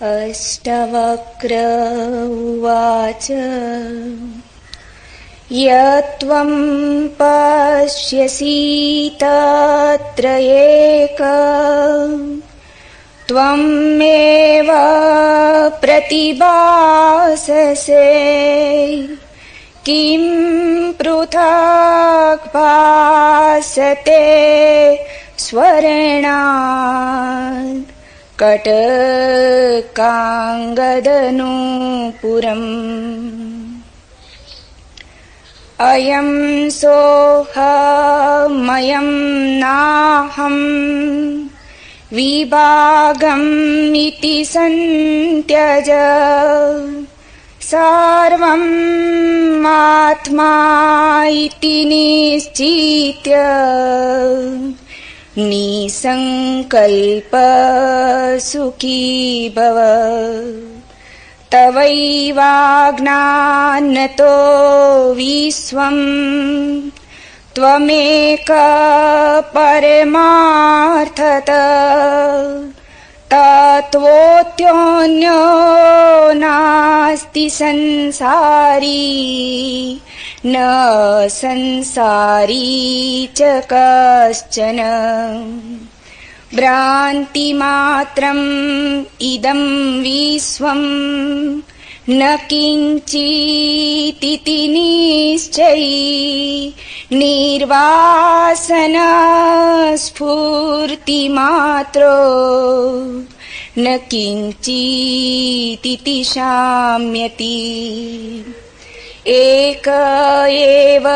अष्टवक्र उवाच यत्त्वं पश्यसि तत्र एकं त्वमेव प्रतिभाससे किं पृथक् भासते स्वर्णात् कटकाङ्गदनूपुरम् अयं सोऽहमयं नाहं विभागम् इति सन्त्यज सर्वम् आत्मा इति निश्चित्य निसंकल्प सुखी भव तवैवाज्ञानतो विश्वम् त्वमेक परमार्थतः तत्त्वोऽन्यो नास्ति संसारी न संसारी च कश्चन भ्रान्तिमात्रम् इदं विश्वम् न किञ्चिदिति निश्चयी निर्वासन स्फूर्तिमात्रो न किञ्चिदिति शाम्यति एक एव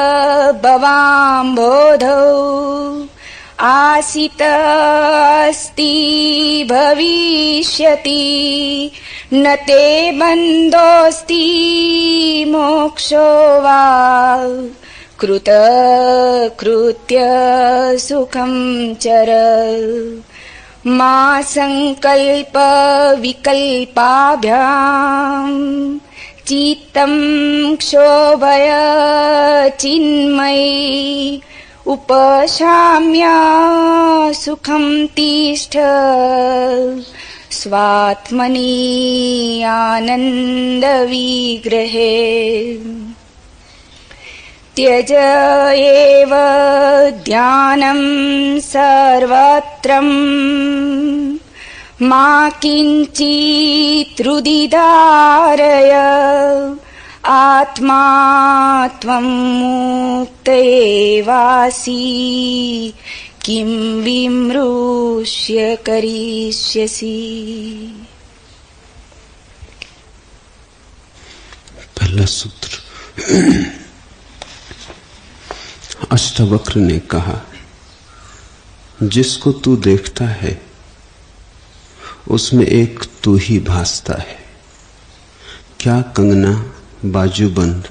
भवाम्बोधौ आसित अस्ति भविष्यति न ते बन्धोऽस्ति मोक्षो वा कृतकृत्य सुखं चर मा संकल्प विकल्पाभ्याम् चित्तं क्षोभय चिन्मयी उपशाम्य सुखं तिष्ठ स्वात्मनि आनन्दविग्रहे त्यज एव ध्यानं सर्वत्रम् मा किञ्चित् हृदि धारय आत्मा त्वं मुक्त एवासि किं विमृश्य करिष्यसि। पहला सूत्र। अष्टवक्र ने कहा, जिसको तू देखता है उसमें एक तू ही भासता है। क्या कंगना, बाजूबंद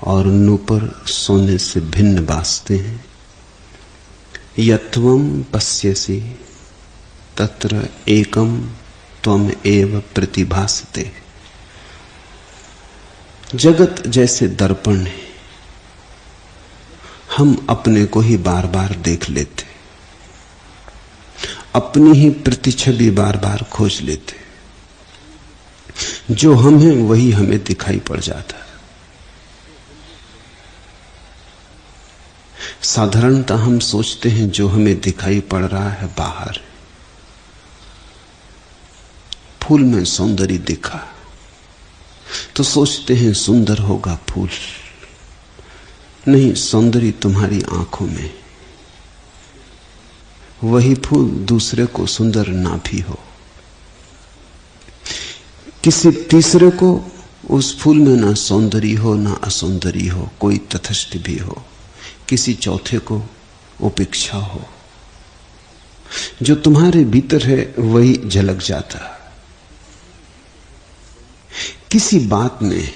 और नूपुर सोने से भिन्न भासते हैं। यत्वं पश्यसि तत्र एकम त्वम एव प्रतिभासते। जगत जैसे दर्पण है, हम अपने को ही बार बार देख लेते, अपनी ही प्रतिछवि बार बार खोज लेते। जो हम हैं वही हमें दिखाई पड़ जाता है। साधारणतः हम सोचते हैं जो हमें दिखाई पड़ रहा है बाहर। फूल में सौंदर्य दिखा तो सोचते हैं सुंदर होगा फूल। नहीं, सौंदर्य तुम्हारी आंखों में। वही फूल दूसरे को सुंदर ना भी हो, किसी तीसरे को उस फूल में ना सौंदर्य हो ना असौंदर्य हो, कोई तटस्थ भी हो, किसी चौथे को उपेक्षा हो। जो तुम्हारे भीतर है वही झलक जाता। किसी बात में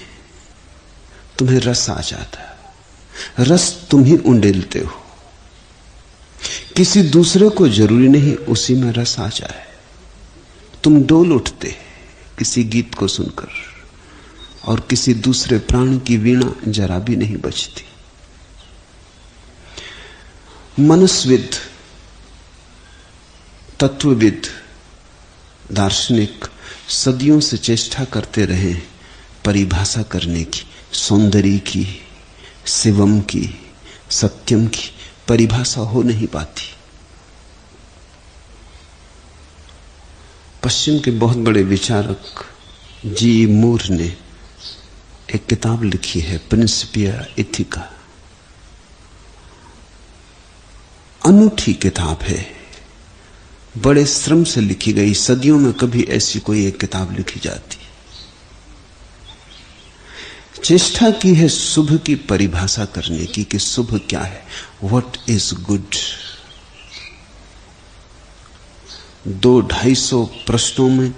तुम्हें रस आ जाता, रस तुम ही उंडेलते हो। किसी दूसरे को जरूरी नहीं उसी में रस आ जाए। तुम डोल उठते किसी गीत को सुनकर, और किसी दूसरे प्राण की वीणा जरा भी नहीं बजती। मनस्विद, तत्वविद, दार्शनिक सदियों से चेष्टा करते रहे परिभाषा करने की, सौंदर्य की, शिवम की, सत्यम की परिभाषा हो नहीं पाती। पश्चिम के बहुत बड़े विचारक जी मूर ने एक किताब लिखी है, प्रिंसिपिया एथिका। अनूठी किताब है, बड़े श्रम से लिखी गई, सदियों में कभी ऐसी कोई एक किताब लिखी जाती। चेष्टा की है शुभ की परिभाषा करने की कि शुभ क्या है, व्हाट इज गुड। 200-250 प्रश्नों में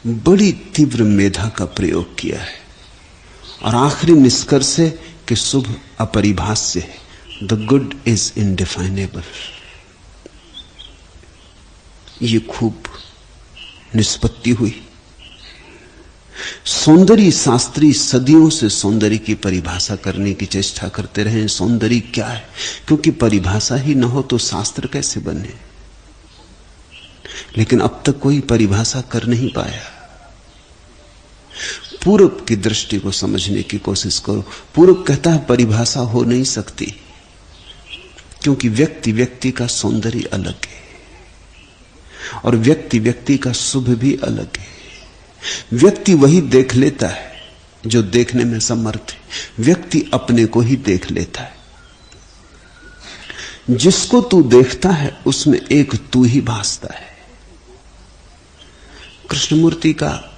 बड़ी तीव्र मेधा का प्रयोग किया है और आखिरी निष्कर्ष है कि शुभ अपरिभाष्य है, द गुड इज इनडिफाइनेबल। ये खूब निष्पत्ति हुई। सौंदर्य शास्त्री सदियों से सौंदर्य की परिभाषा करने की चेष्टा करते रहे। सौंदर्य क्या है, क्योंकि परिभाषा ही न हो तो शास्त्र कैसे बने। लेकिन अब तक कोई परिभाषा कर नहीं पाया। पूरब की दृष्टि को समझने की कोशिश करो। पूरब कहता है परिभाषा हो नहीं सकती, क्योंकि व्यक्ति व्यक्ति का सौंदर्य अलग है और व्यक्ति व्यक्ति का शुभ भी अलग है। व्यक्ति वही देख लेता है जो देखने में समर्थ है। व्यक्ति अपने को ही देख लेता है। जिसको तू देखता है उसमें एक तू ही भासता है। कृष्णमूर्ति का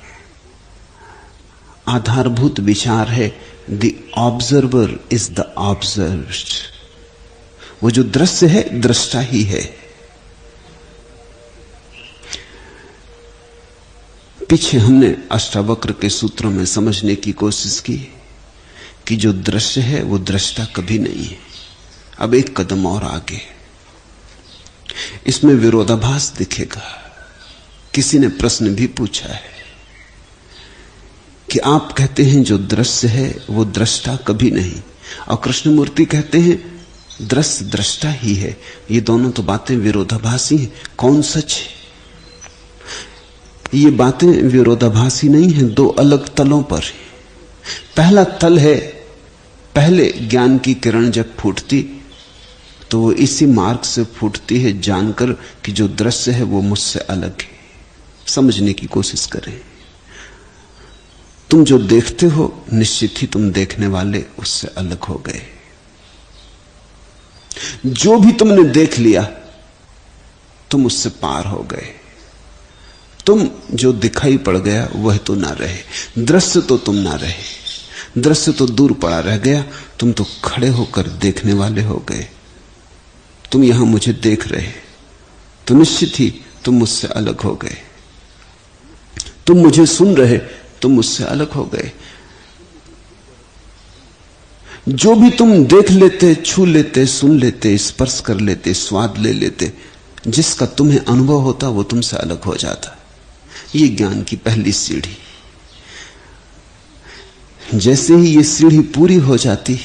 आधारभूत विचार है, the observer is the observed. वो जो दृश्य है दृष्टा ही है। पीछे हमने अष्टावक्र के सूत्रों में समझने की कोशिश की कि जो दृश्य है वो दृष्टा कभी नहीं है। अब एक कदम और आगे, इसमें विरोधाभास दिखेगा। किसी ने प्रश्न भी पूछा है कि आप कहते हैं जो दृश्य है वो दृष्टा कभी नहीं, और कृष्णमूर्ति कहते हैं दृश्य दृष्टा ही है। ये दोनों तो बातें विरोधाभासी हैं। कौन सच है? ये बातें विरोधाभासी नहीं है, दो अलग तलों पर है। पहला तल है, पहले ज्ञान की किरण जब फूटती तो वो इसी मार्ग से फूटती है, जानकर कि जो दृश्य है वो मुझसे अलग है। समझने की कोशिश करें। तुम जो देखते हो निश्चित ही तुम देखने वाले उससे अलग हो गए। जो भी तुमने देख लिया तुम उससे पार हो गए। तुम जो दिखाई पड़ गया वह तो ना रहे। दृश्य तो तुम ना रहे, दृश्य तो दूर पड़ा रह गया। तुम तो खड़े होकर देखने वाले हो गए। तुम यहां मुझे देख रहे तो निश्चित ही तुम मुझसे अलग हो गए। तुम मुझे सुन रहे तुम मुझसे अलग हो गए। जो भी तुम देख लेते, छू लेते, सुन लेते, स्पर्श कर लेते, स्वाद ले लेते, जिसका तुम्हें अनुभव होता वो तुमसे अलग हो जाता। ये ज्ञान की पहली सीढ़ी। जैसे ही ये सीढ़ी पूरी हो जाती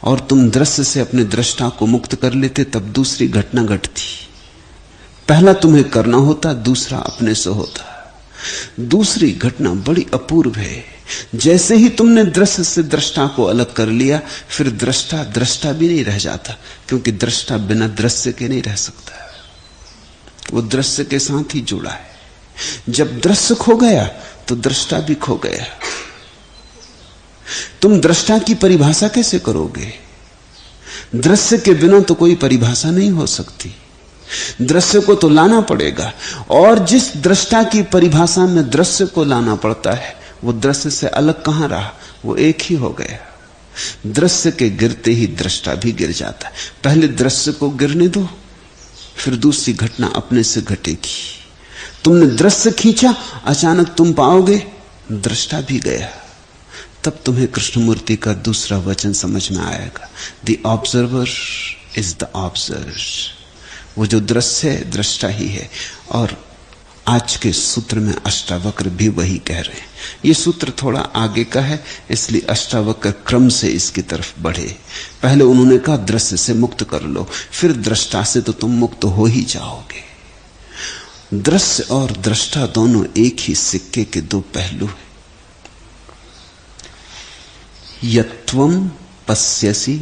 और तुम दृश्य से अपने दृष्टा को मुक्त कर लेते, तब दूसरी घटना घटती। पहला तुम्हें करना होता, दूसरा अपने से होता। दूसरी घटना बड़ी अपूर्व है। जैसे ही तुमने दृश्य से दृष्टा को अलग कर लिया, फिर दृष्टा दृष्टा भी नहीं रह जाता, क्योंकि दृष्टा बिना दृश्य के नहीं रह सकता। वो दृश्य के साथ ही जुड़ा है। जब दृश्य खो गया तो दृष्टा भी खो गया। तुम दृष्टा की परिभाषा कैसे करोगे? दृश्य के बिना तो कोई परिभाषा नहीं हो सकती। दृश्य को तो लाना पड़ेगा, और जिस दृष्टा की परिभाषा में दृश्य को लाना पड़ता है वो दृश्य से अलग कहां रहा, वो एक ही हो गया। दृश्य के गिरते ही दृष्टा भी गिर जाता है। पहले दृश्य को गिरने दो, फिर दूसरी घटना अपने से घटेगी। तुमने दृश्य खींचा, अचानक तुम पाओगे दृष्टा भी गया। तब तुम्हें कृष्णमूर्ति का दूसरा वचन समझ में आएगा, the observer is the observed. वो जो दृश्य है दृष्टा ही है। और आज के सूत्र में अष्टावक्र भी वही कह रहे हैं। ये सूत्र थोड़ा आगे का है, इसलिए अष्टावक्र क्रम से इसकी तरफ बढ़े। पहले उन्होंने कहा दृश्य से मुक्त कर लो, फिर दृष्टा से तो तुम मुक्त हो ही जाओगे। दृश्य और दृष्टा दोनों एक ही सिक्के के दो पहलू हैं। यत्वम पश्यसि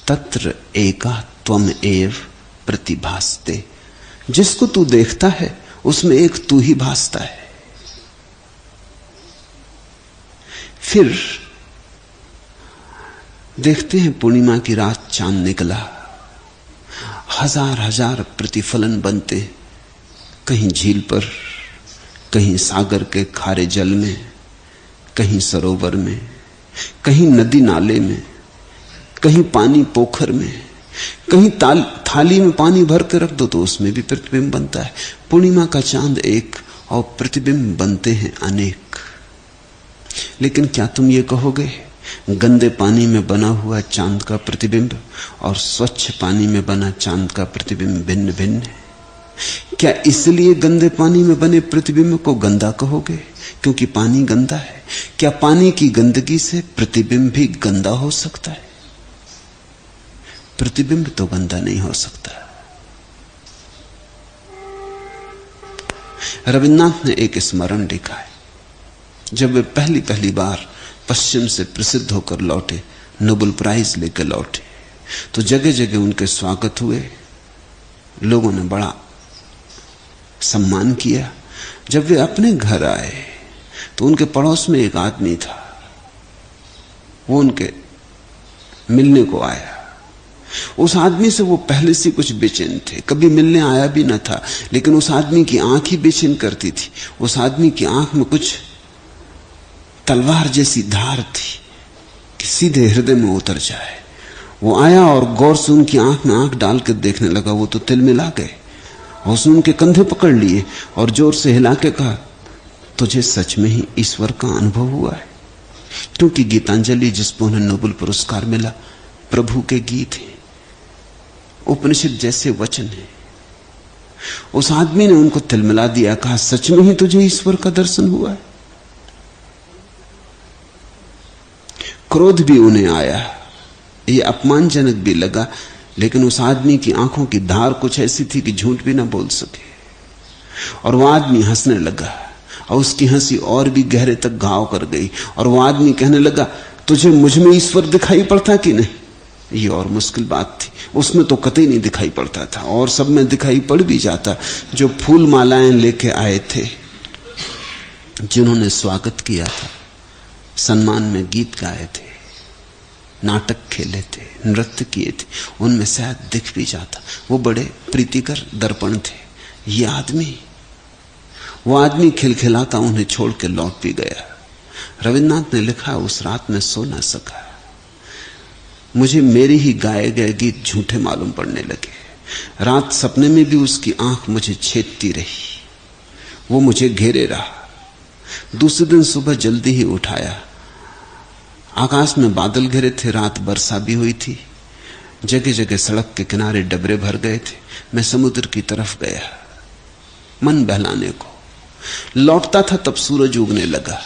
तत्र एका त्वम एव प्रतिभासते। जिसको तू देखता है उसमें एक तू ही भासता है। फिर देखते हैं पूर्णिमा की रात चांद निकला, हजार हजार प्रतिफलन बनते, कहीं झील पर, कहीं सागर के खारे जल में, कहीं सरोवर में, कहीं नदी नाले में, कहीं पानी पोखर में, कहीं थाली में पानी भर के रख दो तो उसमें भी प्रतिबिंब बनता है। पूर्णिमा का चांद एक और प्रतिबिंब बनते हैं अनेक। लेकिन क्या तुम ये कहोगे गंदे पानी में बना हुआ चांद का प्रतिबिंब और स्वच्छ पानी में बना चांद का प्रतिबिंब भिन्न भिन्न है? क्या इसलिए गंदे पानी में बने प्रतिबिंब को गंदा कहोगे क्योंकि पानी गंदा है? क्या पानी की गंदगी से प्रतिबिंब भी गंदा हो सकता है? प्रतिबिंब तो गंदा नहीं हो सकता। रविन्द्रनाथ ने एक स्मरण लिखा है। जब वे पहली पहली बार पश्चिम से प्रसिद्ध होकर लौटे, नोबेल प्राइज लेकर लौटे, तो जगह जगह उनके स्वागत हुए, लोगों ने बड़ा सम्मान किया। जब वे अपने घर आए तो उनके पड़ोस में एक आदमी था, वो उनके मिलने को आया। उस आदमी से वो पहले से कुछ बेचैन थे, कभी मिलने आया भी न था, लेकिन उस आदमी की आंख ही बेचैन करती थी। उस आदमी की आंख में कुछ तलवार जैसी धार थी कि सीधे हृदय में उतर जाए। वो आया और गौर से उनकी आंख में आंख डाल कर देखने लगा। वो तो तिलमिला गए और उसने उनके कंधे पकड़ लिए और जोर से हिला के कहा, तुझे सच में ही ईश्वर का अनुभव हुआ है? क्योंकि गीतांजलि जिसको उन्हें नोबेल पुरस्कार मिला प्रभु के गीत हैं, उपनिषद जैसे वचन है। उस आदमी ने उनको तिलमिला दिया, कहा सच में ही तुझे ईश्वर का दर्शन हुआ है? क्रोध भी उन्हें आया, ये अपमानजनक भी लगा, लेकिन उस आदमी की आंखों की धार कुछ ऐसी थी कि झूठ भी ना बोल सके। और वो आदमी हंसने लगा और उसकी हंसी और भी गहरे तक घाव कर गई। और वो आदमी कहने लगा, तुझे मुझ में ईश्वर दिखाई पड़ता कि नहीं? ये और मुश्किल बात थी, उसमें तो कतई नहीं दिखाई पड़ता था, और सब में दिखाई पड़ भी जाता। जो फूल मालाएं लेके आए थे, जिन्होंने स्वागत किया था, सम्मान में गीत गाए थे, नाटक खेले थे, नृत्य किए थे, उनमें शायद दिख भी जाता। वो बड़े प्रीतिकर दर्पण थे। ये आदमी, वो आदमी खिलखिलाता उन्हें छोड़ के लौट भी गया। रविन्द्रनाथ ने लिखा, उस रात में सो ना सका। मुझे मेरे ही गाए गए गीत झूठे मालूम पड़ने लगे। रात सपने में भी उसकी आंख मुझे छेदती रही, वो मुझे घेरे रहा। दूसरे दिन सुबह जल्दी ही उठाया। आकाश में बादल घिरे थे, रात वर्षा भी हुई थी, जगह जगह सड़क के किनारे डबरे भर गए थे। मैं समुद्र की तरफ गया मन बहलाने को। लौटता था तब सूरज उगने लगा।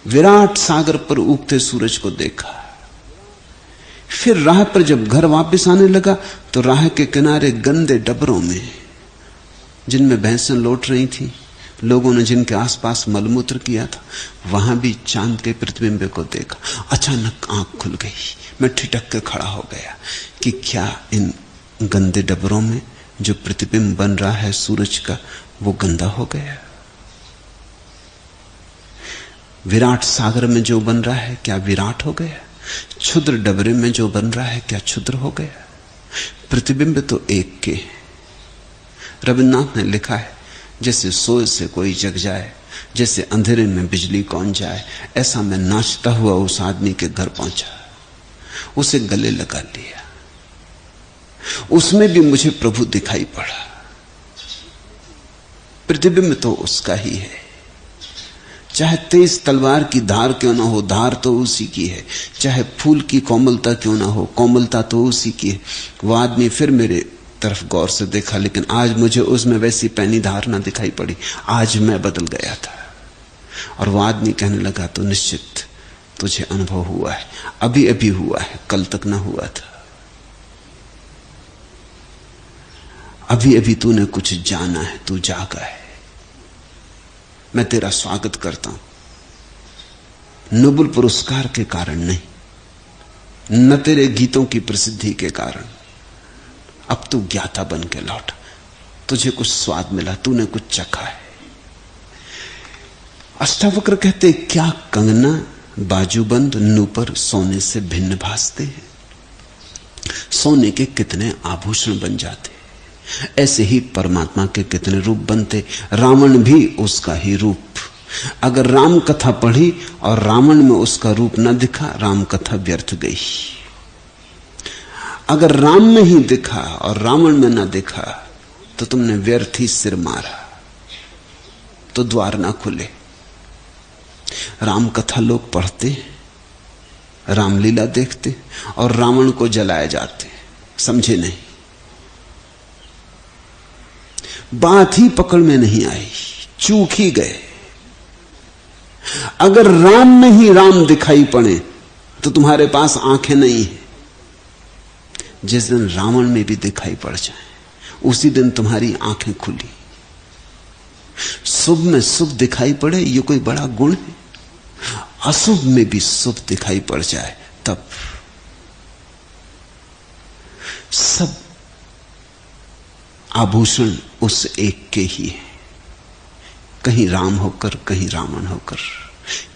विराट सागर पर उगते सूरज को देखा। फिर राह पर जब घर वापस आने लगा तो राह के किनारे गंदे डबरों में, जिनमें भैंसें लौट रही थी, लोगों ने जिनके आसपास मलमूत्र किया था, वहां भी चांद के प्रतिबिंब को देखा। अचानक आंख खुल गई। मैं ठिठक के खड़ा हो गया कि क्या इन गंदे डबरों में जो प्रतिबिंब बन रहा है सूरज का, वो गंदा हो गया? विराट सागर में जो बन रहा है क्या विराट हो गया? क्षुद्र डबरे में जो बन रहा है क्या क्षुद्र हो गया? प्रतिबिंब तो एक के। रविन्द्रनाथ ने लिखा है, जैसे सोए से कोई जग जाए, जैसे अंधेरे में बिजली कौन जाए, ऐसा मैं नाचता हुआ उस आदमी के घर पहुंचा, उसे गले लगा लिया। उसमें भी मुझे प्रभु दिखाई पड़ा। प्रतिबिंब तो उसका ही है, चाहे तेज तलवार की धार क्यों ना हो, धार तो उसी की है। चाहे फूल की कोमलता क्यों ना हो, कोमलता तो उसी की है। वो आदमी फिर मेरे तरफ गौर से देखा, लेकिन आज मुझे उसमें वैसी पैनी धार ना दिखाई पड़ी। आज मैं बदल गया था। और वो आदमी कहने लगा, तो निश्चित तुझे अनुभव हुआ है, अभी अभी हुआ है, कल तक ना हुआ था। अभी अभी तूने कुछ जाना है, तू जागा है। मैं तेरा स्वागत करता हूं, नोबेल पुरस्कार के कारण नहीं, न तेरे गीतों की प्रसिद्धि के कारण। अब तू ज्ञाता बन के लौटा, तुझे कुछ स्वाद मिला, तूने कुछ चखा है। अष्टावक्र कहते, क्या कंगना बाजूबंद नूपुर सोने से भिन्न भासते हैं। सोने के कितने आभूषण बन जाते, ऐसे ही परमात्मा के कितने रूप बनते। रावण भी उसका ही रूप। अगर राम कथा पढ़ी और रावण में उसका रूप न दिखा, राम कथा व्यर्थ गई। अगर राम में ही दिखा और रावण में न दिखा, तो तुमने व्यर्थ ही सिर मारा, तो द्वार ना खुले। राम कथा लोग पढ़ते, रामलीला देखते और रावण को जलाए जाते, समझे नहीं, बात ही पकड़ में नहीं आई, चूक ही गए। अगर राम में ही राम दिखाई पड़े तो तुम्हारे पास आंखें नहीं है। जिस दिन रावण में भी दिखाई पड़ जाए, उसी दिन तुम्हारी आंखें खुली। शुभ में शुभ दिखाई पड़े, ये कोई बड़ा गुण है। अशुभ में भी शुभ दिखाई पड़ जाए, तब सब आभूषण उस एक के ही है। कहीं राम होकर, कहीं रावण होकर,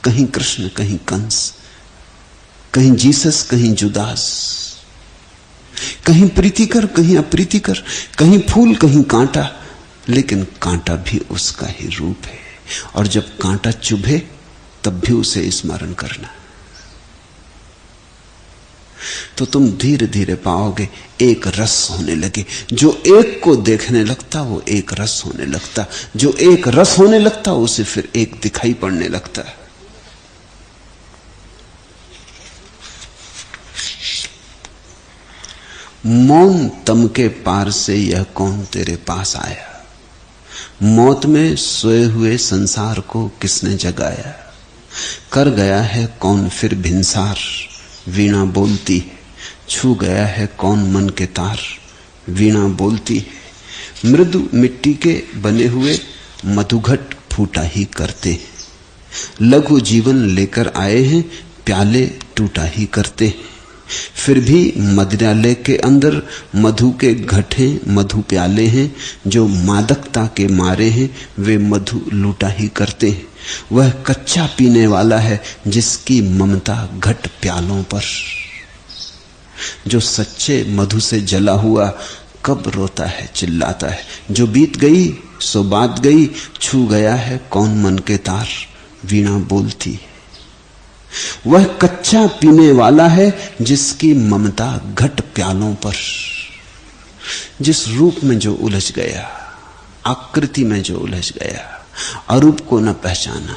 कहीं कृष्ण, कहीं कंस, कहीं जीसस, कहीं जुदास, कहीं प्रीतिकर, कहीं अप्रीतिकर, कहीं फूल, कहीं कांटा, लेकिन कांटा भी उसका ही रूप है। और जब कांटा चुभे तब भी उसे स्मरण करना, तो तुम धीरे धीरे पाओगे एक रस होने लगे। जो एक को देखने लगता वो एक रस होने लगता, जो एक रस होने लगता उसे फिर एक दिखाई पड़ने लगता। मौन तम के पार से यह कौन तेरे पास आया। मौत में सोए हुए संसार को किसने जगाया। कर गया है कौन फिर भिनसार, वीणा बोलती है। छू गया है कौन मन के तार, वीणा बोलती है। मृदु मिट्टी के बने हुए मधुघट फूटा ही करते हैं। लघु जीवन लेकर आए हैं, प्याले टूटा ही करते हैं। फिर भी मदिरालय के अंदर मधु के घटे मधु प्याले हैं। जो मादकता के मारे हैं वे मधु लूटा ही करते हैं। वह कच्चा पीने वाला है जिसकी ममता घट प्यालों पर। जो सच्चे मधु से जला हुआ कब रोता है, चिल्लाता है। जो बीत गई सो बात गई, छू गया है कौन मन के तार, वीणा बोलती है। वह कच्चा पीने वाला है जिसकी ममता घट प्यालों पर। जिस रूप में जो उलझ गया, आकृति में जो उलझ गया, अरूप को न पहचाना,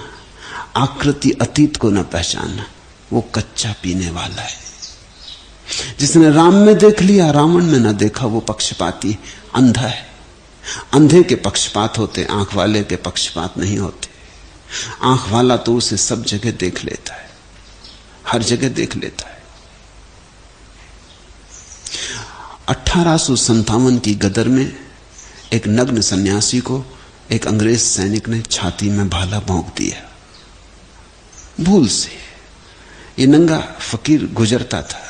आकृति अतीत को न पहचाना, वो कच्चा पीने वाला है। जिसने राम में देख लिया, रावण में न देखा, वो पक्षपाती अंधा है। अंधे के पक्षपात होते, आंख वाले के पक्षपात नहीं होते। आंख वाला तो उसे सब जगह देख लेता है, हर जगह देख लेता है। 1857 की गदर में एक नग्न सन्यासी को एक अंग्रेज सैनिक ने छाती में भाला भोंक दिया, भूल से। ये नंगा फकीर गुजरता था,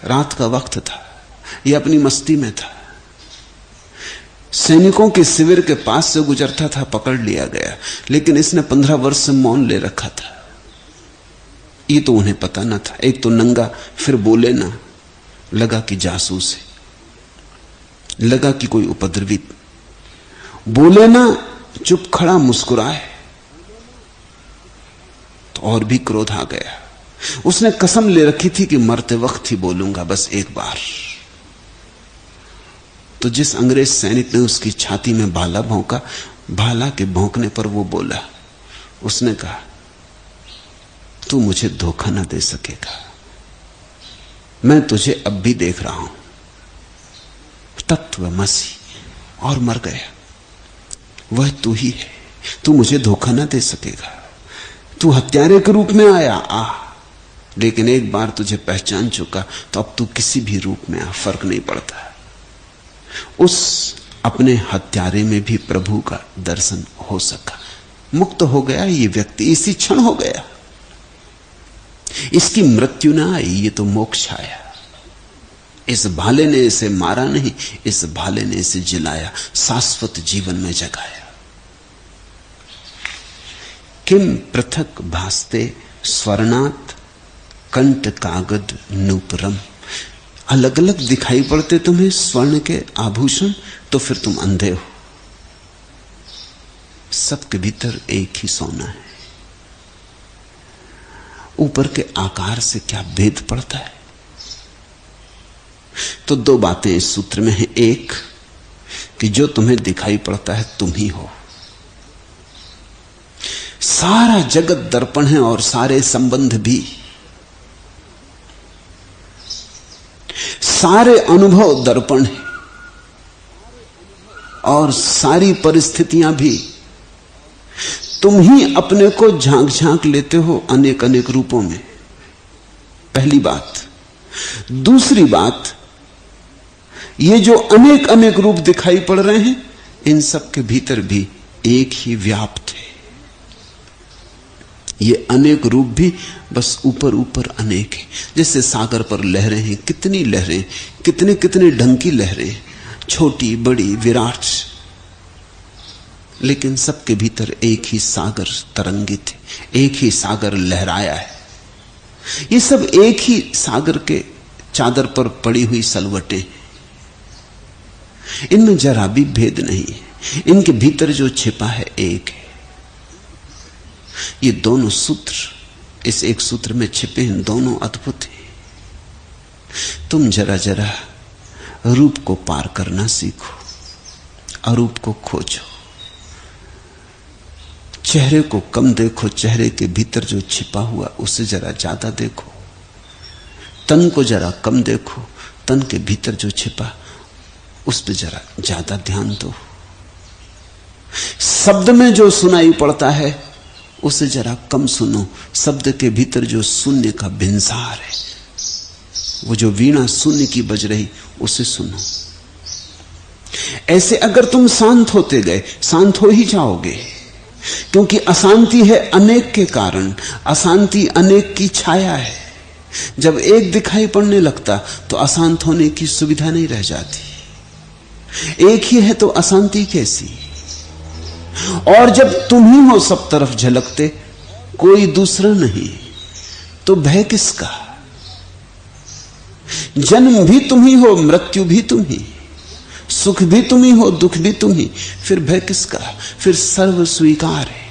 रात का वक्त था, ये अपनी मस्ती में था। सैनिकों के शिविर के पास से गुजरता था, पकड़ लिया गया। लेकिन इसने 15 वर्ष से मौन ले रखा था। ये तो उन्हें पता न था। एक तो नंगा, फिर बोले ना, लगा कि जासूस है, लगा कि कोई उपद्रवी। बोले ना, चुप खड़ा मुस्कुराए, तो और भी क्रोध आ गया। उसने कसम ले रखी थी कि मरते वक्त ही बोलूंगा, बस एक बार। तो जिस अंग्रेज सैनिक ने उसकी छाती में भाला भौंका, भाला के भौंकने पर वो बोला, उसने कहा, तू मुझे धोखा ना दे सकेगा, मैं तुझे अब भी देख रहा हूं। तत्वमसि, और मर गया। वह तू ही है, तू मुझे धोखा ना दे सकेगा। तू हत्यारे के रूप में आया, लेकिन एक बार तुझे पहचान चुका तो अब तू किसी भी रूप में आ, फर्क नहीं पड़ता। उस अपने हत्यारे में भी प्रभु का दर्शन हो सका। मुक्त हो गया ये व्यक्ति, इसी क्षण हो गया। इसकी मृत्यु ना आई, ये तो मोक्ष आया। इस भाले ने इसे मारा नहीं, इस भाले ने इसे जिलाया, शाश्वत जीवन में जगाया। किम पृथक भासते स्वर्णात कंठ कागद नूपुरम। अलग अलग दिखाई पड़ते तुम्हें स्वर्ण के आभूषण, तो फिर तुम अंधे हो। सबके भीतर एक ही सोना है। ऊपर के आकार से क्या भेद पड़ता है? तो दो बातें इस सूत्र में हैं। एक कि जो तुम्हें दिखाई पड़ता है तुम ही हो। सारा जगत दर्पण है और सारे संबंध भी, सारे अनुभव दर्पण है और सारी परिस्थितियां भी। तुम ही अपने को झांक झांक लेते हो अनेक अनेक रूपों में, पहली बात। दूसरी बात, ये जो अनेक अनेक रूप दिखाई पड़ रहे हैं, इन सब के भीतर भी एक ही व्याप्त है। ये अनेक रूप भी बस ऊपर ऊपर अनेक है। जैसे सागर पर लहरें हैं, कितनी लहरें, कितने कितने ढंग की लहरें, छोटी बड़ी विराट, लेकिन सबके भीतर एक ही सागर तरंगित है, एक ही सागर लहराया है। ये सब एक ही सागर के चादर पर पड़ी हुई सलवटें, इनमें जरा भी भेद नहीं है। इनके भीतर जो छिपा है एक है। ये दोनों सूत्र इस एक सूत्र में छिपे हैं, दोनों अद्भुत हैं। तुम जरा जरा रूप को पार करना सीखो, अरूप को खोजो। चेहरे को कम देखो, चेहरे के भीतर जो छिपा हुआ उसे जरा ज्यादा देखो। तन को जरा कम देखो, तन के भीतर जो छिपा उस पर जरा ज्यादा ध्यान दो। शब्द में जो सुनाई पड़ता है उसे जरा कम सुनो, शब्द के भीतर जो शून्य का भिनसार है, वो जो वीणा शून्य की बज रही, उसे सुनो। ऐसे अगर तुम शांत होते गए, शांत हो ही जाओगे, क्योंकि अशांति है अनेक के कारण, अशांति अनेक की छाया है। जब एक दिखाई पड़ने लगता तो अशांत होने की सुविधा नहीं रह जाती। एक ही है तो अशांति कैसी? और जब तुम ही हो सब तरफ झलकते, कोई दूसरा नहीं, तो भय किसका? जन्म भी तुम ही हो, मृत्यु भी तुम ही, सुख भी तुम ही हो, दुख भी तुम ही, फिर भय किसका? फिर सर्व स्वीकार है।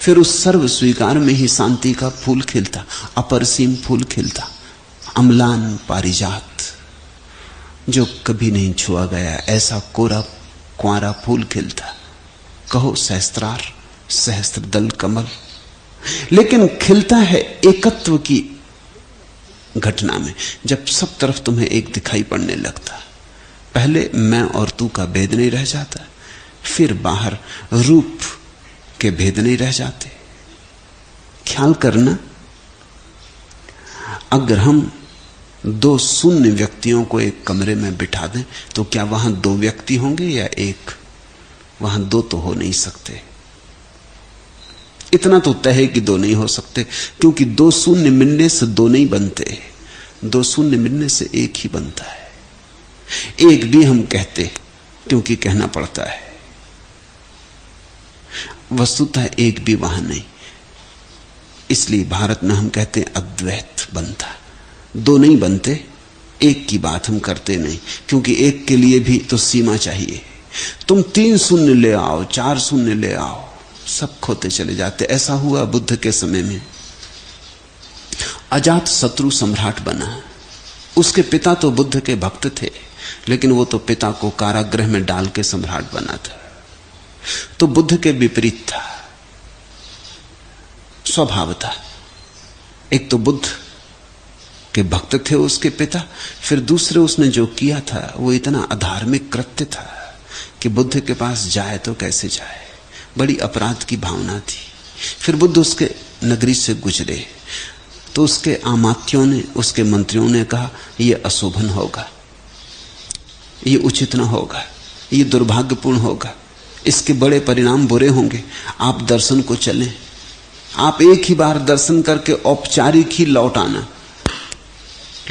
फिर उस सर्व स्वीकार में ही शांति का फूल खिलता, अपरसीम फूल खिलता, अम्लान पारिजात, जो कभी नहीं छुआ गया ऐसा कोरा कुंवारा फूल खिलता। कहो सहस्त्रार, सहस्त्र दल कमल, लेकिन खिलता है एकत्व की घटना में, जब सब तरफ तुम्हें एक दिखाई पड़ने लगता। पहले मैं और तू का भेद नहीं रह जाता, फिर बाहर रूप के भेद नहीं रह जाते। ख्याल करना, अगर हम दो शून्य व्यक्तियों को एक कमरे में बिठा दें तो क्या वहां दो व्यक्ति होंगे या एक? वहां दो तो हो नहीं सकते। इतना तो तय है कि दो नहीं हो सकते, क्योंकि दो शून्य मिलने से दो नहीं बनते, दो शून्य मिलने से एक ही बनता है। एक भी हम कहते क्योंकि कहना पड़ता है, वस्तुतः एक भी वहां नहीं। इसलिए भारत में हम कहते हैं अद्वैत बनता, दो नहीं बनते। एक की बात हम करते नहीं, क्योंकि एक के लिए भी तो सीमा चाहिए। तुम 3 शून्य ले आओ, 4 शून्य ले आओ, सब खोते चले जाते। ऐसा हुआ बुद्ध के समय में। अजात शत्रु सम्राट बना। उसके पिता तो बुद्ध के भक्त थे, लेकिन वो तो पिता को कारागृह में डाल के सम्राट बना था। तो बुद्ध के विपरीत था, स्वभाव था। एक तो बुद्ध के भक्त थे उसके पिता, फिर दूसरे उसने जो किया था वो इतना अधार्मिक कृत्य था कि बुद्ध के पास जाए तो कैसे जाए, बड़ी अपराध की भावना थी। फिर बुद्ध उसके नगरी से गुजरे तो उसके आमात्यों ने, उसके मंत्रियों ने कहा यह अशोभन होगा, ये उचित न होगा, ये दुर्भाग्यपूर्ण होगा, इसके बड़े परिणाम बुरे होंगे। आप दर्शन को चलें, आप एक ही बार दर्शन करके औपचारिक ही लौट आना।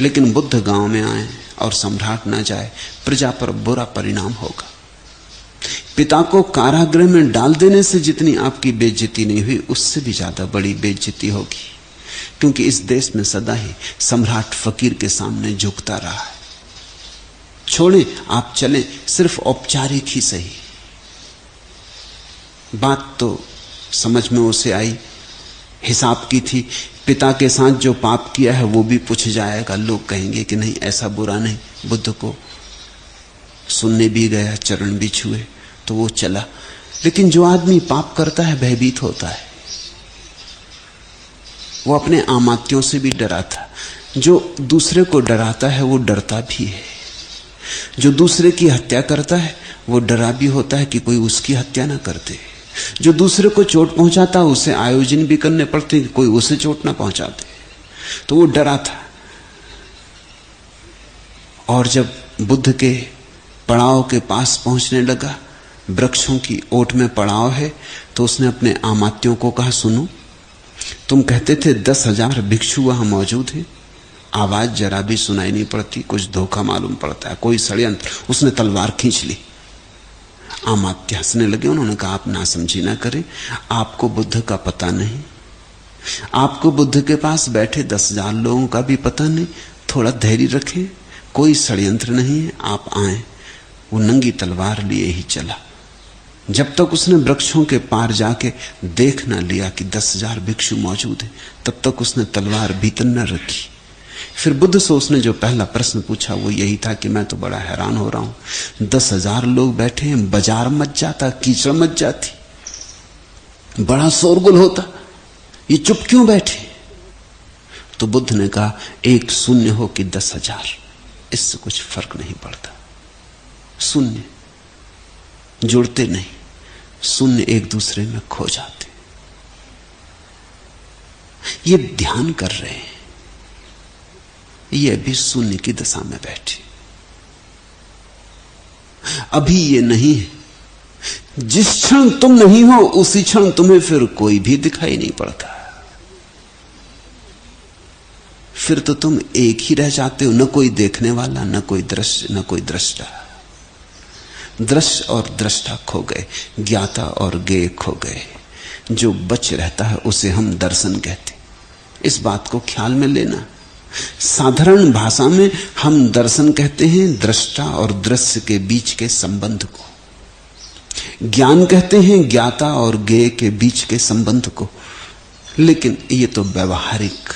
लेकिन बुद्ध गांव में आए और सम्राट ना जाए, प्रजा पर बुरा परिणाम होगा। पिता को कारागृह में डाल देने से जितनी आपकी बेइज्जती नहीं हुई, उससे भी ज्यादा बड़ी बेइज्जती होगी, क्योंकि इस देश में सदा ही सम्राट फकीर के सामने झुकता रहा है। छोड़ें, आप चलें, सिर्फ औपचारिक ही सही। बात तो समझ में उसे आई, हिसाब की थी। पिता के साथ जो पाप किया है वो भी पूछ जाएगा। लोग कहेंगे कि नहीं, ऐसा बुरा नहीं। बुद्ध को सुनने भी गया, चरण भी छुए, तो वो चला। लेकिन जो आदमी पाप करता है भयभीत होता है। वो अपने आमात्यों से भी डरा था। जो दूसरे को डराता है वो डरता भी है। जो दूसरे की हत्या करता है वो डरा भी होता है कि कोई उसकी हत्या ना कर दे। जो दूसरे को चोट पहुंचाता है उसे आयोजन भी करने पड़ते कि कोई उसे चोट ना पहुंचा दे। तो वो डरा था। और जब बुद्ध के पड़ाव के पास पहुंचने लगा, वृक्षों की ओट में पड़ाव है, तो उसने अपने आमात्यों को कहा, सुनो, तुम कहते थे 10,000 भिक्षु वहां मौजूद हैं, आवाज जरा भी सुनाई नहीं पड़ती, कुछ धोखा मालूम पड़ता है, कोई षड्यंत्र। उसने तलवार खींच ली। आमात्य हंसने लगे। उन्होंने कहा, आप नासमझी ना करें, आपको बुद्ध का पता नहीं, आपको बुद्ध के पास बैठे 10,000 लोगों का भी पता नहीं। थोड़ा धैर्य रखें, कोई षड्यंत्र नहीं है, आप आए। वो नंगी तलवार लिए ही चला। जब तक उसने वृक्षों के पार जाके देख ना लिया कि 10,000 भिक्षु मौजूद हैं, तब तक उसने तलवार भीतर न रखी। फिर बुद्ध से उसने जो पहला प्रश्न पूछा वो यही था कि मैं तो बड़ा हैरान हो रहा हूं, 10,000 लोग बैठे हैं, बाजार मच जाता, कीचड़ मच जाती, बड़ा शोरगुल होता, ये चुप क्यों बैठे? तो बुद्ध ने कहा, एक शून्य हो कि 10,000, इससे कुछ फर्क नहीं पड़ता। शून्य जुड़ते नहीं, शून्य एक दूसरे में खो जाते। ये ध्यान कर रहे हैं, ये भी शून्य की दशा में बैठे। अभी ये नहीं है। जिस क्षण तुम नहीं हो उसी क्षण तुम्हें फिर कोई भी दिखाई नहीं पड़ता। फिर तो तुम एक ही रह जाते हो, न कोई देखने वाला, न कोई दृश्य, न कोई दृष्टा। दृश्य और दृष्टा खो गए, ज्ञाता और ज्ञेय खो गए। जो बच रहता है उसे हम दर्शन कहते। इस बात को ख्याल में लेना। साधारण भाषा में हम दर्शन कहते हैं दृष्टा और दृश्य के बीच के संबंध को। ज्ञान कहते हैं ज्ञाता और ज्ञेय के बीच के संबंध को। लेकिन ये तो व्यवहारिक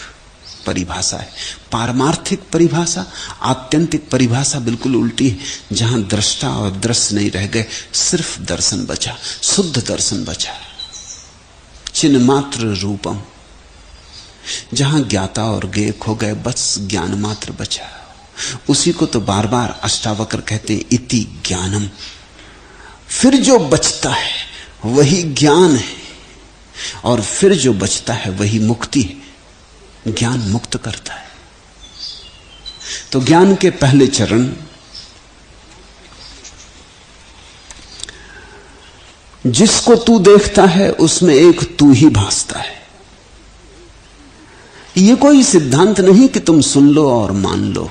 परिभाषा है। पारमार्थिक परिभाषा, आत्यंतिक परिभाषा बिल्कुल उल्टी है। जहां दृष्टा और दृश्य नहीं रह गए, सिर्फ दर्शन बचा, शुद्ध दर्शन बचा, चिन्ह मात्र रूपम। जहां ज्ञाता और ज्ञेय खो गए, बस ज्ञान मात्र बचा। उसी को तो बार बार अष्टावक्र कहते हैं, इति ज्ञानम। फिर जो बचता है वही ज्ञान है, और फिर जो बचता है वही मुक्ति है। ज्ञान मुक्त करता है। तो ज्ञान के पहले चरण जिसको तू देखता है उसमें एक तू ही भासता है। ये कोई सिद्धांत नहीं कि तुम सुन लो और मान लो।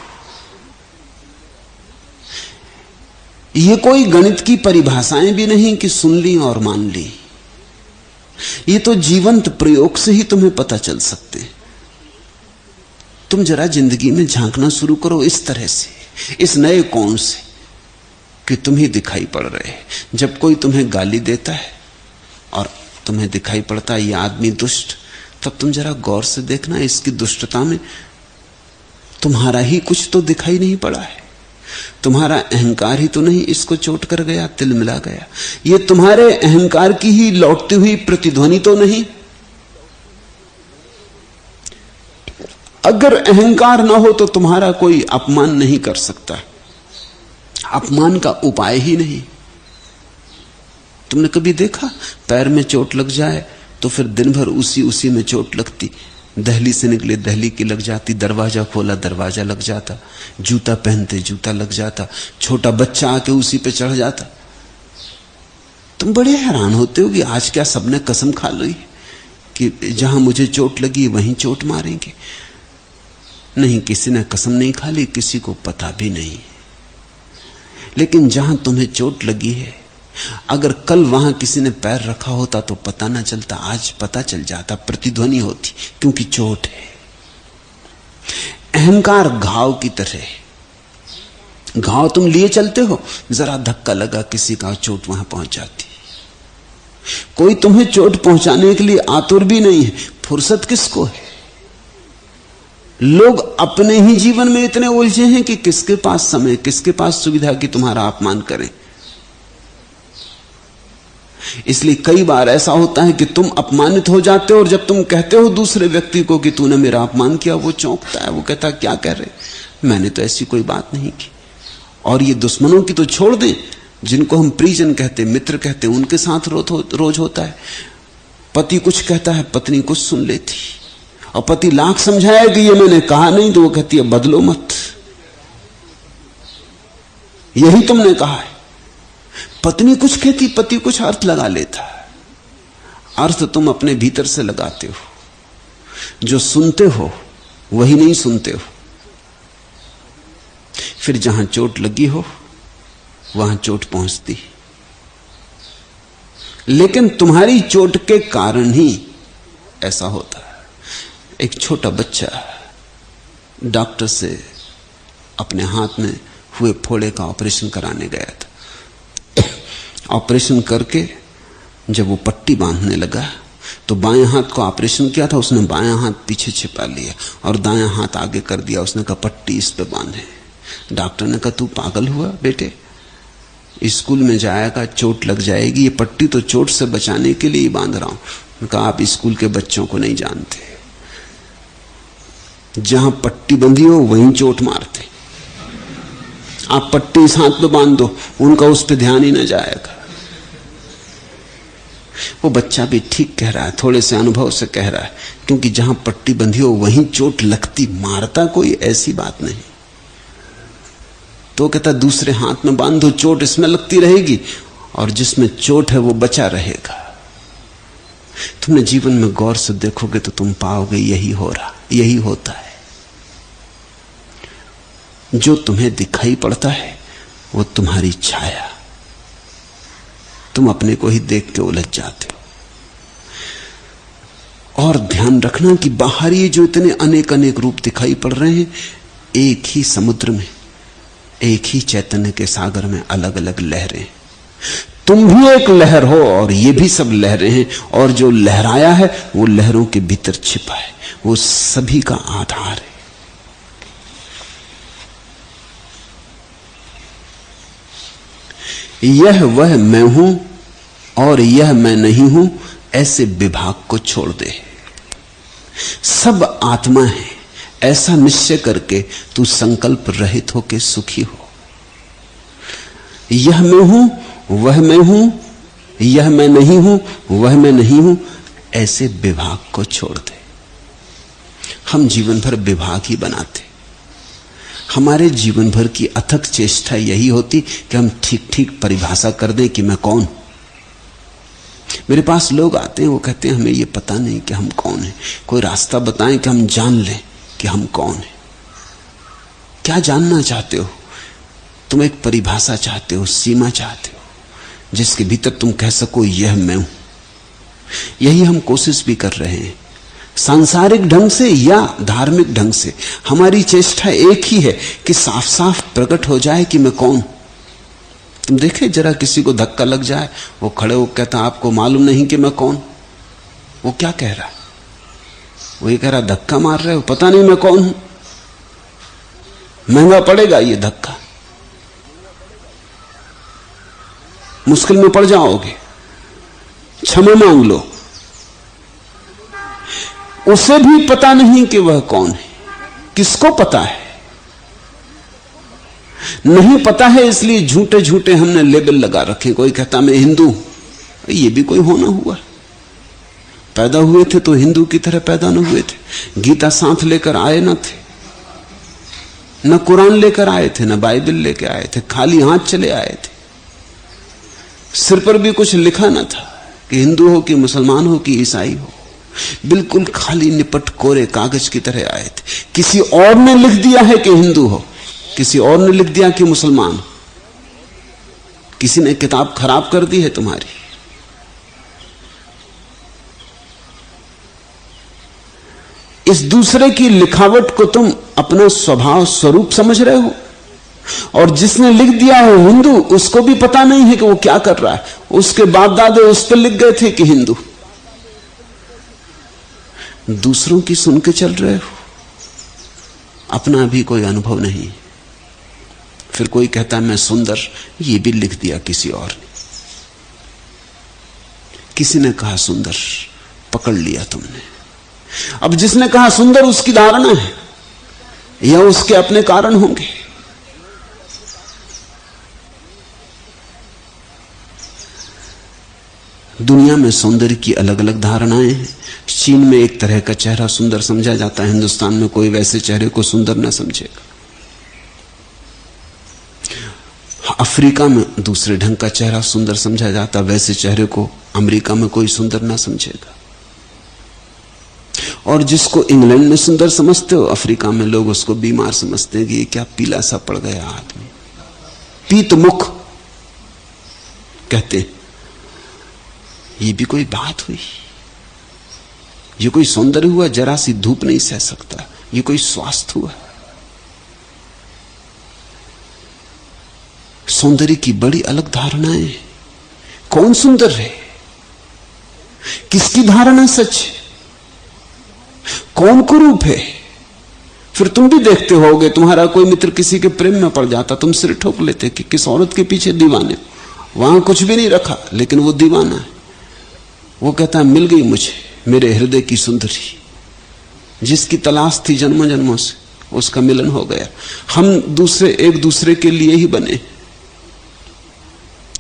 ये कोई गणित की परिभाषाएं भी नहीं कि सुन ली और मान ली। ये तो जीवंत प्रयोग से ही तुम्हें पता चल सकते हैं। तुम जरा जिंदगी में झांकना शुरू करो इस तरह से, इस नए कोण से, कि तुम ही दिखाई पड़ रहे। जब कोई तुम्हें गाली देता है और तुम्हें दिखाई पड़ता है ये आदमी दुष्ट, तब तुम जरा गौर से देखना, इसकी दुष्टता में तुम्हारा ही कुछ तो दिखाई नहीं पड़ा है। तुम्हारा अहंकार ही तो नहीं इसको चोट कर गया, तिल मिला गया। ये तुम्हारे अहंकार की ही लौटती हुई प्रतिध्वनि तो नहीं। अगर अहंकार ना हो तो तुम्हारा कोई अपमान नहीं कर सकता। अपमान का उपाय ही नहीं। तुमने कभी देखा पैर में चोट लग जाए तो फिर दिन भर उसी में चोट लगती, दहली से निकले दहली की लग जाती, दरवाजा खोला दरवाजा लग जाता, जूता पहनते जूता लग जाता, छोटा बच्चा आके उसी पे चढ़ जाता। तुम बड़े हैरान होते हो कि आज क्या सबने कसम खा ली कि जहां मुझे चोट लगी वहीं चोट मारेंगे। नहीं, किसी ने कसम नहीं खा ली, किसी को पता भी नहीं। लेकिन जहां तुम्हें चोट लगी है, अगर कल वहां किसी ने पैर रखा होता तो पता ना चलता, आज पता चल जाता, प्रतिध्वनि होती, क्योंकि चोट है। अहंकार घाव की तरह, घाव तुम लिए चलते हो, जरा धक्का लगा किसी का, चोट वहां पहुंच जाती। कोई तुम्हें चोट पहुंचाने के लिए आतुर भी नहीं है, फुर्सत किसको है। लोग अपने ही जीवन में इतने उलझे हैं कि किसके पास समय, किसके पास सुविधा कि तुम्हारा अपमान करें। इसलिए कई बार ऐसा होता है कि तुम अपमानित हो जाते हो, और जब तुम कहते हो दूसरे व्यक्ति को कि तूने मेरा अपमान किया, वो चौंकता है, वो कहता है क्या कह रहे, मैंने तो ऐसी कोई बात नहीं की। और ये दुश्मनों की तो छोड़ दें, जिनको हम परिजन कहते, मित्र कहते, उनके साथ रोज होता है। पति कुछ कहता है, पत्नी कुछ सुन लेती, और पति लाख समझाया कि ये मैंने कहा नहीं, तो वो कहती है बदलो मत, यही तुमने कहा है। पत्नी कुछ कहती, पति कुछ अर्थ लगा लेता है। अर्थ तुम अपने भीतर से लगाते हो, जो सुनते हो वही नहीं सुनते हो। फिर जहां चोट लगी हो वहां चोट पहुंचती, लेकिन तुम्हारी चोट के कारण ही ऐसा होता है। एक छोटा बच्चा डॉक्टर से अपने हाथ में हुए फोड़े का ऑपरेशन कराने गया था। ऑपरेशन करके जब वो पट्टी बांधने लगा तो बाएं हाथ को ऑपरेशन किया था, उसने बायां हाथ पीछे छिपा लिया और दायां हाथ आगे कर दिया। उसने कहा पट्टी इस पे बांधे। डॉक्टर ने कहा तू पागल हुआ बेटे, स्कूल में जाएगा चोट लग जाएगी, ये पट्टी तो चोट से बचाने के लिए ही बांध रहा हूं। कहा आप स्कूल के बच्चों को नहीं जानते, जहां पट्टी बंधी हो वहीं चोट मारते। आप पट्टी इस हाथ पे बांध दो, उनका उस पर ध्यान ही ना जाएगा। वो बच्चा भी ठीक कह रहा है, थोड़े से अनुभव से कह रहा है, क्योंकि जहां पट्टी बंधी हो वहीं चोट लगती, मारता कोई ऐसी बात नहीं। तो कहता दूसरे हाथ में बांधो, चोट इसमें लगती रहेगी और जिसमें चोट है वो बचा रहेगा। तुमने जीवन में गौर से देखोगे तो तुम पाओगे यही हो रहा, यही होता है। जो तुम्हें दिखाई पड़ता है वो तुम्हारी छाया, तुम अपने को ही देख के उलझ जाते हो। और ध्यान रखना कि बाहर ये जो इतने अनेक अनेक रूप दिखाई पड़ रहे हैं, एक ही समुद्र में, एक ही चैतन्य के सागर में अलग अलग लहरें। तुम भी एक लहर हो और ये भी सब लहरें हैं, और जो लहराया है वो लहरों के भीतर छिपा है, वो सभी का आधार है। यह वह मैं हूं और यह मैं नहीं हूं, ऐसे विभाग को छोड़ दे। सब आत्मा है ऐसा निश्चय करके तू संकल्प रहित होके सुखी हो। यह मैं हूं वह मैं हूं, यह मैं नहीं हूं वह मैं नहीं हूं, ऐसे विभाग को छोड़ दे। हम जीवन भर विभाग ही बनाते। हमारे जीवन भर की अथक चेष्टा यही होती कि हम ठीक ठीक परिभाषा कर दें कि मैं कौन। मेरे पास लोग आते हैं, वो कहते हैं हमें ये पता नहीं कि हम कौन हैं, कोई रास्ता बताएं कि हम जान लें कि हम कौन हैं। क्या जानना चाहते हो तुम? एक परिभाषा चाहते हो, सीमा चाहते हो, जिसके भीतर तुम कह सको यह मैं हूं। यही हम कोशिश भी कर रहे हैं, सांसारिक ढंग से या धार्मिक ढंग से। हमारी चेष्टा एक ही है कि साफ साफ प्रकट हो जाए कि मैं कौन। तुम देखे जरा किसी को धक्का लग जाए, वो खड़े हो कहता आपको मालूम नहीं कि मैं कौन। वो क्या कह रहा है? वो ये कह रहा धक्का मार रहे हो, पता नहीं मैं कौन हूं। महंगा पड़ेगा ये धक्का, मुश्किल में पड़ जाओगे, क्षमा मांग लो। उसे भी पता नहीं कि वह कौन है। किसको पता है? नहीं पता है, इसलिए झूठे झूठे हमने लेबल लगा रखे। कोई कहता मैं हिंदू, ये भी कोई होना हुआ। पैदा हुए थे तो हिंदू की तरह पैदा न हुए थे। गीता साथ लेकर आए न थे, न कुरान लेकर आए थे, न बाइबल लेकर आए थे, खाली हाथ चले आए थे। सिर पर भी कुछ लिखा न था कि हिंदू हो कि मुसलमान हो कि ईसाई हो, बिल्कुल खाली निपट कोरे कागज की तरह आए थे। किसी और ने लिख दिया है कि हिंदू हो, किसी और ने लिख दिया कि मुसलमान हो। किसी ने किताब खराब कर दी है तुम्हारी। इस दूसरे की लिखावट को तुम अपना स्वभाव स्वरूप समझ रहे हो, और जिसने लिख दिया है हिंदू, उसको भी पता नहीं है कि वो क्या कर रहा है। उसके बाप दादे उस पर लिख गए थे कि हिंदू। दूसरों की सुन के चल रहे हो, अपना भी कोई अनुभव नहीं। फिर कोई कहता है मैं सुंदर, ये भी लिख दिया किसी और ने। किसी ने कहा सुंदर, पकड़ लिया तुमने। अब जिसने कहा सुंदर उसकी धारणा है या उसके अपने कारण होंगे। दुनिया में सौंदर्य की अलग अलग धारणाएं हैं। चीन में एक तरह का चेहरा सुंदर समझा जाता है, हिंदुस्तान में कोई वैसे चेहरे को सुंदर ना समझेगा। अफ्रीका में दूसरे ढंग का चेहरा सुंदर समझा जाता, वैसे चेहरे को अमेरिका में कोई सुंदर ना समझेगा। और जिसको इंग्लैंड में सुंदर समझते हो, अफ्रीका में लोग उसको बीमार समझते हैं कि ये क्या पीला सा पड़ गया आदमी, पीत मुख कहते। ये भी कोई बात हुई? ये कोई सौंदर्य हुआ? जरा सी धूप नहीं सह सकता, ये कोई स्वास्थ्य हुआ? सौंदर्य की बड़ी अलग धारणाएं। कौन सुंदर है? किसकी धारणा सच है? कौन कुरूप है? फिर तुम भी देखते होगे, तुम्हारा कोई मित्र किसी के प्रेम में पड़ जाता, तुम सिर ठोक लेते कि किस औरत के पीछे दीवाने। वहां कुछ भी नहीं रखा, लेकिन वो दीवाना है। वो कहता है मिल गई मुझे मेरे हृदय की सुंदरी, जिसकी तलाश थी जन्मों जन्मों से, उसका मिलन हो गया। हम दूसरे एक दूसरे के लिए ही बने।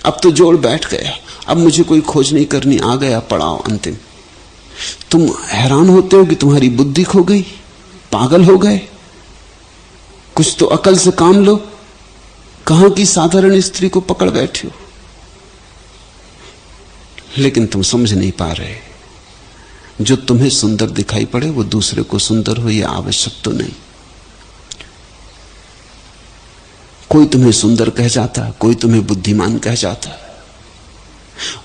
अब तो जोड़ बैठ गया, अब मुझे कोई खोज नहीं करनी, आ गया पड़ाव अंतिम। तुम हैरान होते हो कि तुम्हारी बुद्धि खो गई, पागल हो गए। कुछ तो अकल से काम लो, कहां की साधारण स्त्री को पकड़ बैठे हो। लेकिन तुम समझ नहीं पा रहे, जो तुम्हें सुंदर दिखाई पड़े वो दूसरे को सुंदर हो यह आवश्यक तो नहीं। कोई तुम्हें सुंदर कह जाता, कोई तुम्हें बुद्धिमान कह जाता,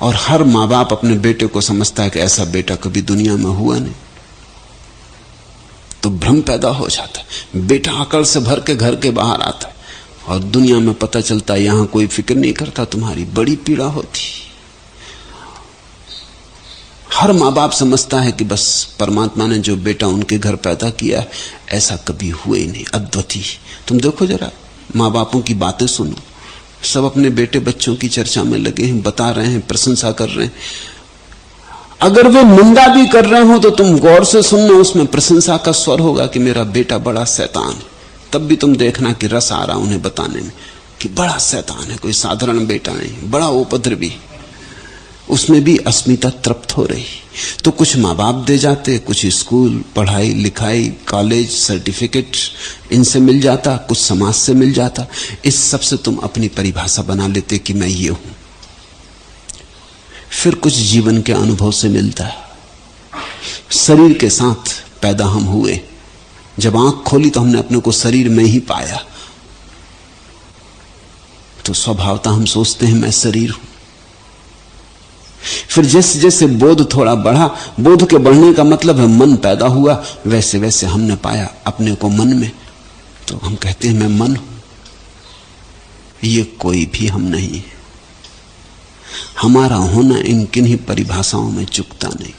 और हर मां बाप अपने बेटे को समझता है कि ऐसा बेटा कभी दुनिया में हुआ नहीं। तो भ्रम पैदा हो जाता है। बेटा अकल से भर के घर के बाहर आता है और दुनिया में पता चलता है यहां कोई फिक्र नहीं करता तुम्हारी। बड़ी पीड़ा होती। हर मां बाप समझता है कि बस परमात्मा ने जो बेटा उनके घर पैदा किया ऐसा कभी हुआ ही नहीं, अद्वितीय। तुम देखो जरा, मां बापों की बातें सुनो, सब अपने बेटे बच्चों की चर्चा में लगे हैं, बता रहे हैं, प्रशंसा कर रहे हैं। अगर वे निंदा भी कर रहे हो तो तुम गौर से सुनना, उसमें प्रशंसा का स्वर होगा कि मेरा बेटा बड़ा शैतान है। तब भी तुम देखना कि रस आ रहा उन्हें बताने में कि बड़ा शैतान है, कोई साधारण बेटा नहीं, बड़ा उपद्रवी। उसमें भी अस्मिता तृप्त हो रही। तो कुछ माँ बाप दे जाते, कुछ स्कूल, पढ़ाई लिखाई, कॉलेज, सर्टिफिकेट इनसे मिल जाता, कुछ समाज से मिल जाता। इस सब से तुम अपनी परिभाषा बना लेते कि मैं ये हूं। फिर कुछ जीवन के अनुभव से मिलता है। शरीर के साथ पैदा हम हुए, जब आंख खोली तो हमने अपने को शरीर में ही पाया, तो स्वभावतः हम सोचते हैं मैं शरीर हूं। फिर जैसे जैसे बोध थोड़ा बढ़ा, बोध के बढ़ने का मतलब है मन पैदा हुआ, वैसे वैसे हमने पाया अपने को मन में, तो हम कहते हैं मैं मन हूं। ये कोई भी हम नहीं है। हमारा होना इन किन्हीं परिभाषाओं में चुकता नहीं।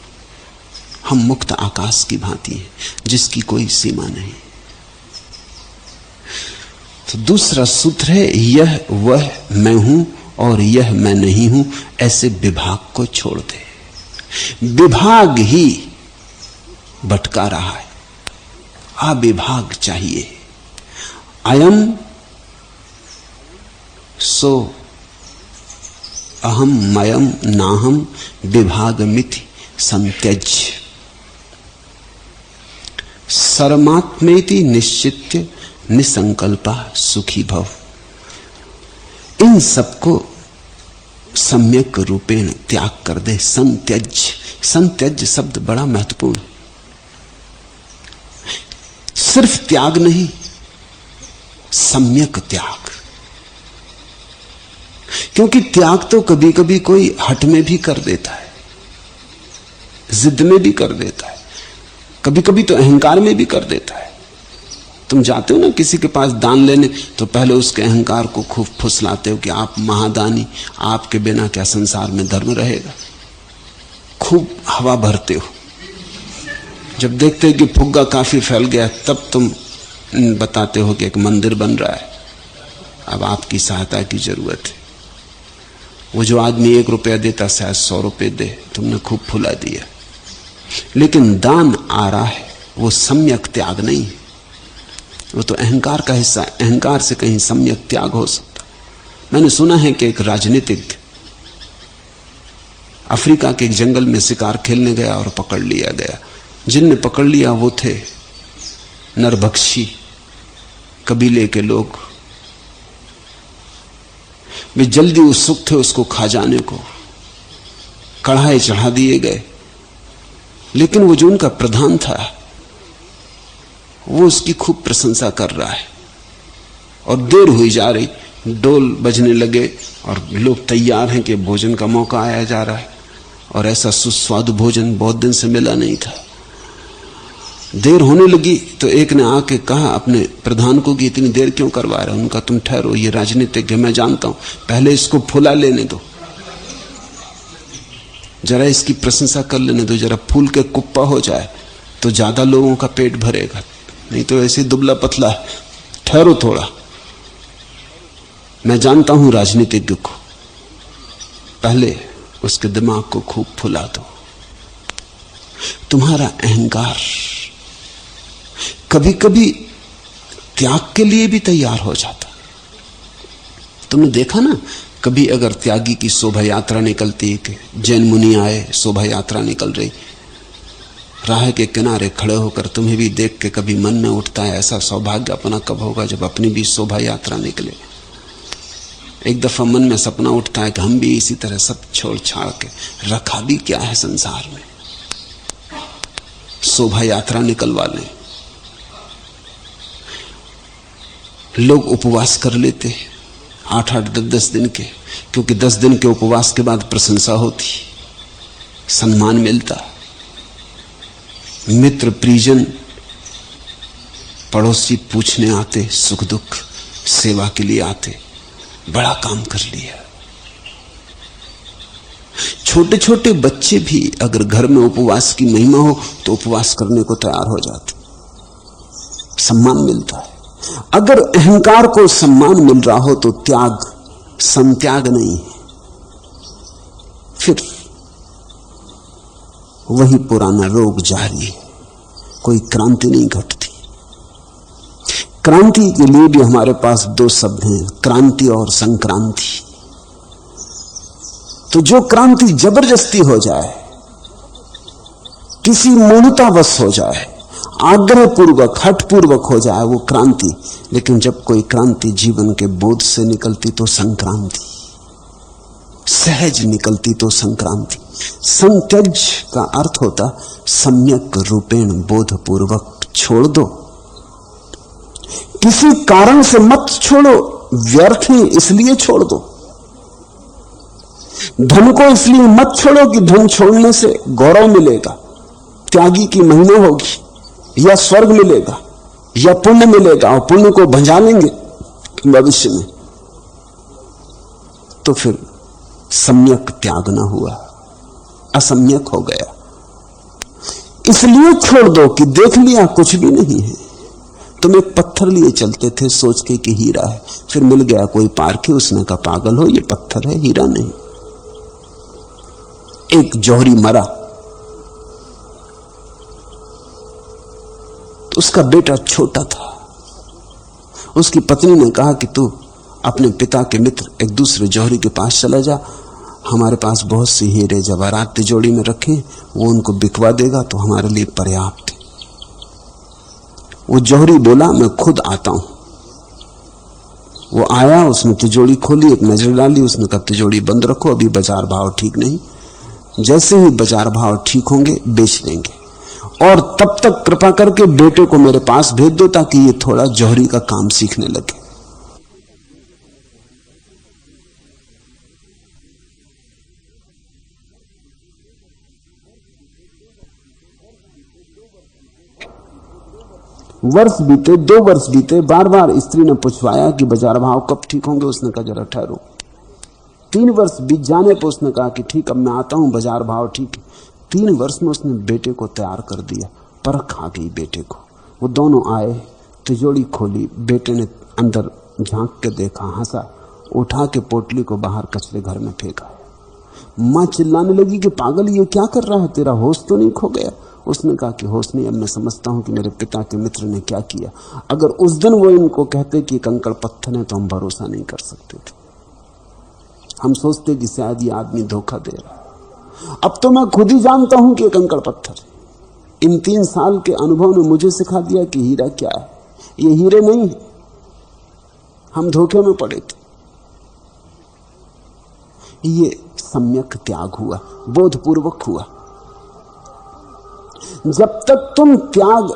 हम मुक्त आकाश की भांति हैं जिसकी कोई सीमा नहीं। तो दूसरा सूत्र है, यह वह मैं हूं और यह मैं नहीं हूं, ऐसे विभाग को छोड़ दे। विभाग ही भटका रहा है, अविभाग चाहिए। अयम सो अहम मयम नाहम विभाग मिथि संत्यज। सर्वमात्मेति निश्चित्य निसंकल्पा सुखी भव। इन सबको सम्यक रूपेण त्याग कर दे। संत्यज, संत्यज शब्द बड़ा महत्वपूर्ण। सिर्फ त्याग नहीं, सम्यक त्याग। क्योंकि त्याग तो कभी कभी कोई हट में भी कर देता है, जिद में भी कर देता है, कभी कभी तो अहंकार में भी कर देता है। तुम जाते हो ना किसी के पास दान लेने, तो पहले उसके अहंकार को खूब फुसलाते हो कि आप महादानी, आपके बिना क्या संसार में धर्म रहेगा। खूब हवा भरते हो। जब देखते हो कि फुग्गा काफी फैल गया, तब तुम बताते हो कि एक मंदिर बन रहा है, अब आपकी सहायता की जरूरत है। वो जो आदमी 1 रुपया देता शायद 100 रुपये दे, तुमने खूब फुला दिया। लेकिन दान आ रहा है, वो सम्यक त्याग नहीं है, वो तो अहंकार का हिस्सा है। अहंकार से कहीं सम्यक त्याग हो सकता। मैंने सुना है कि एक राजनीतिज्ञ अफ्रीका के एक जंगल में शिकार खेलने गया और पकड़ लिया गया। जिनने पकड़ लिया वो थे नरभक्षी कबीले के लोग। वे जल्दी उत्सुक थे उसको खा जाने को, कढ़ाई चढ़ा दिए गए। लेकिन वो जो उनका प्रधान था, वो उसकी खूब प्रशंसा कर रहा है। और देर हुई जा रही, डोल बजने लगे और लोग तैयार हैं कि भोजन का मौका आया जा रहा है। और ऐसा सुस्वादु भोजन बहुत दिन से मिला नहीं था। देर होने लगी तो एक ने आके कहा अपने प्रधान को कि इतनी देर क्यों करवा रहे हो। उनका तुम ठहरो, ये राजनीतिज्ञ मैं जानता हूं, पहले इसको फुला लेने दो, जरा इसकी प्रशंसा कर लेने दो। जरा फूल के कुप्पा हो जाए तो ज्यादा लोगों का पेट भरेगा, नहीं तो ऐसे दुबला पतला है। ठहरो थोड़ा, मैं जानता हूं राजनीतिज्ञ को, पहले उसके दिमाग को खूब फुला दो। तुम्हारा अहंकार कभी कभी त्याग के लिए भी तैयार हो जाता। तुमने देखा ना, कभी अगर त्यागी की शोभा यात्रा निकलती, कि जैन मुनि आए, शोभा यात्रा निकल रही, राह के किनारे खड़े होकर तुम्हें भी देख के कभी मन में उठता है ऐसा सौभाग्य अपना कब होगा जब अपनी भी शोभा यात्रा निकले। एक दफा मन में सपना उठता है कि हम भी इसी तरह सब छोड़ छाड़ के, रखा भी क्या है संसार में, शोभा यात्रा निकलवा लें। लोग उपवास कर लेते 8-8, 10-10 दिन के, क्योंकि 10 दिन के उपवास के बाद प्रशंसा होती, सम्मान मिलता। मित्र परिजन पड़ोसी पूछने आते, सुख दुख सेवा के लिए आते, बड़ा काम कर लिया। छोटे छोटे बच्चे भी अगर घर में उपवास की महिमा हो तो उपवास करने को तैयार हो जाते, सम्मान मिलता है। अगर अहंकार को सम्मान मिल रहा हो तो त्याग संत्याग नहीं है, फिर वही पुराना रोग जारी है, कोई क्रांति नहीं घटती। क्रांति के लिए भी हमारे पास 2 शब्द हैं, क्रांति और संक्रांति। तो जो क्रांति जबरदस्ती हो जाए, किसी मूर्खतावश हो जाए, आग्रह पूर्वक हठ पूर्वक हो जाए, वो क्रांति। लेकिन जब कोई क्रांति जीवन के बोध से निकलती तो संक्रांति, सहज निकलती तो संक्रांति। संत्यज का अर्थ होता सम्यक रूपेण बोध पूर्वक छोड़ दो। किसी कारण से मत छोड़ो, व्यर्थ है इसलिए छोड़ दो। धन को इसलिए मत छोड़ो कि धन छोड़ने से गौरव मिलेगा, त्यागी की महिमा होगी, या स्वर्ग मिलेगा या पुण्य मिलेगा, और पुण्य को भंजा लेंगे भविष्य में। तो फिर सम्यक त्याग ना हुआ, असम्यक हो गया। इसलिए छोड़ दो कि देख लिया कुछ भी नहीं है। तुम एक पत्थर लिए चलते थे सोच के कि हीरा है, फिर मिल गया कोई पारखी, उसने कहा पागल हो, ये पत्थर है, हीरा नहीं। एक जौहरी मरा, तो उसका बेटा छोटा था। उसकी पत्नी ने कहा कि तू अपने पिता के मित्र एक दूसरे जौहरी के पास चला जा, हमारे पास बहुत सी हीरे जवाहरात तिजोरी में रखे, वो उनको बिकवा देगा तो हमारे लिए पर्याप्त है। वो जौहरी बोला मैं खुद आता हूं। वो आया, उसने तिजोरी खोली, एक नजर डाली, उसने कहा तिजोरी बंद रखो, अभी बाजार भाव ठीक नहीं, जैसे ही बाजार भाव ठीक होंगे बेच देंगे, और तब तक कृपा करके बेटे को मेरे पास भेज दो ताकि ये थोड़ा जौहरी का काम सीखने लगे। वर्ष बीते, 2 वर्ष बीते, बार बार स्त्री ने पूछवाया कि बाजार भाव कब ठीक होंगे। उसने कहा जरा ठहरो। 3 वर्ष बीत जाने पर उसने कहा कि ठीक, अब मैं आता हूं, बाजार भाव ठीक है। 3 वर्ष में उसने बेटे को तैयार कर दिया। परख आ गई बेटे को। वो दोनों आए, तिजोरी खोली, बेटे ने अंदर झांक के देखा, हंसा, उठा के पोटली को बाहर कचरे घर में फेंका। मां चिल्लाने लगी कि पागल, ये क्या कर रहा है, तेरा होश तो नहीं खो गया? उसने कहा कि होश नहीं, अब मैं समझता हूं कि मेरे पिता के मित्र ने क्या किया। अगर उस दिन वो इनको कहते कि कंकड़ पत्थर है तो हम भरोसा नहीं कर सकते थे। हम सोचते कि शायद ये आदमी धोखा दे रहा है। अब तो मैं खुद ही जानता हूं कि ये कंकड़ पत्थर है। इन 3 साल के अनुभव ने मुझे सिखा दिया कि हीरा क्या है। ये हीरे नहीं है, हम धोखे में पड़े थे। ये सम्यक त्याग हुआ, बोधपूर्वक हुआ। जब तक तुम त्याग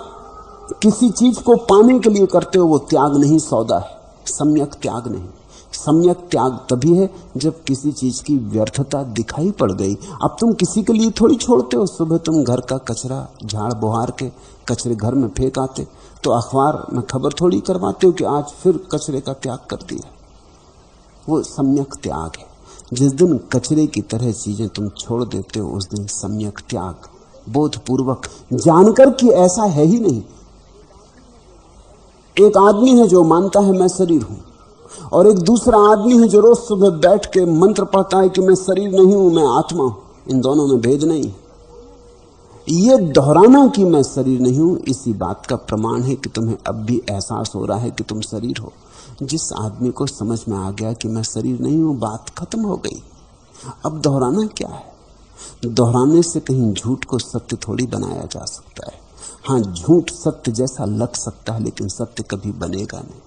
किसी चीज को पाने के लिए करते हो, वो त्याग नहीं, सौदा है, सम्यक त्याग नहीं। सम्यक त्याग तभी है जब किसी चीज की व्यर्थता दिखाई पड़ गई। अब तुम किसी के लिए थोड़ी छोड़ते हो। सुबह तुम घर का कचरा झाड़ बुहार के कचरे घर में फेंक आते तो अखबार में खबर थोड़ी करवाते हो कि आज फिर कचरे का त्याग कर दिया। वो सम्यक त्याग है। जिस दिन कचरे की तरह चीजें तुम छोड़ देते हो, उस दिन सम्यक त्याग, बोधपूर्वक, जानकर कि ऐसा है ही नहीं। एक आदमी है जो मानता है मैं शरीर हूं, और एक दूसरा आदमी है जो रोज सुबह बैठ के मंत्र पढ़ता है कि मैं शरीर नहीं हूं, मैं आत्मा हूं। इन दोनों में भेद नहीं है। ये दोहराना कि मैं शरीर नहीं हूं, इसी बात का प्रमाण है कि तुम्हें अब भी एहसास हो रहा है कि तुम शरीर हो। जिस आदमी को समझ में आ गया कि मैं शरीर नहीं हूं, बात खत्म हो गई। अब दोहराना क्या है? दोहराने से कहीं झूठ को सत्य थोड़ी बनाया जा सकता है। हां, झूठ सत्य जैसा लग सकता है, लेकिन सत्य कभी बनेगा नहीं।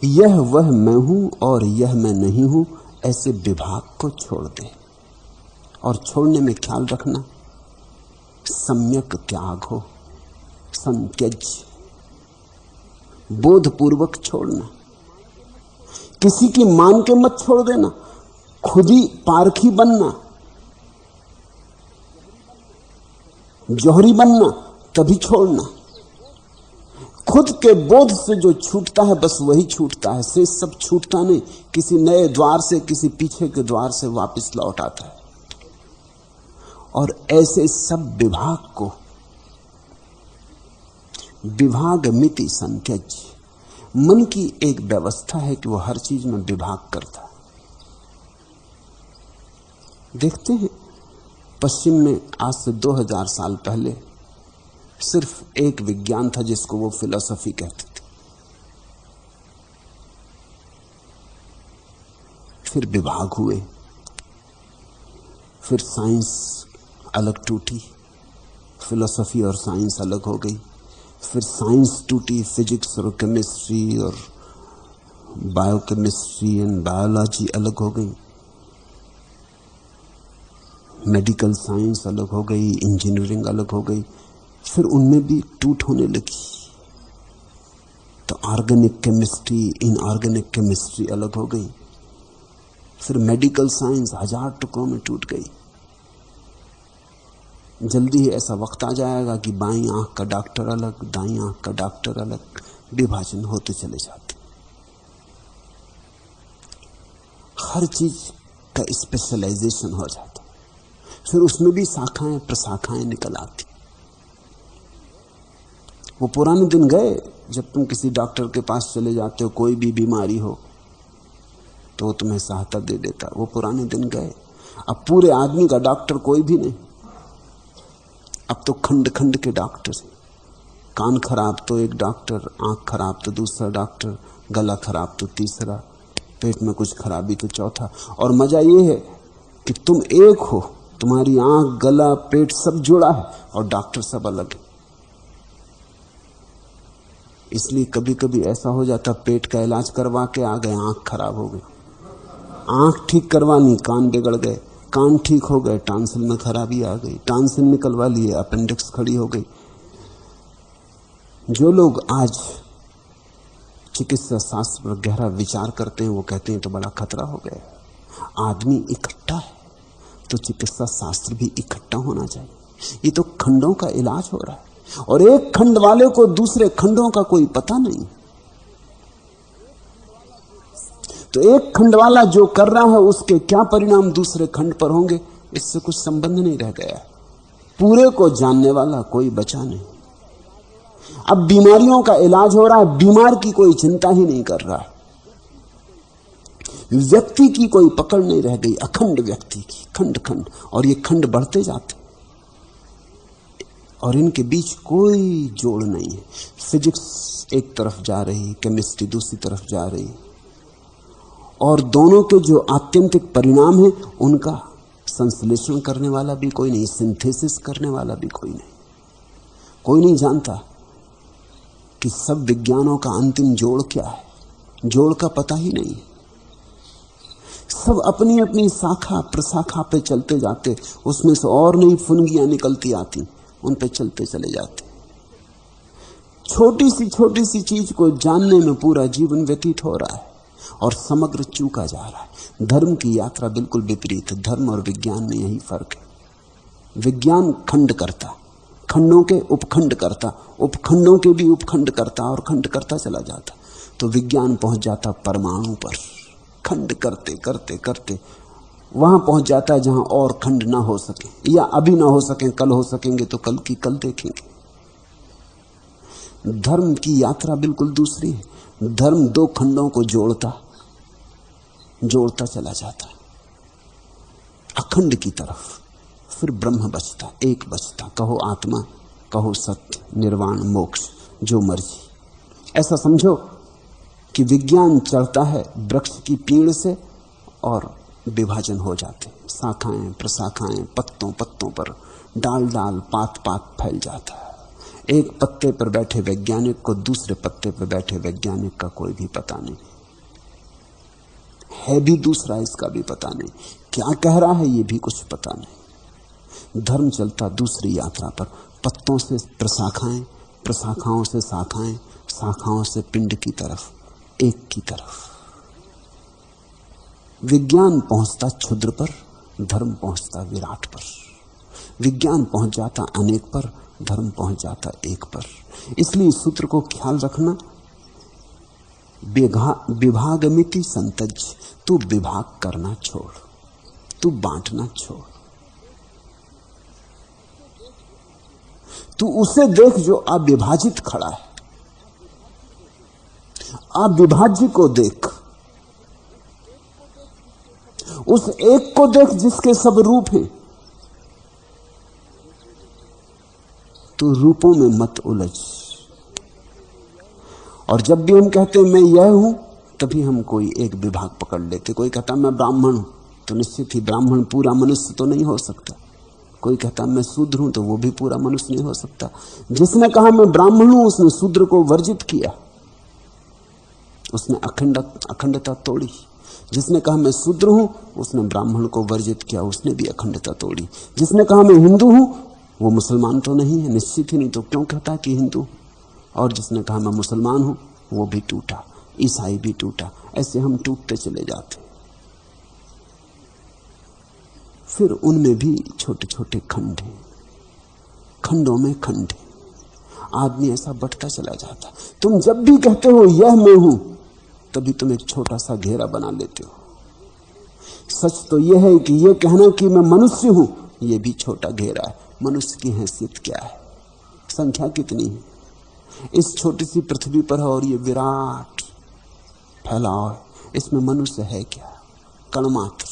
यह वह मैं हूं और यह मैं नहीं हूं, ऐसे विभाग को छोड़ दे। और छोड़ने में ख्याल रखना, सम्यक त्याग हो, संत्यज, बोधपूर्वक छोड़ना। किसी की मान के मत छोड़ देना, खुद ही पारखी बनना, जौहरी बनना, तभी छोड़ना। खुद के बोध से जो छूटता है बस वही छूटता है, से सब छूटता नहीं। किसी नए द्वार से, किसी पीछे के द्वार से वापस लौट आता है। और ऐसे सब विभाग को, विभाग मिति संत्यज, मन की एक व्यवस्था है कि वो हर चीज में विभाग करता है। देखते हैं पश्चिम में आज से 2000 साल पहले सिर्फ एक विज्ञान था जिसको वो फिलॉसफी कहते थे। फिर विभाग हुए, फिर साइंस अलग टूटी, फिलॉसफी और साइंस अलग हो गई। फिर साइंस टूटी, फिजिक्स और केमिस्ट्री और बायोकेमिस्ट्री एंड बायोलॉजी अलग हो गई। मेडिकल साइंस अलग हो गई, इंजीनियरिंग अलग हो गई। फिर उनमें भी टूट होने लगी। तो ऑर्गेनिक केमिस्ट्री, इनऑर्गेनिक केमिस्ट्री अलग हो गई। फिर मेडिकल साइंस 1000 टुकड़ों में टूट गई। जल्दी ही ऐसा वक्त आ जाएगा कि बाईं आंख का डॉक्टर अलग, दाईं आंख का डॉक्टर अलग, विभाजन होते चले जाते। हर चीज का स्पेशलाइजेशन हो जाता। फिर उसमें भी शाखाएं प्रशाखाएं निकल आती। वो पुराने दिन गए जब तुम किसी डॉक्टर के पास चले जाते हो, कोई भी बीमारी हो तो वो तुम्हें सहायता दे देता। वो पुराने दिन गए। अब पूरे आदमी का डॉक्टर कोई भी नहीं। अब तो खंड खंड के डॉक्टर हैं। कान खराब तो एक डॉक्टर, आंख खराब तो दूसरा डॉक्टर, गला खराब तो तीसरा, पेट में कुछ खराबी तो चौथा। और मजा ये है कि तुम एक हो, तुम्हारी आंख, गला, पेट सब जुड़ा है और डॉक्टर सब अलग है। इसलिए कभी कभी ऐसा हो जाता, पेट का इलाज करवा के आ गए, आंख खराब हो गई, आंख ठीक करवानी, कान बिगड़ गए, कान ठीक हो गए, टांसिल में खराबी आ गई, टांसिल निकलवा लिए, अपेंडिक्स खड़ी हो गई। जो लोग आज चिकित्सा शास्त्र पर गहरा विचार करते हैं वो कहते हैं तो बड़ा खतरा हो गया। आदमी इकट्ठा है तो चिकित्सा शास्त्र भी इकट्ठा होना चाहिए। ये तो खंडों का इलाज हो रहा है और एक खंड वाले को दूसरे खंडों का कोई पता नहीं। तो एक खंड वाला जो कर रहा है उसके क्या परिणाम दूसरे खंड पर होंगे, इससे कुछ संबंध नहीं रह गया। पूरे को जानने वाला कोई बचा नहीं। अब बीमारियों का इलाज हो रहा है, बीमार की कोई चिंता ही नहीं कर रहा है। व्यक्ति की कोई पकड़ नहीं रह गई, अखंड व्यक्ति की, खंड खंड, और ये खंड बढ़ते जाते और इनके बीच कोई जोड़ नहीं है। फिजिक्स एक तरफ जा रही, केमिस्ट्री दूसरी तरफ जा रही, और दोनों के जो आत्यंतिक परिणाम है उनका संश्लेषण करने वाला भी कोई नहीं, सिंथेसिस करने वाला भी कोई नहीं। कोई नहीं जानता कि सब विज्ञानों का अंतिम जोड़ क्या है, जोड़ का पता ही नहीं। सब अपनी अपनी शाखा प्रशाखा पे चलते जाते, उसमें से और नई फुनगियां निकलती आती, उन पे चलते चले जाते। छोटी सी चीज को जानने में पूरा जीवन व्यतीत हो रहा है और समग्र चूका जा रहा है। धर्म की यात्रा बिल्कुल विपरीत है। धर्म और विज्ञान में यही फर्क है। विज्ञान खंड करता, खंडों के उपखंड करता, उपखंडों के भी उपखंड करता और खंड करता चला जाता। तो विज्ञान पहुंच जाता परमाणु पर, खंड करते करते करते वहां पहुंच जाता है जहां और खंड ना हो सके, या अभी ना हो सके, कल हो सकेंगे तो कल की कल देखेंगे। धर्म की यात्रा बिल्कुल दूसरी है। धर्म दो खंडों को जोड़ता चला जाता, अखंड की तरफ। फिर ब्रह्म बचता, एक बचता, कहो आत्मा, कहो सत्य, निर्वाण, मोक्ष, जो मर्जी। ऐसा समझो कि विज्ञान चढ़ता है वृक्ष की पीड़ से और विभाजन हो जाते, शाखाएं प्रशाखाएं, पत्तों पत्तों पर, डाल डाल, पात पात फैल जाता है। एक पत्ते पर बैठे वैज्ञानिक को दूसरे पत्ते पर बैठे वैज्ञानिक का कोई भी पता नहीं है, भी दूसरा इसका भी पता नहीं, क्या कह रहा है ये भी कुछ पता नहीं। धर्म चलता दूसरी यात्रा पर, पत्तों से प्रशाखाएं, प्रशाखाओं से शाखाएं, शाखाओं से पिंड की तरफ, एक की तरफ। विज्ञान पहुंचता क्षुद्र पर, धर्म पहुंचता विराट पर। विज्ञान पहुंच जाता अनेक पर, धर्म पहुंच जाता एक पर। इसलिए सूत्र को ख्याल रखना, विभागमिति संतज, तू विभाग करना छोड़, तू बांटना छोड़, तू उसे देख जो अविभाजित खड़ा है, अविभाज्य को देख, उस एक को देख जिसके सब रूप हैं। तू रूपों में मत उलझ। और जब भी हम कहते हैं मैं यह हूं, तभी हम कोई एक विभाग पकड़ लेते। कोई कहता मैं ब्राह्मण हूं, तो निश्चित ही ब्राह्मण पूरा मनुष्य तो नहीं हो सकता। कोई कहता मैं शूद्र हूं, तो वो भी पूरा मनुष्य नहीं हो सकता। जिसने कहा मैं ब्राह्मण हूं, उसने शूद्र को वर्जित किया, उसने अखंडता तोड़ी। जिसने कहा मैं शूद्र हूं, उसने ब्राह्मण को वर्जित किया, उसने भी अखंडता तोड़ी। जिसने कहा मैं हिंदू हूं, वो मुसलमान तो नहीं है, निश्चित ही नहीं, तो क्यों कहता कि हिंदू। और जिसने कहा मैं मुसलमान हूं, वो भी टूटा, ईसाई भी टूटा। ऐसे हम टूटते चले जाते। फिर उनमें भी छोटे छोटे खंड हैं, खंडों में खंड है। आदमी ऐसा बढ़ता चला जाता। तुम जब भी कहते हो यह मैं हूं, तभी तुम एक छोटा सा घेरा बना लेते हो। सच तो यह है कि यह कहना कि मैं मनुष्य हूं, यह भी छोटा घेरा है। मनुष्य की हैसियत क्या है, संख्या कितनी है इस छोटी सी पृथ्वी पर है, और ये विराट फैलाव है, इसमें मनुष्य है क्या, कण मात्र।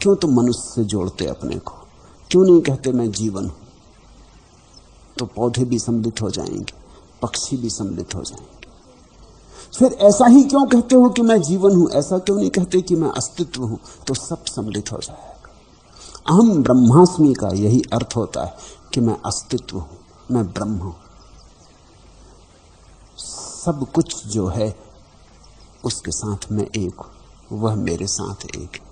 क्यों तुम मनुष्य से जोड़ते अपने को? क्यों नहीं कहते मैं जीवन हूं? तो पौधे भी सम्मिलित हो जाएंगे, पक्षी भी सम्मिलित हो जाएंगे। फिर ऐसा ही क्यों कहते हो कि मैं जीवन हूं, ऐसा क्यों नहीं कहते कि मैं अस्तित्व हूं? तो सब सम्मिलित हो जाएगा। अहम ब्रह्मास्मि का यही अर्थ होता है कि मैं अस्तित्व हूं, मैं ब्रह्म हूं। सब कुछ जो है उसके साथ मैं एक हूं, वह मेरे साथ एक है।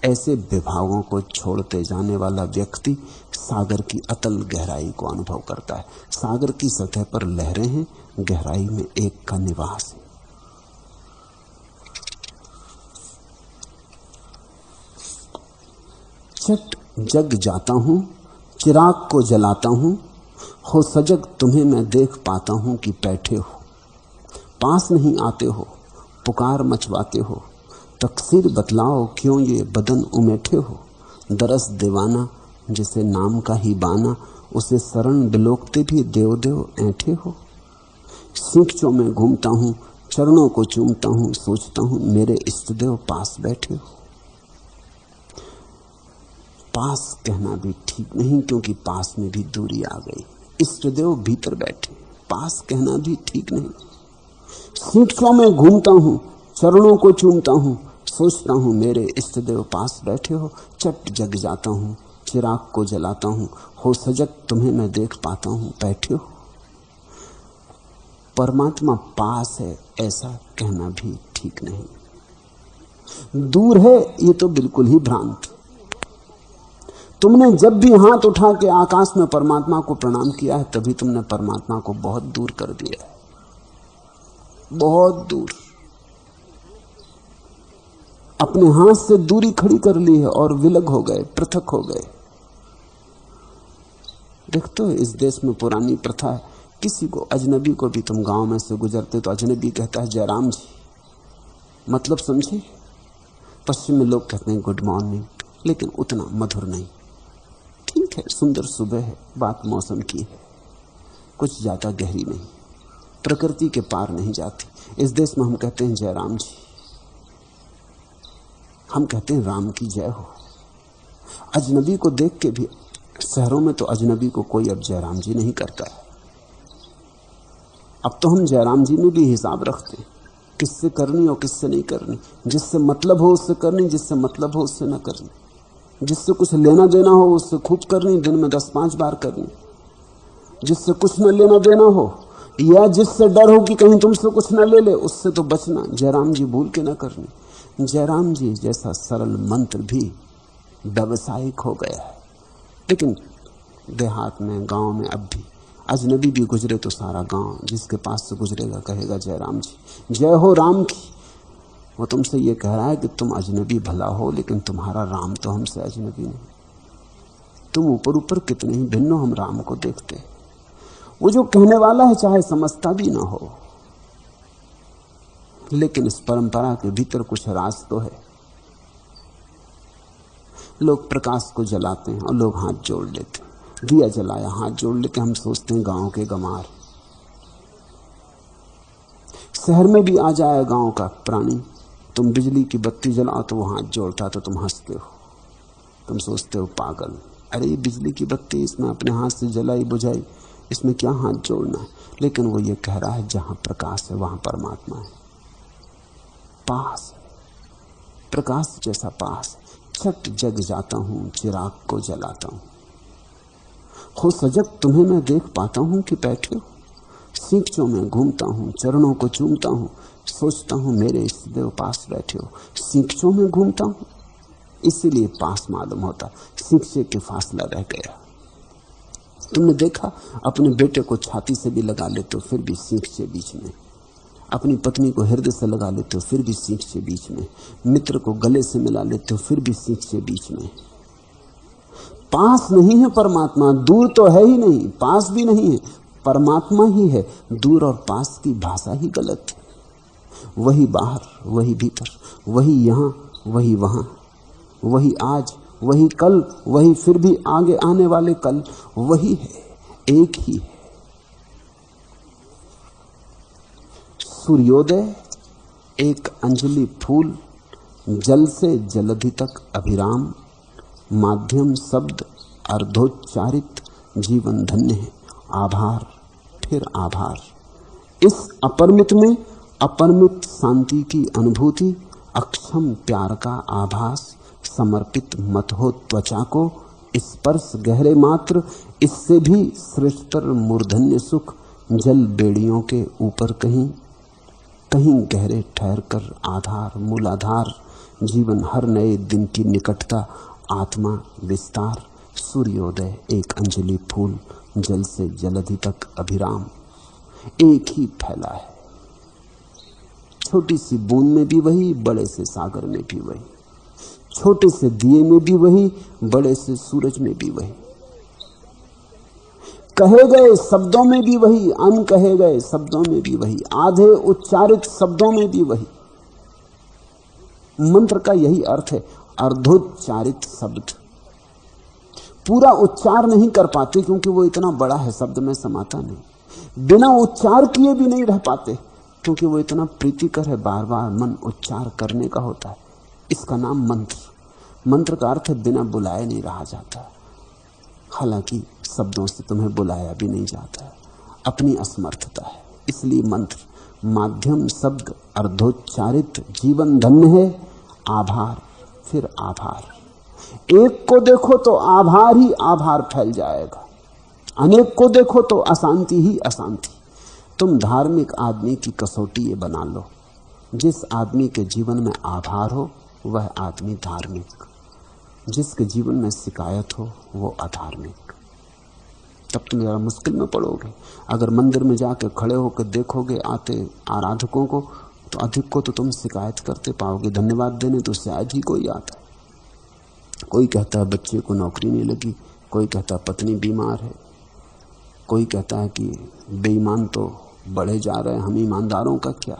ऐसे विभागों को छोड़ते जाने वाला व्यक्ति सागर की अतल गहराई को अनुभव करता है। सागर की सतह पर लहरें हैं, गहराई में एक का निवास है। चट जग जाता हूं, चिराग को जलाता हूं, हो सजग तुम्हें मैं देख पाता हूं कि बैठे हो, पास नहीं आते हो, पुकार मचवाते हो, तकसीर बतलाओ क्यों ये बदन उमेठे हो, दरस दीवाना जिसे नाम का ही बाना, उसे शरण बिलोकते भी देव देव ऐंठे हो। सींचों में घूमता हूं, चरणों को चूमता हूं, सोचता हूं मेरे इष्ट देव पास बैठे हो। पास कहना भी ठीक नहीं, क्योंकि पास में भी दूरी आ गई। इष्ट देव भीतर बैठे, पास कहना भी ठीक नहीं। सींचों में घूमता हूं, चरणों को चूमता हूं, सोचता हूं मेरे इष्ट देव पास बैठे हो। चट जग जाता हूं, चिराग को जलाता हूं, हो सजग तुम्हें मैं देख पाता हूं बैठे हो। परमात्मा पास है ऐसा कहना भी ठीक नहीं। दूर है ये तो बिल्कुल ही भ्रांत। तुमने जब भी हाथ उठा के आकाश में परमात्मा को प्रणाम किया है, तभी तुमने परमात्मा को बहुत दूर कर दिया है, बहुत दूर। अपने हाथ से दूरी खड़ी कर ली है और विलग हो गए, पृथक हो गए। देखते हो इस देश में पुरानी प्रथा है, किसी को अजनबी को भी तुम गांव में से गुजरते तो अजनबी कहता है जयराम जी, मतलब समझे। पश्चिम में लोग कहते हैं गुड मॉर्निंग, लेकिन उतना मधुर नहीं। ठीक है, सुंदर सुबह है, बात मौसम की है, कुछ ज्यादा गहरी नहीं, प्रकृति के पार नहीं जाती। इस देश में हम कहते हैं जयराम जी, हम कहते हैं राम की जय हो। अजनबी को देख के भी शहरों में तो अजनबी को कोई अब जयराम जी नहीं करता है। अब तो हम जयराम जी में भी हिसाब रखते हैं, किससे करनी और किससे नहीं करनी। जिससे मतलब हो उससे करनी, जिससे मतलब हो उससे न करनी। जिससे कुछ लेना देना हो उससे खूब करनी, दिन में 10-5 बार करनी। जिससे कुछ न लेना देना हो या जिससे डर हो कि कहीं तुमसे कुछ न ले ले, उससे तो बचना। जयराम जी भूल के न करनी। जयराम जी जैसा सरल मंत्र भी व्यावसायिक हो गया है। लेकिन देहात में, गांव में अब भी अजनबी भी गुजरे तो सारा गांव जिसके पास से गुजरेगा कहेगा जयराम जी, जय हो राम की। वो तुमसे ये कह रहा है कि तुम अजनबी भला हो, लेकिन तुम्हारा राम तो हमसे अजनबी नहीं। तुम ऊपर ऊपर कितने ही भिन्न हो, हम राम को देखते। वो जो कहने वाला है चाहे समझता भी ना हो, लेकिन इस परंपरा के भीतर कुछ राज तो है। लोग प्रकाश को जलाते हैं और लोग हाथ जोड़ लेते हैं। दिया जलाया, हाथ जोड़ लेते, हम सोचते हैं गांव के गमार। शहर में भी आ जाए गांव का प्राणी, तुम बिजली की बत्ती जलाओ तो वो हाथ जोड़ता, तो तुम हंसते हो, तुम सोचते हो पागल, अरे ये बिजली की बत्ती, इसमें अपने हाथ से जलाई बुझाई, इसमें क्या हाथ जोड़ना है। लेकिन वो ये कह रहा है जहां प्रकाश है वहां परमात्मा है, पास है, प्रकाश जैसा पास। छट जग जाता हूं, चिराग को जलाता हूं, हो सजग तुम्हें मैं देख पाता हूं कि बैठे हो। सींचों में घूमता हूं, चरणों को चूमता हूं, सोचता हूं मेरे इष्ट देव पास बैठे हो। सींचों में घूमता हूं, इसीलिए पास मालूम होता, सींचे के फासला रह गया। तुमने देखा, अपने बेटे को छाती से भी लगा लेते हो फिर भी सींचे बीच में, अपनी पत्नी को हृदय से लगा लेते हो फिर भी सींचे बीच में, मित्र को गले से मिला लेते हो फिर भी सींचे बीच में। पास नहीं है परमात्मा, दूर तो है ही नहीं, पास भी नहीं है, परमात्मा ही है। दूर और पास की भाषा ही गलत है। वही बाहर, वही भीतर, वही यहां, वही वहां, वही आज, वही कल, वही फिर भी आगे आने वाले कल, वही है, एक ही है। सूर्योदय एक अंजलि फूल, जल से जलधि तक अभिराम, माध्यम शब्द अर्धोच्चारित, जीवन धन्य है। आभार फिर आभार, इस अपरिमित में अपरिमित शांति की अनुभूति, अक्षम प्यार का आभास, समर्पित मत हो त्वचा को, स्पर्श गहरे मात्र, इससे भी श्रेष्ठतर मूर्धन्य सुख, जल बेड़ियों के ऊपर कहीं कहीं गहरे ठहर कर आधार मूलाधार, जीवन हर नए दिन की निकटता, आत्मा विस्तार, सूर्योदय एक अंजलि फूल, जल से जलधि तक अभिराम, एक ही फैला है। छोटी सी बूंद में भी वही, बड़े से सागर में भी वही, छोटे से दिए में भी वही, बड़े से सूरज में भी वही, कहे गए शब्दों में भी वही, अनकहे गए शब्दों में भी वही, आधे उच्चारित शब्दों में भी वही। मंत्र का यही अर्थ है, अर्धोच्चारित शब्द। पूरा उच्चार नहीं कर पाते क्योंकि वो इतना बड़ा है, शब्द में समाता नहीं। बिना उच्चार किए भी नहीं रह पाते क्योंकि वो इतना प्रीतिकर है, बार बार मन उच्चार करने का होता है। इसका नाम मंत्र। मंत्र का अर्थ है बिना बुलाए नहीं रहा जाता। हालांकि शब्दों से तुम्हें बुलाया भी नहीं जाता, अपनी असमर्थता है। इसलिए मंत्र माध्यम शब्द अर्धोच्चारित, जीवन धन्य है। आभार, फिर आभार। एक को देखो तो आभार ही आभार फैल जाएगा, अनेक को देखो तो अशांति ही अशांति। तुम धार्मिक आदमी की कसौटी ये बना लो, जिस आदमी के जीवन में आभार हो वह आदमी धार्मिक, जिसके जीवन में शिकायत हो वो अधार्मिक। तब तुम जरा मुश्किल में पड़ोगे। अगर मंदिर में जाकर खड़े होकर देखोगे आते आराधकों को, तो अधिक को तो तुम शिकायत करते पाओगे। धन्यवाद देने तो शायद ही कोई आता है। कोई कहता है बच्चे को नौकरी नहीं लगी, कोई कहता है पत्नी बीमार है, कोई कहता है कि बेईमान तो बढ़े जा रहे हैं, हम ईमानदारों का क्या।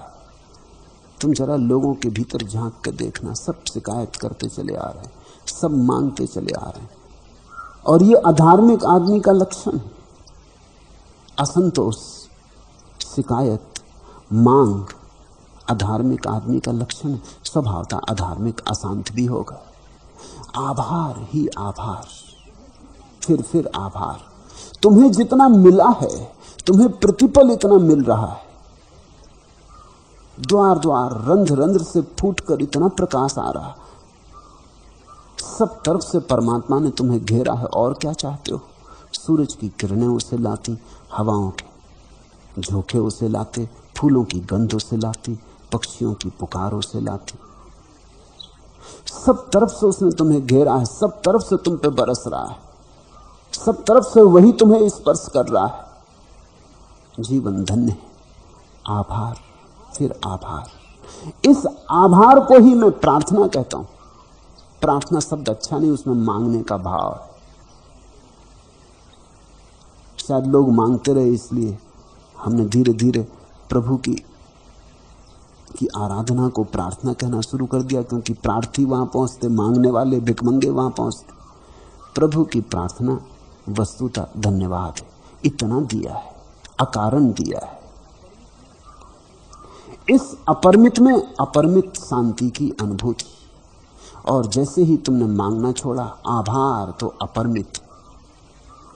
तुम जरा लोगों के भीतर झांक कर देखना, सब शिकायत करते चले आ रहे हैं, सब मांगते चले आ रहे हैं। और ये अधार्मिक आदमी का लक्षण है। असंतोष, शिकायत, मांग अधार्मिक आदमी का लक्षण है। स्वभावतः अधार्मिक अशांत भी होगा। आभार ही आभार, फिर आभार। तुम्हें जितना मिला है, तुम्हें प्रतिपल इतना मिल रहा है। द्वार द्वार, रंध्र रंध्र से फूटकर इतना प्रकाश आ रहा, सब तरफ से परमात्मा ने तुम्हें घेरा है। और क्या चाहते हो? सूरज की किरणें उसे लाती, हवाओं के झोंके उसे लाते, फूलों की गंध उसे लाती, पक्षियों की पुकार उसे लाती। सब तरफ से उसने तुम्हें घेरा है, सब तरफ से तुम पे बरस रहा है, सब तरफ से वही तुम्हें स्पर्श कर रहा है। जीवन धन्य है। आभार, फिर आभार। इस आभार को ही मैं प्रार्थना कहता हूं। प्रार्थना शब्द अच्छा नहीं, उसमें मांगने का भाव है। शायद लोग मांगते रहे, इसलिए हमने धीरे धीरे प्रभु की आराधना को प्रार्थना कहना शुरू कर दिया, क्योंकि प्रार्थी वहां पहुंचते, मांगने वाले भिखमंगे वहां पहुंचते। प्रभु की प्रार्थना वस्तुतः धन्यवाद है। इतना दिया है, अकारण दिया है। इस अपरिमित में अपरिमित शांति की अनुभूति। और जैसे ही तुमने मांगना छोड़ा, आभार तो अपरिमित,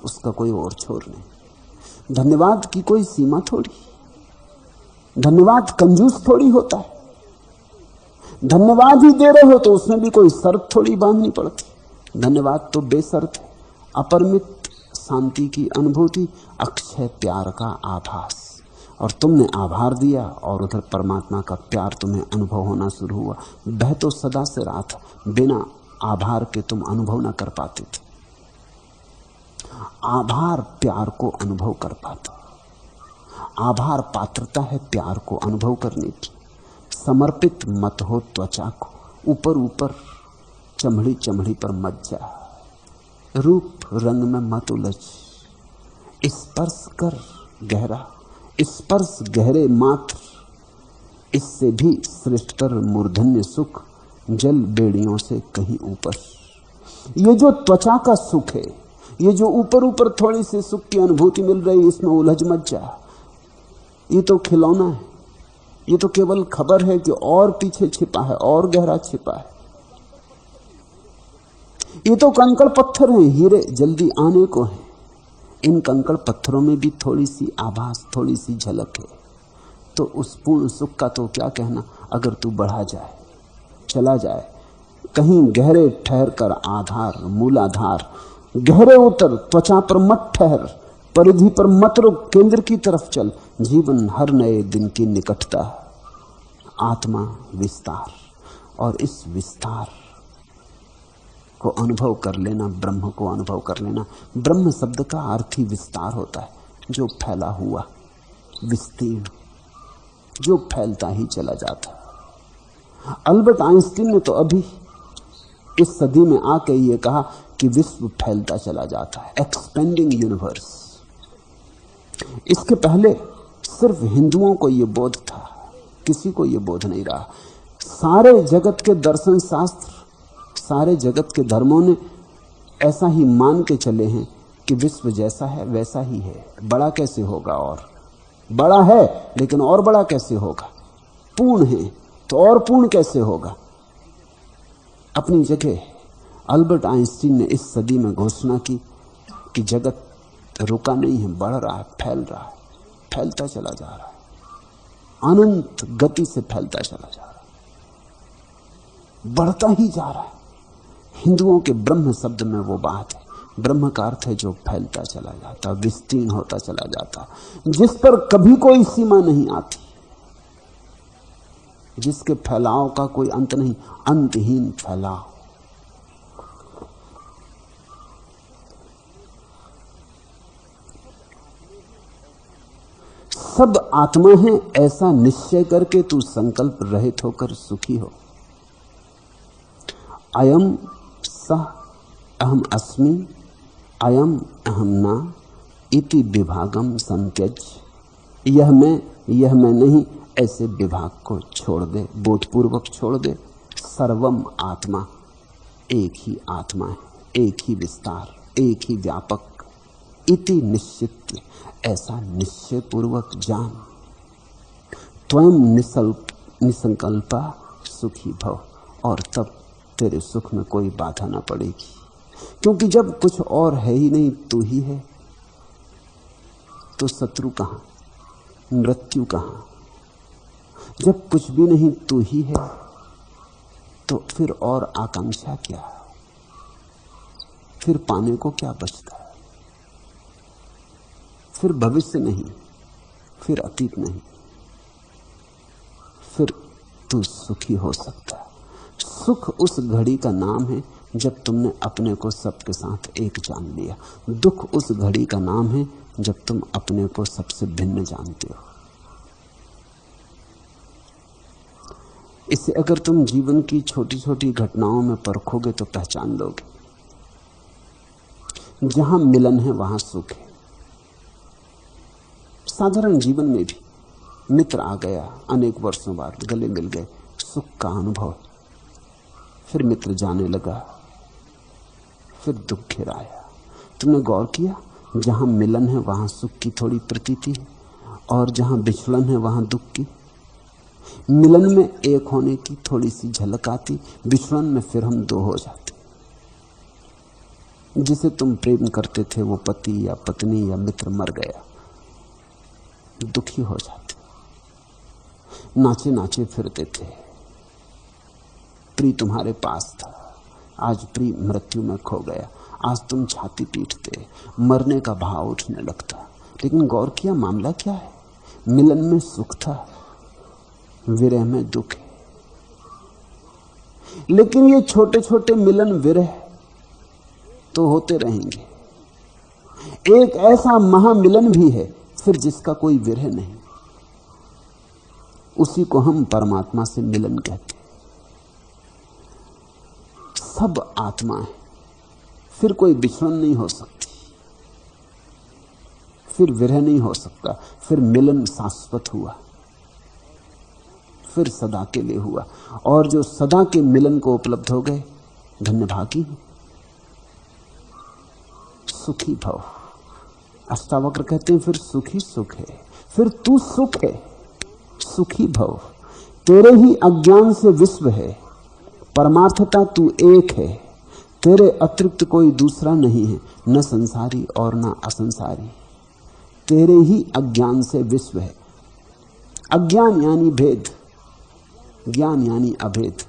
उसका कोई और छोर नहीं। धन्यवाद की कोई सीमा थोड़ी, धन्यवाद कंजूस थोड़ी होता है। धन्यवाद ही दे रहे हो तो उसमें भी कोई शर्त थोड़ी बांधनी पड़ती। धन्यवाद तो बेशर्त है। अपरिमित शांति की अनुभूति, अक्षय प्यार का आभास। और तुमने आभार दिया और उधर परमात्मा का प्यार तुम्हें अनुभव होना शुरू हुआ। बह तो सदा से रहा था, बिना आभार के तुम अनुभव ना कर पाते थे। आभार प्यार को अनुभव कर पाता। आभार पात्रता है प्यार को अनुभव करने की। समर्पित मत हो त्वचा को, ऊपर ऊपर चमड़ी चमड़ी पर मत जा, रूप रंग में मत उलझ। स्पर्श कर गहरा, स्पर्श गहरे मात्र, इससे भी श्रेष्ठतर मूर्धन्य सुख, जल बेड़ियों से कहीं ऊपर। ये जो त्वचा का सुख है, ये जो ऊपर ऊपर थोड़ी सी सुख की अनुभूति मिल रही, इसमें उलझ मत जा। ये तो खिलौना है, ये तो केवल खबर है कि और पीछे छिपा है, और गहरा छिपा है। ये तो कंकड़ पत्थर हैं, हीरे जल्दी आने को हैं। इन कंकड़ पत्थरों में भी थोड़ी सी आभास, थोड़ी सी झलक है। तो उस पूर्ण सुख का तो क्या कहना अगर तू बढ़ा जाए, चला जाए, कहीं गहरे ठहर कर आधार मूलाधार, गहरे उतर, त्वचा पर मत ठहर, परिधि पर मत रुक, केंद्र की तरफ चल। जीवन हर नए दिन की निकटता, आत्मा विस्तार, और इस विस्तार को अनुभव कर लेना, ब्रह्म को अनुभव कर लेना। ब्रह्म शब्द का अर्थ ही विस्तार होता है, जो फैला हुआ, विस्तीर्ण, जो फैलता ही चला जाता। अल्बर्ट आइंस्टीन ने तो अभी इस सदी में आके ये कहा कि विश्व फैलता चला जाता है, एक्सपेंडिंग यूनिवर्स। इसके पहले सिर्फ हिंदुओं को यह बोध था, किसी को यह बोध नहीं रहा। सारे जगत के दर्शन शास्त्र, सारे जगत के धर्मों ने ऐसा ही मान के चले हैं कि विश्व जैसा है वैसा ही है। बड़ा कैसे होगा, और बड़ा है लेकिन और बड़ा कैसे होगा, पूर्ण है तो और पूर्ण कैसे होगा। अपनी जगह अल्बर्ट आइंस्टीन ने इस सदी में घोषणा की कि जगत रुका नहीं है, बढ़ रहा है, फैल रहा है, फैलता चला जा रहा है, अनंत गति से फैलता चला जा रहा है, बढ़ता ही जा रहा है। हिंदुओं के ब्रह्म शब्द में वो बात है। ब्रह्म का अर्थ है जो फैलता चला जाता, विस्तीर्ण होता चला जाता, जिस पर कभी कोई सीमा नहीं आती, जिसके फैलाव का कोई अंत नहीं, अंतहीन फैलाव। सब आत्मा है ऐसा निश्चय करके तू संकल्प रहित होकर सुखी हो। अयम सह अहम अस्मि, अयम अहम ना इति विभागम संत्यज। यह मैं नहीं, ऐसे विभाग को छोड़ दे, बोधपूर्वक छोड़ दे। सर्वम आत्मा, एक ही आत्मा है, एक ही विस्तार, एक ही व्यापक। इति निश्चित, ऐसा निश्चय पूर्वक जान। त्वं निसंकल्पा सुखी भव, और तब तेरे सुख में कोई बाधा ना पड़ेगी। क्योंकि जब कुछ और है ही नहीं, तू ही है, तो शत्रु कहां, मृत्यु कहां। जब कुछ भी नहीं, तू ही है, तो फिर और आकांक्षा क्या, फिर पाने को क्या बचता है। फिर भविष्य नहीं, फिर अतीत नहीं, फिर तू सुखी हो सकता है। सुख उस घड़ी का नाम है जब तुमने अपने को सबके साथ एक जान लिया। दुख उस घड़ी का नाम है जब तुम अपने को सबसे भिन्न जानते हो। इसे अगर तुम जीवन की छोटी छोटी घटनाओं में परखोगे तो पहचान लोगे। जहां मिलन है वहां सुख है। साधारण जीवन में भी मित्र आ गया, अनेक वर्षों बाद गले मिल गए, सुख का अनुभव। फिर मित्र जाने लगा, फिर दुख घिर आया। तुमने गौर किया, जहां मिलन है वहां सुख की थोड़ी प्रतीति है, और जहां विछड़न है वहां दुख की। मिलन में एक होने की थोड़ी सी झलक आती, विछड़न में फिर हम दो हो जाते। जिसे तुम प्रेम करते थे वो पति या पत्नी या मित्र मर गया, दुखी हो जाते। नाचे नाचे फिरते थे, प्रिय तुम्हारे पास था, आज प्रिय मृत्यु में खो गया। आज तुम छाती पीटते, मरने का भाव उठने लगता। लेकिन गौर किया मामला क्या है? मिलन में सुख था, विरह में दुख है। लेकिन ये छोटे छोटे मिलन विरह तो होते रहेंगे। एक ऐसा महामिलन भी है फिर जिसका कोई विरह नहीं, उसी को हम परमात्मा से मिलन कहते हैं। सब आत्मा है, फिर कोई बिछड़न नहीं हो सकती, फिर विरह नहीं हो सकता, फिर मिलन शाश्वत हुआ, फिर सदा के लिए हुआ। और जो सदा के मिलन को उपलब्ध हो गए, धन्यभागी, सुखी भव। अष्टावक्र कहते हैं फिर सुखी सुख है, फिर तू सुख है, सुखी भव। तेरे ही अज्ञान से विश्व है, परमार्थता तू एक है, तेरे अतिरिक्त कोई दूसरा नहीं है, न संसारी और न असंसारी। तेरे ही अज्ञान से विश्व है। अज्ञान यानी भेद, ज्ञान यानी अभेद।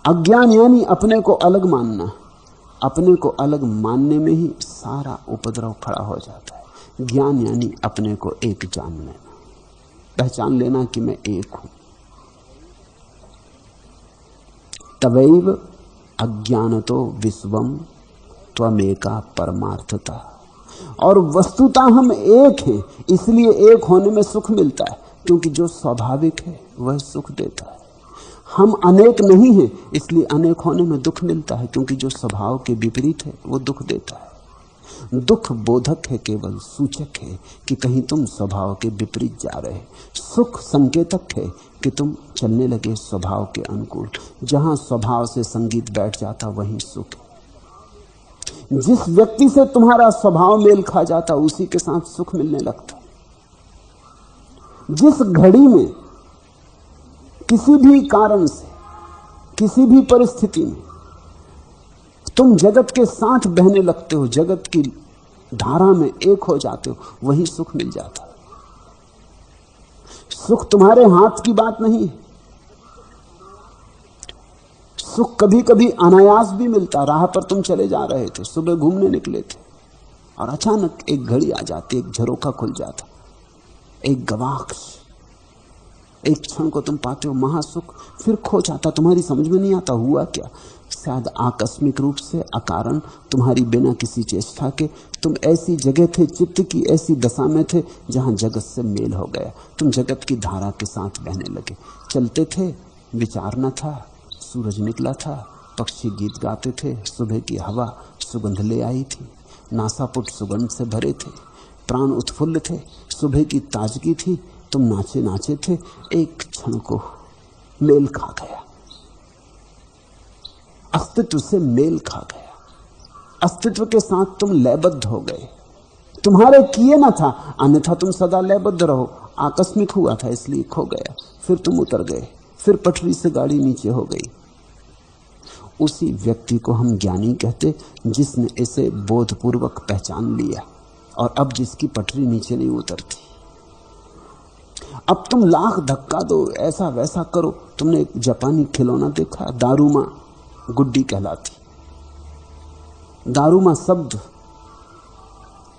अज्ञान यानी अपने को अलग मानना, अपने को अलग मानने में ही सारा उपद्रव खड़ा हो जाता है। ज्ञान यानी अपने को एक जान लेना, पहचान लेना कि मैं एक हूं। तवैव अज्ञानतो विश्वम त्वमेका परमार्थता। और वस्तुतः हम एक हैं, इसलिए एक होने में सुख मिलता है, क्योंकि जो स्वाभाविक है वह सुख देता है। हम अनेक नहीं हैं, इसलिए अनेक होने में दुख मिलता है, क्योंकि जो स्वभाव के विपरीत है वो दुख देता है। दुख बोधक है, केवल सूचक है कि कहीं तुम स्वभाव के विपरीत जा रहे। सुख संकेतक है कि तुम चलने लगे स्वभाव के अनुकूल। जहां स्वभाव से संगीत बैठ जाता वहीं सुख है। जिस व्यक्ति से तुम्हारा स्वभाव मेल खा जाता उसी के साथ सुख मिलने लगता। जिस घड़ी में किसी भी कारण से, किसी भी परिस्थिति में तुम जगत के साथ बहने लगते हो, जगत की धारा में एक हो जाते हो, वही सुख मिल जाता। सुख तुम्हारे हाथ की बात नहीं है। सुख कभी कभी अनायास भी मिलता। राह पर तुम चले जा रहे थे, सुबह घूमने निकले थे, और अचानक एक घड़ी आ जाती, एक झरोखा खुल जाता, एक गवाक्ष, एक क्षण को तुम पाते हो महासुख, फिर खो जाता। तुम्हारी समझ में नहीं आता हुआ क्या। शायद आकस्मिक रूप से, अकारण, तुम्हारी बिना किसी चेष्टा के तुम ऐसी जगह थे, चित्त की ऐसी दशा में थे जहां जगत से मेल हो गया। तुम जगत की धारा के साथ बहने लगे। चलते थे, विचार न था, सूरज निकला था, पक्षी गीत गाते थे, सुबह की हवा सुगंध ले आई थी, नासापुट सुगंध से भरे थे, प्राण उत्फुल्ल थे, सुबह की ताजगी थी, तुम नाचे नाचे थे। एक क्षण को मेल खा गया, अस्तित्व से मेल खा गया, अस्तित्व के साथ तुम लयबद्ध हो गए। तुम्हारे किए ना था, अन्यथा तुम सदा लयबद्ध रहो। आकस्मिक हुआ था इसलिए खो गया। फिर तुम उतर गए, फिर पटरी से गाड़ी नीचे हो गई। उसी व्यक्ति को हम ज्ञानी कहते, जिसने इसे बोधपूर्वक पहचान लिया और अब जिसकी पटरी नीचे नहीं उतरती। अब तुम लाख धक्का दो, ऐसा वैसा करो। तुमने एक जापानी खिलौना देखा, दारूमा गुड्डी कहलाती। दारूमा शब्द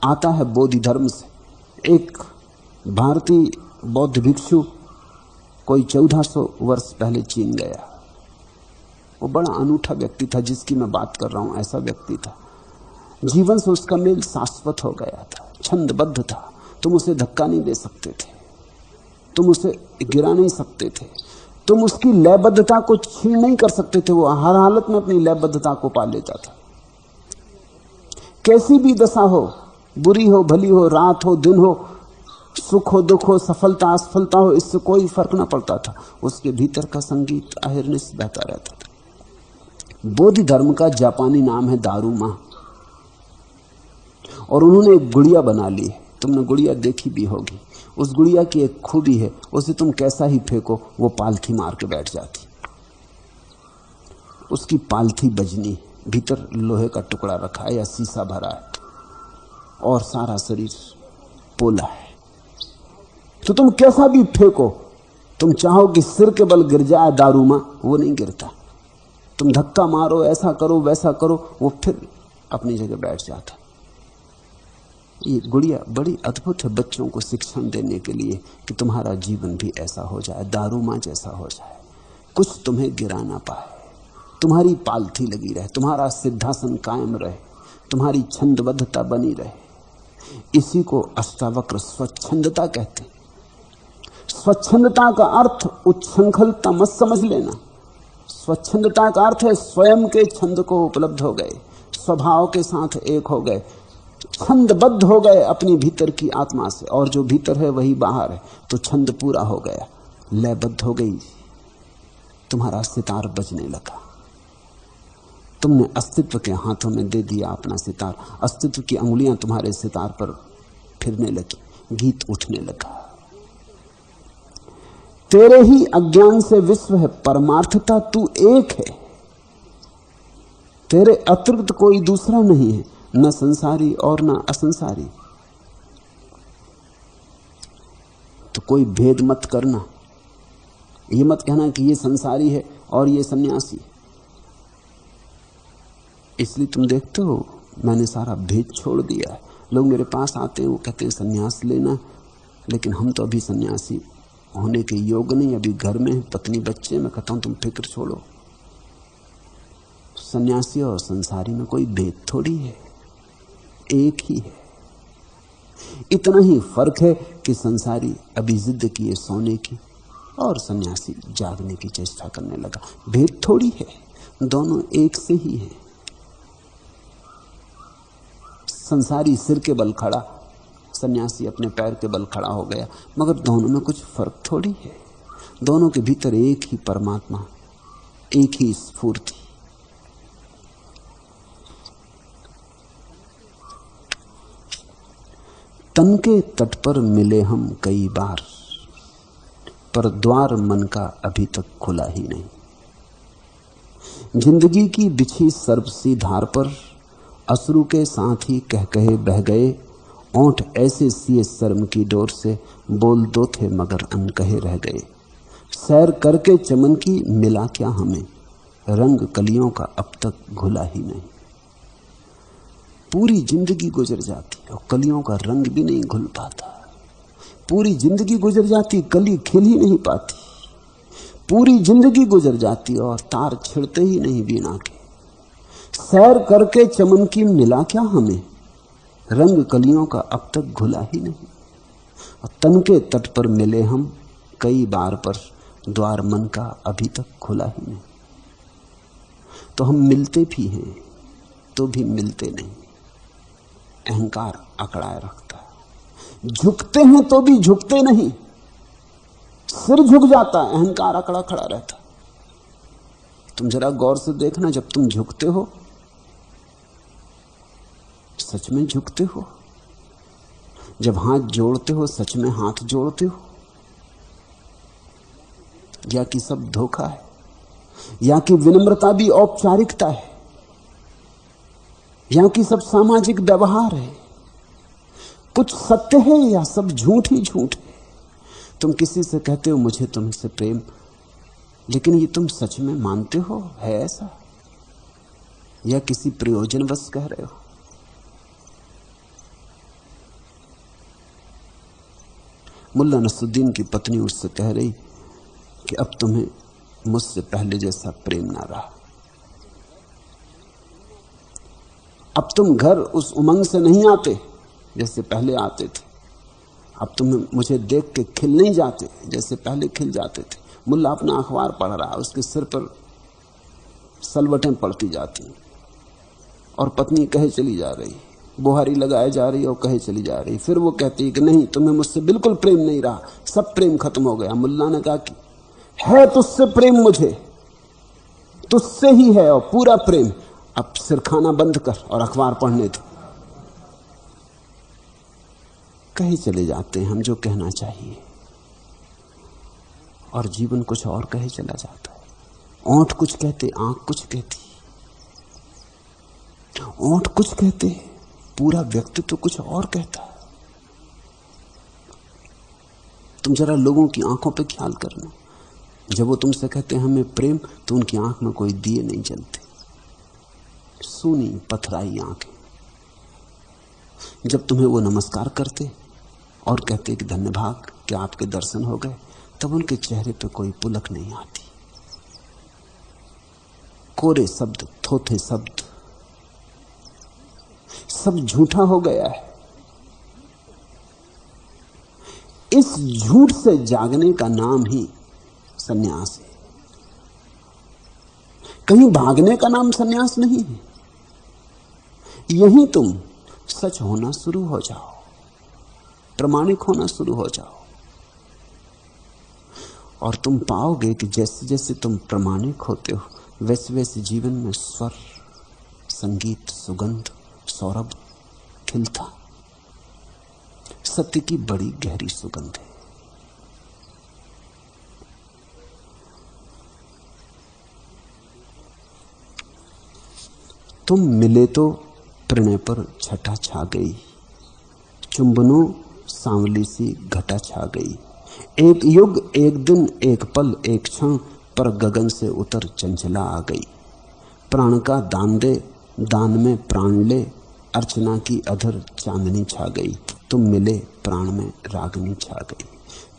आता है बोधि धर्म से। एक भारतीय बौद्ध भिक्षु कोई 1400 वर्ष पहले चीन गया। वो बड़ा अनूठा व्यक्ति था जिसकी मैं बात कर रहा हूं। ऐसा व्यक्ति था, जीवन से उसका मेल शाश्वत हो गया था, छंदबद्ध था। तुम उसे धक्का नहीं दे सकते थे, तुम उसे गिरा नहीं सकते थे, तुम उसकी लयबद्धता को छीन नहीं कर सकते थे। वो हर हालत में अपनी लयबद्धता को पा लेता था। कैसी भी दशा हो, बुरी हो भली हो, रात हो दिन हो, सुख हो दुख हो, सफलता असफलता हो, इससे कोई फर्क ना पड़ता था। उसके भीतर का संगीत अहिर्निश बहता रहता था। बोधि धर्म का जापानी नाम है दारूमा। और उन्होंने एक गुड़िया बना ली। तुमने गुड़िया देखी भी होगी। उस गुड़िया की एक खूबी है, उसे तुम कैसा ही फेंको वो पालथी मार के बैठ जाती। उसकी पालथी बजनी, भीतर लोहे का टुकड़ा रखा है या शीशा भरा है और सारा शरीर पोला है। तो तुम कैसा भी फेंको, तुम चाहो कि सिर के बल गिर जाए दारूमा, वो नहीं गिरता। तुम धक्का मारो, ऐसा करो वैसा करो, वो फिर अपनी जगह बैठ जाता। ये गुड़िया बड़ी अद्भुत है बच्चों को शिक्षण देने के लिए कि तुम्हारा जीवन भी ऐसा हो जाए, दारूमा जैसा हो जाए, कुछ तुम्हें गिरा ना पाए, तुम्हारी पालथी लगी रहे, तुम्हारा सिद्धासन कायम रहे, तुम्हारी छंदबद्धता बनी रहे। इसी को अष्टावक्र स्वच्छंदता कहते। स्वच्छंदता का अर्थ उच्छृंखलता मत समझ लेना। स्वच्छंदता का अर्थ है स्वयं के छंद को उपलब्ध हो गए, स्वभाव के साथ एक हो गए, छंदबद्ध हो गए अपनी भीतर की आत्मा से, और जो भीतर है वही बाहर है। तो छंद पूरा हो गया, लयबद्ध हो गई, तुम्हारा सितार बजने लगा। तुमने अस्तित्व के हाथों में दे दिया अपना सितार, अस्तित्व की अंगुलियां तुम्हारे सितार पर फिरने लगी, गीत उठने लगा। तेरे ही अज्ञान से विश्व है, परमार्थता तू एक है, तेरे अतिरिक्त कोई दूसरा नहीं है, न संसारी और न असंसारी। तो कोई भेद मत करना। ये मत कहना कि ये संसारी है और ये सन्यासी। इसलिए तुम देखते हो मैंने सारा भेद छोड़ दिया है। लोग मेरे पास आते हैं, वो कहते हैं सन्यास लेना, लेकिन हम तो अभी सन्यासी होने के योग नहीं, अभी घर में पत्नी बच्चे। मैं कहता हूं तुम फिक्र छोड़ो, सन्यासी और संसारी में कोई भेद थोड़ी है, एक ही है। इतना ही फर्क है कि संसारी अभी जिद किए सोने की और सन्यासी जागने की चेष्टा करने लगा। भेद थोड़ी है, दोनों एक से ही है। संसारी सिर के बल खड़ा, सन्यासी अपने पैर के बल खड़ा हो गया, मगर दोनों में कुछ फर्क थोड़ी है। दोनों के भीतर एक ही परमात्मा, एक ही स्फूर्ति। तन के तट पर मिले हम कई बार, पर द्वार मन का अभी तक खुला ही नहीं। जिंदगी की बिछी सर्वसी धार पर अश्रु के साथ ही कह कहे बह गए। ओंठ ऐसे सिए शर्म की डोर से, बोल दो थे मगर अनकहे रह गए। सैर करके चमन की मिला क्या हमें, रंग कलियों का अब तक घुला ही नहीं। पूरी जिंदगी गुजर जाती और कलियों का रंग भी नहीं घुल पाता। पूरी जिंदगी गुजर जाती, कली खिल ही नहीं पाती। पूरी जिंदगी गुजर जाती और तार छिड़ते ही नहीं वीणा के। सैर करके चमन की मिला क्या हमें, रंग कलियों का अब तक घुला ही नहीं। और तन के तट पर मिले हम कई बार, पर द्वार मन का अभी तक खुला ही नहीं। तो हम मिलते भी हैं तो भी मिलते नहीं। अहंकार अकड़ाए रखता है। झुकते हैं तो भी झुकते नहीं। सिर झुक जाता है, अहंकार अकड़ा खड़ा रहता। तुम जरा गौर से देखना, जब तुम झुकते हो सच में झुकते हो? जब हाथ जोड़ते हो सच में हाथ जोड़ते हो? या कि सब धोखा है? या कि विनम्रता भी औपचारिकता है? या कि सब सामाजिक व्यवहार है? कुछ सत्य है या सब झूठ ही झूठ है? तुम किसी से कहते हो मुझे तुमसे प्रेम, लेकिन ये तुम सच में मानते हो है ऐसा, या किसी प्रयोजनवश कह रहे हो? मुल्ला नसरुद्दीन की पत्नी उससे कह रही कि अब तुम्हें मुझसे पहले जैसा प्रेम ना रहा। अब तुम घर उस उमंग से नहीं आते जैसे पहले आते थे। अब तुम मुझे देख के खिल नहीं जाते जैसे पहले खिल जाते थे। मुल्ला अपना अखबार पढ़ रहा है, उसके सिर पर सलवटें पड़ती जाती और पत्नी कहे चली जा रही, बुहारी लगाए जा रही और कहे चली जा रही। फिर वो कहती कि नहीं, तुम्हें मुझसे बिल्कुल प्रेम नहीं रहा, सब प्रेम खत्म हो गया। मुल्ला ने कहा कि है तुझसे प्रेम, मुझे तुझसे ही है और पूरा प्रेम। अब सिर खाना बंद कर और अखबार पढ़ने दो। कहीं चले जाते हैं हम जो कहना चाहिए, और जीवन कुछ और कहे चला जाता है। ओंठ कुछ कहते, आंख कुछ कहती। ओंठ कुछ कहते, पूरा व्यक्तित्व तो कुछ और कहता। तुम जरा लोगों की आंखों पे ख्याल करना। जब वो तुमसे कहते हैं हमें प्रेम, तो उनकी आंख में कोई दिए नहीं जलते, सूनी पथराई आंखें। जब तुम्हें वो नमस्कार करते और कहते कि धन्यवाद कि आपके दर्शन हो गए, तब उनके चेहरे पे कोई पुलक नहीं आती। कोरे शब्द, थोथे शब्द, सब झूठा हो गया है। इस झूठ से जागने का नाम ही सन्यास है। कहीं भागने का नाम सन्यास नहीं है। यहीं तुम सच होना शुरू हो जाओ, प्रामाणिक होना शुरू हो जाओ, और तुम पाओगे कि जैसे जैसे तुम प्रामाणिक होते हो, वैसे वैसे जीवन में स्वर, संगीत, सुगंध, सौरभ खिलता। सत्य की बड़ी गहरी सुगंध है। तुम मिले तो प्रणय पर छटा छा गई, चुंबनों सांवली सी घटा छा गई। एक युग, एक दिन, एक पल, एक क्षण पर गगन से उतर चंचला आ गई। प्राण का दान दे, दान में प्राण ले, अर्चना की अधर चांदनी छा गई। तुम मिले, प्राण में रागनी छा गई।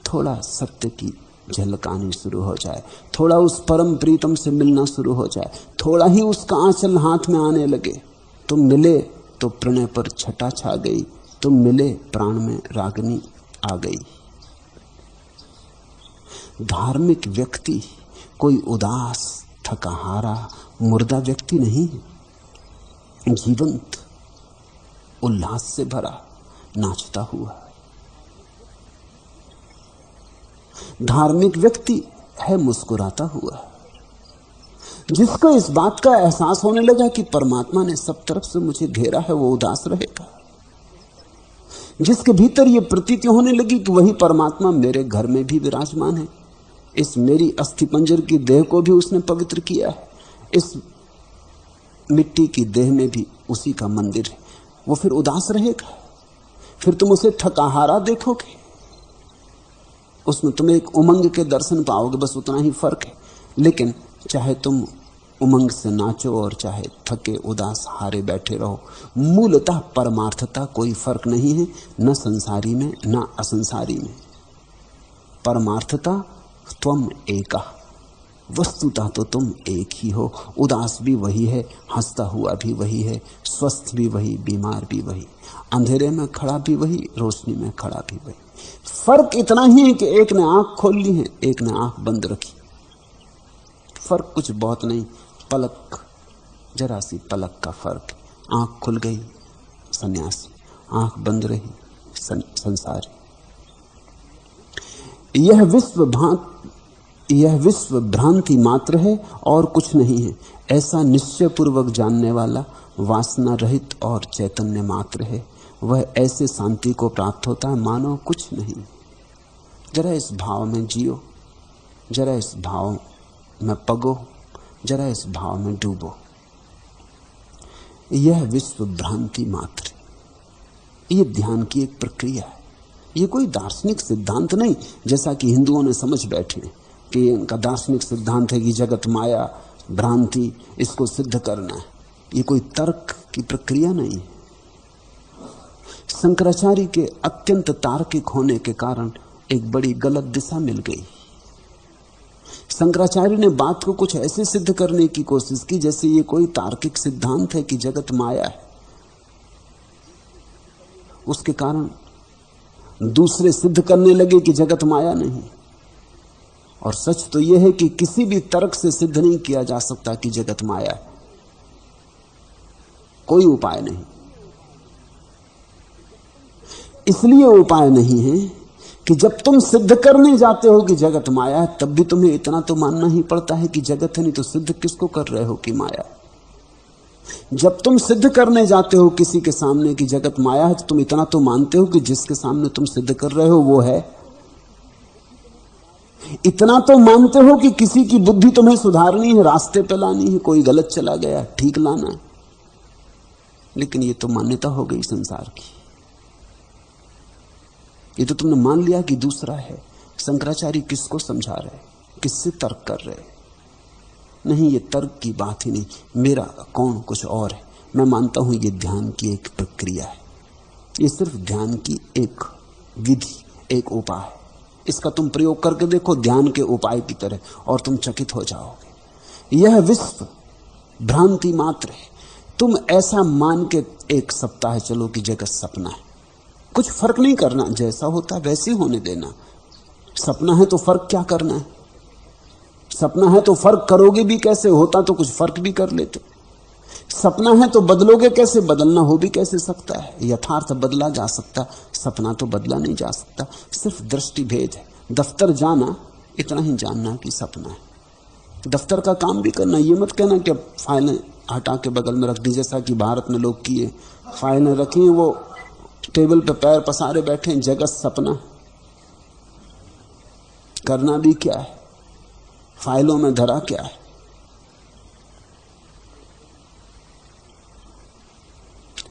थोड़ा सत्य की झलक आनी शुरू हो जाए, थोड़ा उस परम प्रीतम से मिलना शुरू हो जाए, थोड़ा ही उसका आंचल हाथ में आने लगे। तुम मिले तो प्रणय पर छटा छा गई। तुम मिले, प्राण में रागनी आ गई। धार्मिक व्यक्ति कोई उदास, थकाहारा, मुर्दा व्यक्ति नहीं है, जीवंत, उल्लास से भरा, नाचता हुआ। धार्मिक व्यक्ति है मुस्कुराता हुआ, जिसको इस बात का एहसास होने लगा कि परमात्मा ने सब तरफ से मुझे घेरा है, वो उदास रहेगा। जिसके भीतर ये प्रतीति होने लगी कि वही परमात्मा मेरे घर में भी विराजमान है, इस मेरी अस्थिपंजर की देह को भी उसने पवित्र किया है, इस मिट्टी की देह में भी उसी का मंदिर है, वो फिर उदास रहेगा। फिर तुम उसे थकाहारा देखोगे, उसमें तुम एक उमंग के दर्शन पाओगे, बस उतना ही फर्क है। लेकिन चाहे तुम उमंग से नाचो और चाहे थके उदास हारे बैठे रहो, मूलतः परमार्थता कोई फर्क नहीं है, न संसारी में न असंसारी में। परमार्थता त्वम एका, वस्तुतः तो तुम एक ही हो। उदास भी वही है, हंसता हुआ भी वही है, स्वस्थ भी वही, बीमार भी वही, अंधेरे में खड़ा भी वही, रोशनी में खड़ा भी वही। फर्क इतना ही है कि एक ने आंख खोल ली है, एक ने आंख बंद रखी। फर्क कुछ बहुत नहीं, पलक, जरा सी पलक का फर्क। आंख खुल गई सन्यासी, आंख बंद रही संसारी। यह विश्व भ्रांति मात्र है और कुछ नहीं है, ऐसा निश्चय पूर्वक जानने वाला वासना रहित और चैतन्य मात्र है। वह ऐसे शांति को प्राप्त होता है मानो कुछ नहीं। जरा इस भाव में जियो, जरा इस भाव में पगो, जरा इस भाव में डूबो। यह विश्व भ्रांति मात्र है। यह ध्यान की एक प्रक्रिया है, यह कोई दार्शनिक सिद्धांत नहीं, जैसा कि हिंदुओं ने समझ बैठे कि इनका दार्शनिक सिद्धांत है कि जगत माया, भ्रांति, इसको सिद्ध करना है। यह कोई तर्क की प्रक्रिया नहीं है। शंकराचार्य के अत्यंत तार्किक होने के कारण एक बड़ी गलत दिशा मिल गई। शंकराचार्य ने बात को कुछ ऐसे सिद्ध करने की कोशिश की जैसे ये कोई तार्किक सिद्धांत है कि जगत माया है। उसके कारण दूसरे सिद्ध करने लगे कि जगत माया नहीं। और सच तो यह है कि किसी भी तर्क से सिद्ध नहीं किया जा सकता कि जगत माया है, कोई उपाय नहीं। इसलिए उपाय नहीं है कि जब तुम सिद्ध करने जाते हो कि जगत माया है, तब भी तुम्हें इतना तो मानना ही पड़ता है कि जगत है, नहीं तो सिद्ध किसको कर रहे हो कि माया है। जब तुम सिद्ध करने जाते हो किसी के सामने कि जगत माया है, तो तुम इतना तो मानते हो कि जिसके सामने तुम सिद्ध कर रहे हो वो है। इतना तो मानते हो कि किसी की बुद्धि तुम्हें सुधारनी है, रास्ते पे लानी है, कोई गलत चला गया, ठीक लाना है। लेकिन ये तो मान्यता हो गई संसार की, ये तो तुमने मान लिया कि दूसरा है। शंकराचार्य किसको समझा रहे, किससे तर्क कर रहे? नहीं, ये तर्क की बात ही नहीं। मेरा कौन कुछ और है। मैं मानता हूं ये ध्यान की एक प्रक्रिया है, ये सिर्फ ध्यान की एक विधि, एक उपाय है। इसका तुम प्रयोग करके देखो ध्यान के उपाय की तरह, और तुम चकित हो जाओगे। यह विश्व भ्रांति मात्र है। तुम ऐसा मान के एक सप्ताह चलो कि जगत सपना है, कुछ फर्क नहीं करना, जैसा होता वैसे होने देना। सपना है तो फर्क क्या करना है? सपना है तो फर्क करोगे भी कैसे? होता तो कुछ फर्क भी कर लेते। सपना है तो बदलोगे कैसे? बदलना हो भी कैसे सकता है? यथार्थ बदला जा सकता, सपना तो बदला नहीं जा सकता। सिर्फ दृष्टि भेद है। दफ्तर जाना, इतना ही जानना कि सपना है। दफ्तर का काम भी करना, ये मत कहना कि अब फाइलें हटा के बगल में रख दी, जैसा कि भारत में लोग किए। फाइलें रखी, वो टेबल पे पैर पसारे बैठे हैं। जगत सपना, करना भी क्या है? फाइलों में धरा क्या है?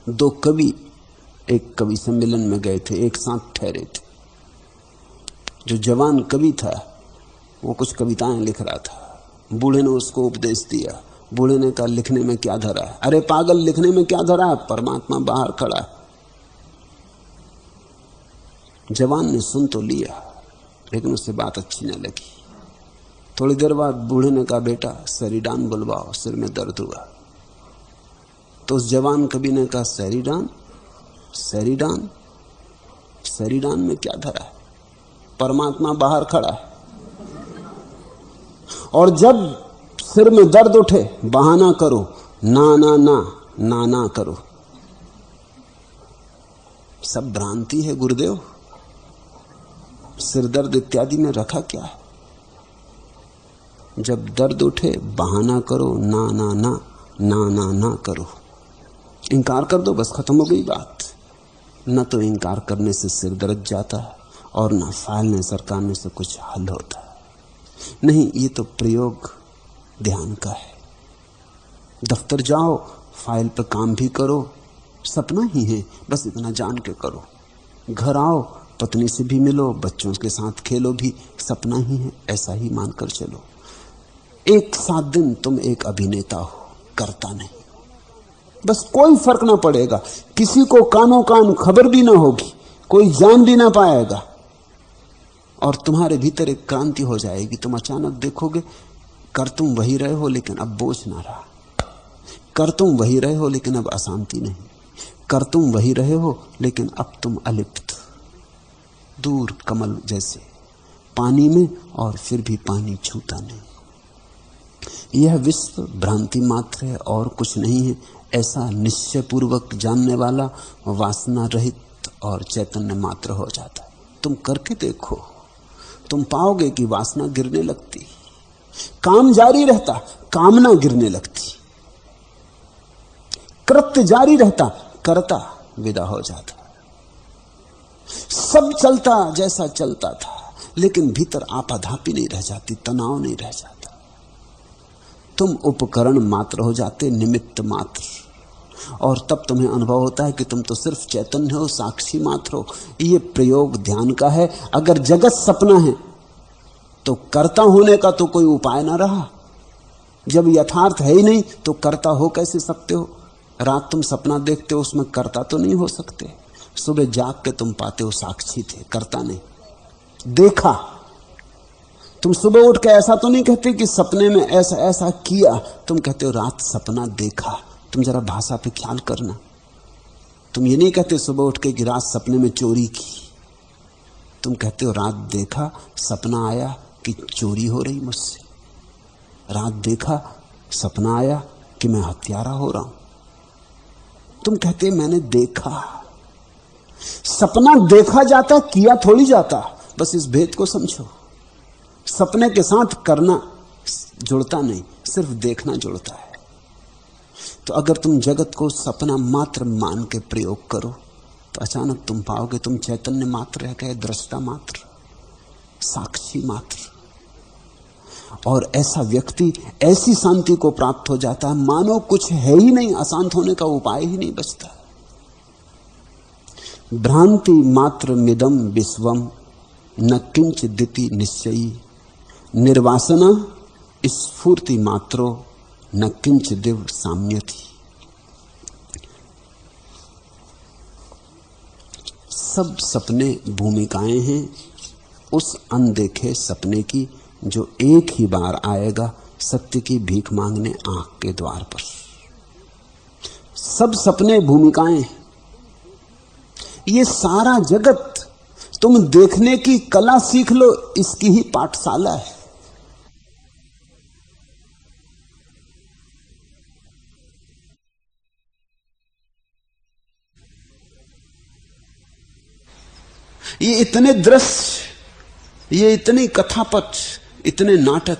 दो कवि एक कवि सम्मेलन में गए थे, एक साथ ठहरे थे। जो जवान कवि था वो कुछ कविताएं लिख रहा था। बूढ़े ने उसको उपदेश दिया। बूढ़े ने कहा, लिखने में क्या धरा है? अरे पागल, लिखने में क्या धरा है? परमात्मा बाहर खड़ा है। जवान ने सुन तो लिया, लेकिन उसे बात अच्छी न लगी। थोड़ी देर बाद बूढ़े ने कहा, बेटा सैरीडान बुलवाओ, सिर में दर्द हुआ। तो उस जवान कवि ने कहा, सैरीडान? सैरीडान? सैरीडान में क्या धरा है? परमात्मा बाहर खड़ा है। और जब सिर में दर्द उठे, बहाना करो, ना ना ना ना ना करो। सब भ्रांति है गुरुदेव। सिर दर्द इत्यादि में रखा क्या है? जब दर्द उठे बहाना करो, ना ना ना ना ना ना करो। इनकार कर दो, बस खत्म हो गई बात। न तो इनकार करने से सिर दर्द जाता है और न फाइलने सरकारने से कुछ हल होता है। नहीं, ये तो प्रयोग ध्यान का है। दफ्तर जाओ, फाइल पर काम भी करो, सपना ही है, बस इतना जान के करो। घर आओ, पत्नी से भी मिलो, बच्चों के साथ खेलो भी, सपना ही है, ऐसा ही मानकर चलो। 1-7 दिन तुम एक अभिनेता हो, करता नहीं। बस कोई फर्क ना पड़ेगा, किसी को कानों कान खबर भी ना होगी, कोई जान भी ना पाएगा, और तुम्हारे भीतर एक क्रांति हो जाएगी। तुम अचानक देखोगे कर तुम वही रहे हो, लेकिन अब बोझ ना रहा। कर तुम वही रहे हो, लेकिन अब अशांति नहीं। कर तुम वही रहे हो, लेकिन अब तुम अलिप्त, दूर कमल जैसे पानी में, और फिर भी पानी छूता नहीं। यह विश्व भ्रांति मात्र है और कुछ नहीं है, ऐसा निश्चय पूर्वक जानने वाला वासना रहित और चैतन्य मात्र हो जाता है। तुम करके देखो, तुम पाओगे कि वासना गिरने लगती, काम जारी रहता, कामना गिरने लगती, कृत्य जारी रहता, करता विदा हो जाता। सब चलता जैसा चलता था, लेकिन भीतर आपाधापी नहीं रह जाती, तनाव नहीं रह जाता। तुम उपकरण मात्र हो जाते, निमित्त मात्र, और तब तुम्हें अनुभव होता है कि तुम तो सिर्फ चैतन्य हो, साक्षी मात्र हो। ये प्रयोग ध्यान का है। अगर जगत सपना है तो कर्ता होने का तो कोई उपाय ना रहा। जब यथार्थ है ही नहीं तो कर्ता हो कैसे सकते हो? रात तुम सपना देखते हो, उसमें कर्ता तो नहीं हो सकते। सुबह जाग के तुम पाते हो साक्षी थे, कर्ता नहीं। देखा, तुम सुबह उठ के ऐसा तो नहीं कहते कि सपने में ऐसा ऐसा किया, तुम कहते हो रात सपना देखा। तुम जरा भाषा पे ख्याल करना। तुम ये नहीं कहते सुबह उठ के कि रात सपने में चोरी की, तुम कहते हो रात देखा, सपना आया कि चोरी हो रही मुझसे। रात देखा, सपना आया कि मैं हत्यारा हो रहा हूं। तुम कहते मैंने देखा। सपना देखा जाता, किया थोड़ी जाता। बस इस भेद को समझो। सपने के साथ करना जुड़ता नहीं, सिर्फ देखना जुड़ता है। तो अगर तुम जगत को सपना मात्र मान के प्रयोग करो तो अचानक तुम पाओगे तुम चैतन्य मात्र रह गए, दृष्टा मात्र, साक्षी मात्र। और ऐसा व्यक्ति ऐसी शांति को प्राप्त हो जाता है मानो कुछ है ही नहीं, अशांत होने का उपाय ही नहीं बचता। भ्रांति मात्र मिदम विश्वम न किंच दिति निश्चयी, निर्वासना स्फूर्ति मात्रो न किंच दिव साम्यति। सब सपने भूमिकाएं हैं उस अनदेखे सपने की जो एक ही बार आएगा सत्य की भीख मांगने आंख के द्वार पर। सब सपने भूमिकाएं। ये सारा जगत तुम देखने की कला सीख लो, इसकी ही पाठशाला है। ये इतने दृश्य, ये इतनी कथापथ, इतने नाटक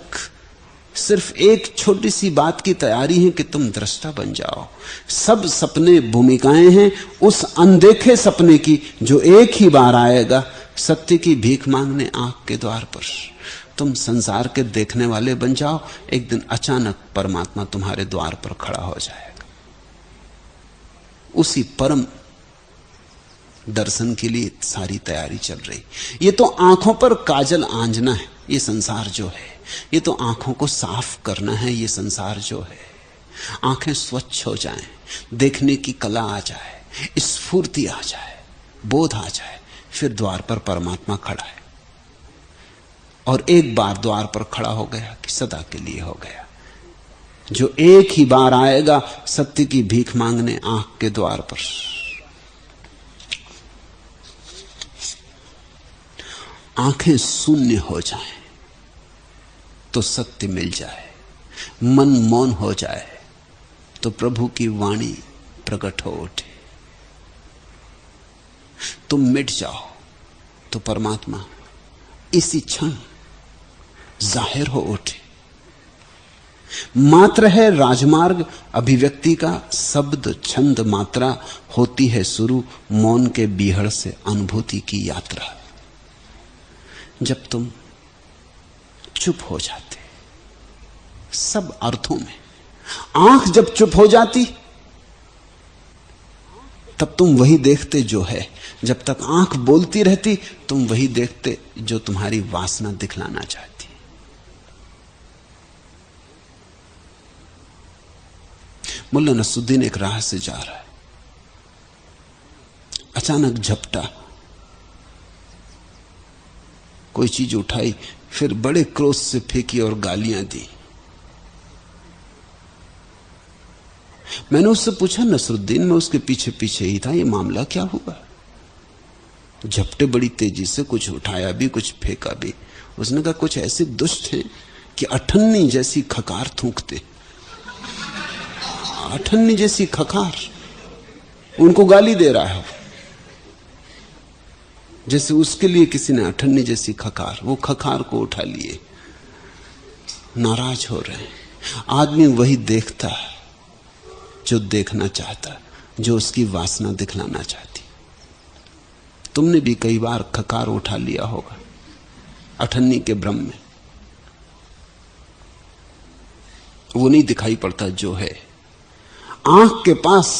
सिर्फ एक छोटी सी बात की तैयारी है कि तुम दृष्टा बन जाओ। सब सपने भूमिकाएं हैं उस अनदेखे सपने की जो एक ही बार आएगा सत्य की भीख मांगने आंख के द्वार पर। तुम संसार के देखने वाले बन जाओ, एक दिन अचानक परमात्मा तुम्हारे द्वार पर खड़ा हो जाएगा। उसी परम दर्शन के लिए सारी तैयारी चल रही। ये तो आंखों पर काजल आंजना है ये संसार जो है, ये तो आंखों को साफ करना है ये संसार जो है। आंखें स्वच्छ हो जाएं, देखने की कला आ जाए, स्फूर्ति आ जाए, बोध आ जाए, फिर द्वार पर परमात्मा खड़ा है। और एक बार द्वार पर खड़ा हो गया कि सदा के लिए हो गया। जो एक ही बार आएगा सत्य की भीख मांगने आंख के द्वार पर, आंखें शून्य हो जाएं तो सत्य मिल जाए, मन मौन हो जाए तो प्रभु की वाणी प्रकट हो उठे, तुम मिट जाओ तो परमात्मा इसी क्षण जाहिर हो उठे। मात्र है राजमार्ग अभिव्यक्ति का, शब्द छंद मात्रा होती है शुरू, मौन के बीहड़ से अनुभूति की यात्रा। जब तुम चुप हो जाते सब अर्थों में, आंख जब चुप हो जाती तब तुम वही देखते जो है। जब तक आंख बोलती रहती तुम वही देखते जो तुम्हारी वासना दिखलाना चाहती। मुल्ला नसरुद्दीन एक राह से जा रहा है, अचानक झपटा, कोई चीज उठाई, फिर बड़े क्रोध से फेंकी और गालियां दी। मैंने उससे पूछा, नसरुद्दीन, मैं उसके पीछे पीछे ही था, ये मामला क्या हुआ? झपटे बड़ी तेजी से, कुछ उठाया भी कुछ फेंका भी। उसने कहा कुछ ऐसे दुष्ट हैं कि अठन्नी जैसी खकार थूकते, अठन्नी जैसी खकार, उनको गाली दे रहा है जैसे उसके लिए किसी ने अठन्नी जैसी खकार, वो खकार को उठा लिए, नाराज हो रहे हैं। आदमी वही देखता है जो देखना चाहता, जो उसकी वासना दिखलाना चाहती। तुमने भी कई बार खकार उठा लिया होगा अठन्नी के भ्रम में, वो नहीं दिखाई पड़ता जो है। आंख के पास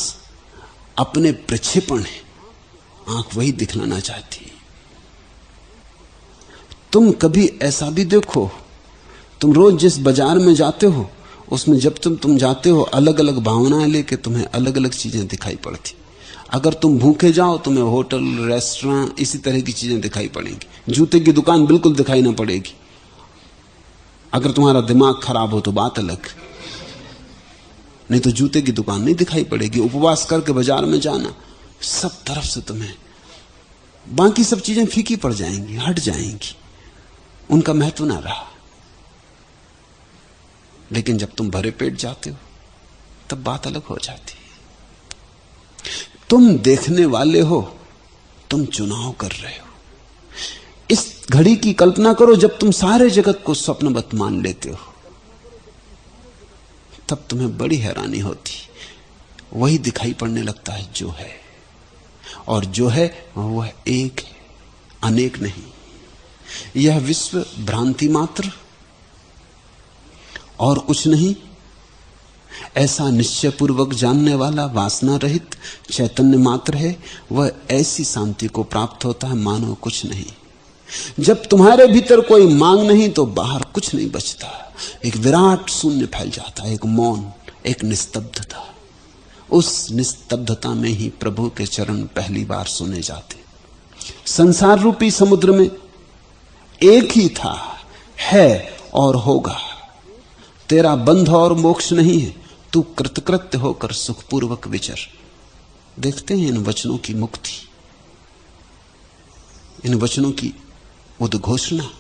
अपने प्रक्षेपण है, आंख वही दिखलाना चाहती। तुम कभी ऐसा भी देखो, तुम रोज जिस बाजार में जाते हो उसमें जब तुम जाते हो अलग अलग भावनाएं लेके तुम्हें अलग अलग चीजें दिखाई पड़ती। अगर तुम भूखे जाओ तुम्हें होटल, रेस्टोरेंट, इसी तरह की चीजें दिखाई पड़ेंगी। जूते की दुकान बिल्कुल दिखाई ना पड़ेगी। अगर तुम्हारा दिमाग खराब हो तो बात अलग, नहीं तो जूते की दुकान नहीं दिखाई पड़ेगी। उपवास करके बाजार में जाना, सब तरफ से तुम्हें बाकी सब चीजें फीकी पड़ जाएंगी, हट जाएंगी, उनका महत्व ना रहा। लेकिन जब तुम भरे पेट जाते हो तब बात अलग हो जाती। तुम देखने वाले हो, तुम चुनाव कर रहे हो। इस घड़ी की कल्पना करो जब तुम सारे जगत को स्वप्नवत मान लेते हो, तब तुम्हें बड़ी हैरानी होती। वही दिखाई पड़ने लगता है जो है, और जो है वह एक है, अनेक नहीं। यह विश्व भ्रांति मात्र और कुछ नहीं, ऐसा निश्चय पूर्वक जानने वाला वासना रहित चैतन्य मात्र है। वह ऐसी शांति को प्राप्त होता है मानो कुछ नहीं। जब तुम्हारे भीतर कोई मांग नहीं तो बाहर कुछ नहीं बचता, एक विराट शून्य फैल जाता, एक मौन, एक निस्तब्धता। उस निस्तब्धता में ही प्रभु के चरण पहली बार सुने जाते। संसार रूपी समुद्र में एक ही था, है और होगा। तेरा बंध और मोक्ष नहीं है, तू कृतकृत्य होकर सुखपूर्वक विचर। देखते हैं इन वचनों की मुक्ति, इन वचनों की उद्घोषणा।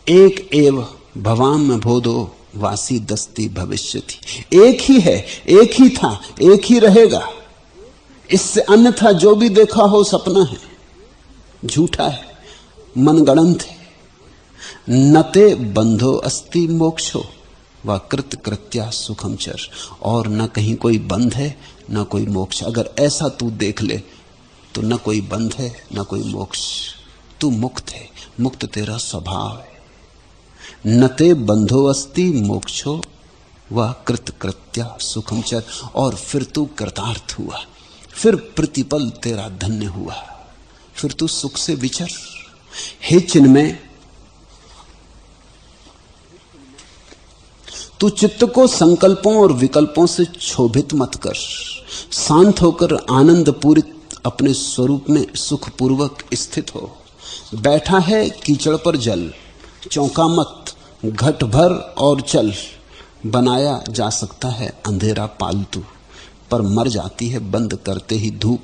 एक एव भवाम भोदो वासी दस्ती भविष्यति। एक ही है, एक ही था, एक ही रहेगा। इससे अन्यथा जो भी देखा हो सपना है, झूठा है, मनगढ़ंत है। नते बंधो अस्ति मोक्षो व कृत कृत्या सुखम चर। और न कहीं कोई बंध है न कोई मोक्ष। अगर ऐसा तू देख ले तो न कोई बंध है न कोई मोक्ष, तू मुक्त है, मुक्त तेरा स्वभाव है। नते बंधो अस्ति मोक्षो वह कृतकृत्या सुखम चर। और फिर तू कृतार्थ हुआ, फिर प्रतिपल तेरा धन्य हुआ, फिर तू सुख से विचर। हे चिन्मय, तू चित्त को संकल्पों और विकल्पों से क्षोभित मत कर। शांत होकर आनंद पूरित अपने स्वरूप में सुखपूर्वक स्थित हो। बैठा है कीचड़ पर जल, चौंका मत, घट भर और चल। बनाया जा सकता है अंधेरा पालतू, पर मर जाती है बंद करते ही धूप।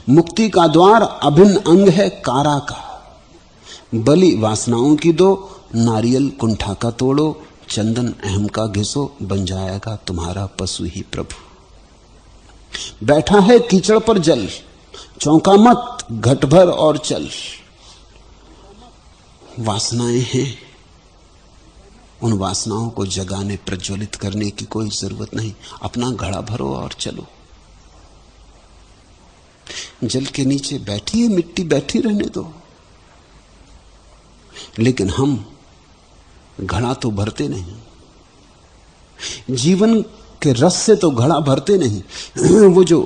मुक्ति का द्वार अभिन्न अंग है कारा का। बलि वासनाओं की दो, नारियल कुंठा का तोड़ो, चंदन अहम का घिसो, बन जाएगा तुम्हारा पशु ही प्रभु। बैठा है कीचड़ पर जल, चौंका मत, घट भर और चल। वासनाएं हैं, उन वासनाओं को जगाने प्रज्वलित करने की कोई जरूरत नहीं। अपना घड़ा भरो और चलो। जल के नीचे बैठी है मिट्टी, बैठी रहने दो। लेकिन हम घड़ा तो भरते नहीं, जीवन के रस से तो घड़ा भरते नहीं। वो जो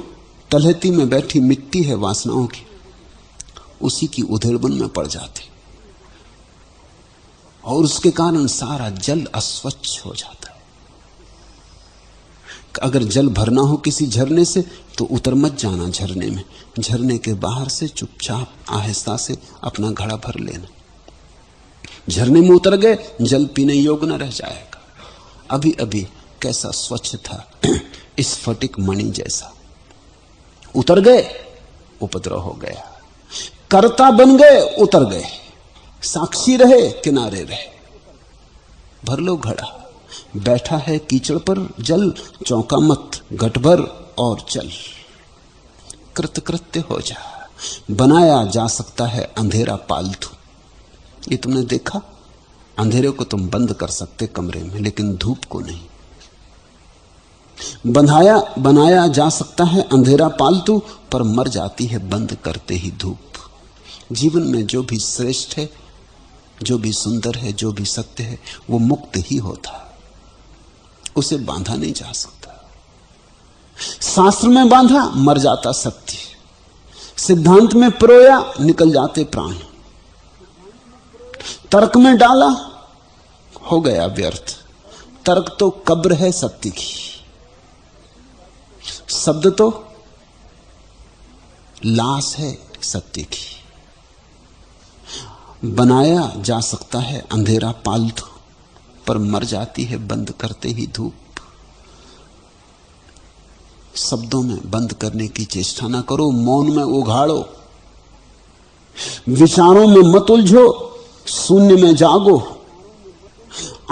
तलहटी में बैठी मिट्टी है वासनाओं की, उसी की उधेड़बन में पड़ जाते, और उसके कारण सारा जल अस्वच्छ हो जाता है। अगर जल भरना हो किसी झरने से तो उतर मत जाना झरने में, झरने के बाहर से चुपचाप आहिस्ता से अपना घड़ा भर लेना। झरने में उतर गए, जल पीने योग्य न रह जाएगा। अभी अभी कैसा स्वच्छ था, स्फटिक मणि जैसा। उतर गए, उपद्रव हो गया। कर्ता बन गए, उतर गए। साक्षी रहे, किनारे रहे। भर लो घड़ा। बैठा है कीचड़ पर जल, चौंका मत, घट भर और चल। कृतकृत्य हो जा। बनाया जा सकता है अंधेरा पालतू। ये तुमने देखा, अंधेरे को तुम बंद कर सकते कमरे में, लेकिन धूप को नहीं। बनाया जा सकता है अंधेरा पालतू, पर मर जाती है बंद करते ही धूप। जीवन में जो भी श्रेष्ठ है, जो भी सुंदर है, जो भी सत्य है, वो मुक्त ही होता, उसे बांधा नहीं जा सकता। शास्त्र में बांधा, मर जाता सत्य। सिद्धांत में पिरोया, निकल जाते प्राण। तर्क में डाला, हो गया व्यर्थ। तर्क तो कब्र है सत्य की, शब्द तो लाश है सत्य की। बनाया जा सकता है अंधेरा पालतू, पर मर जाती है बंद करते ही धूप। शब्दों में बंद करने की चेष्टा ना करो, मौन में उघाड़ो। विचारों में मत उलझो, शून्य में जागो।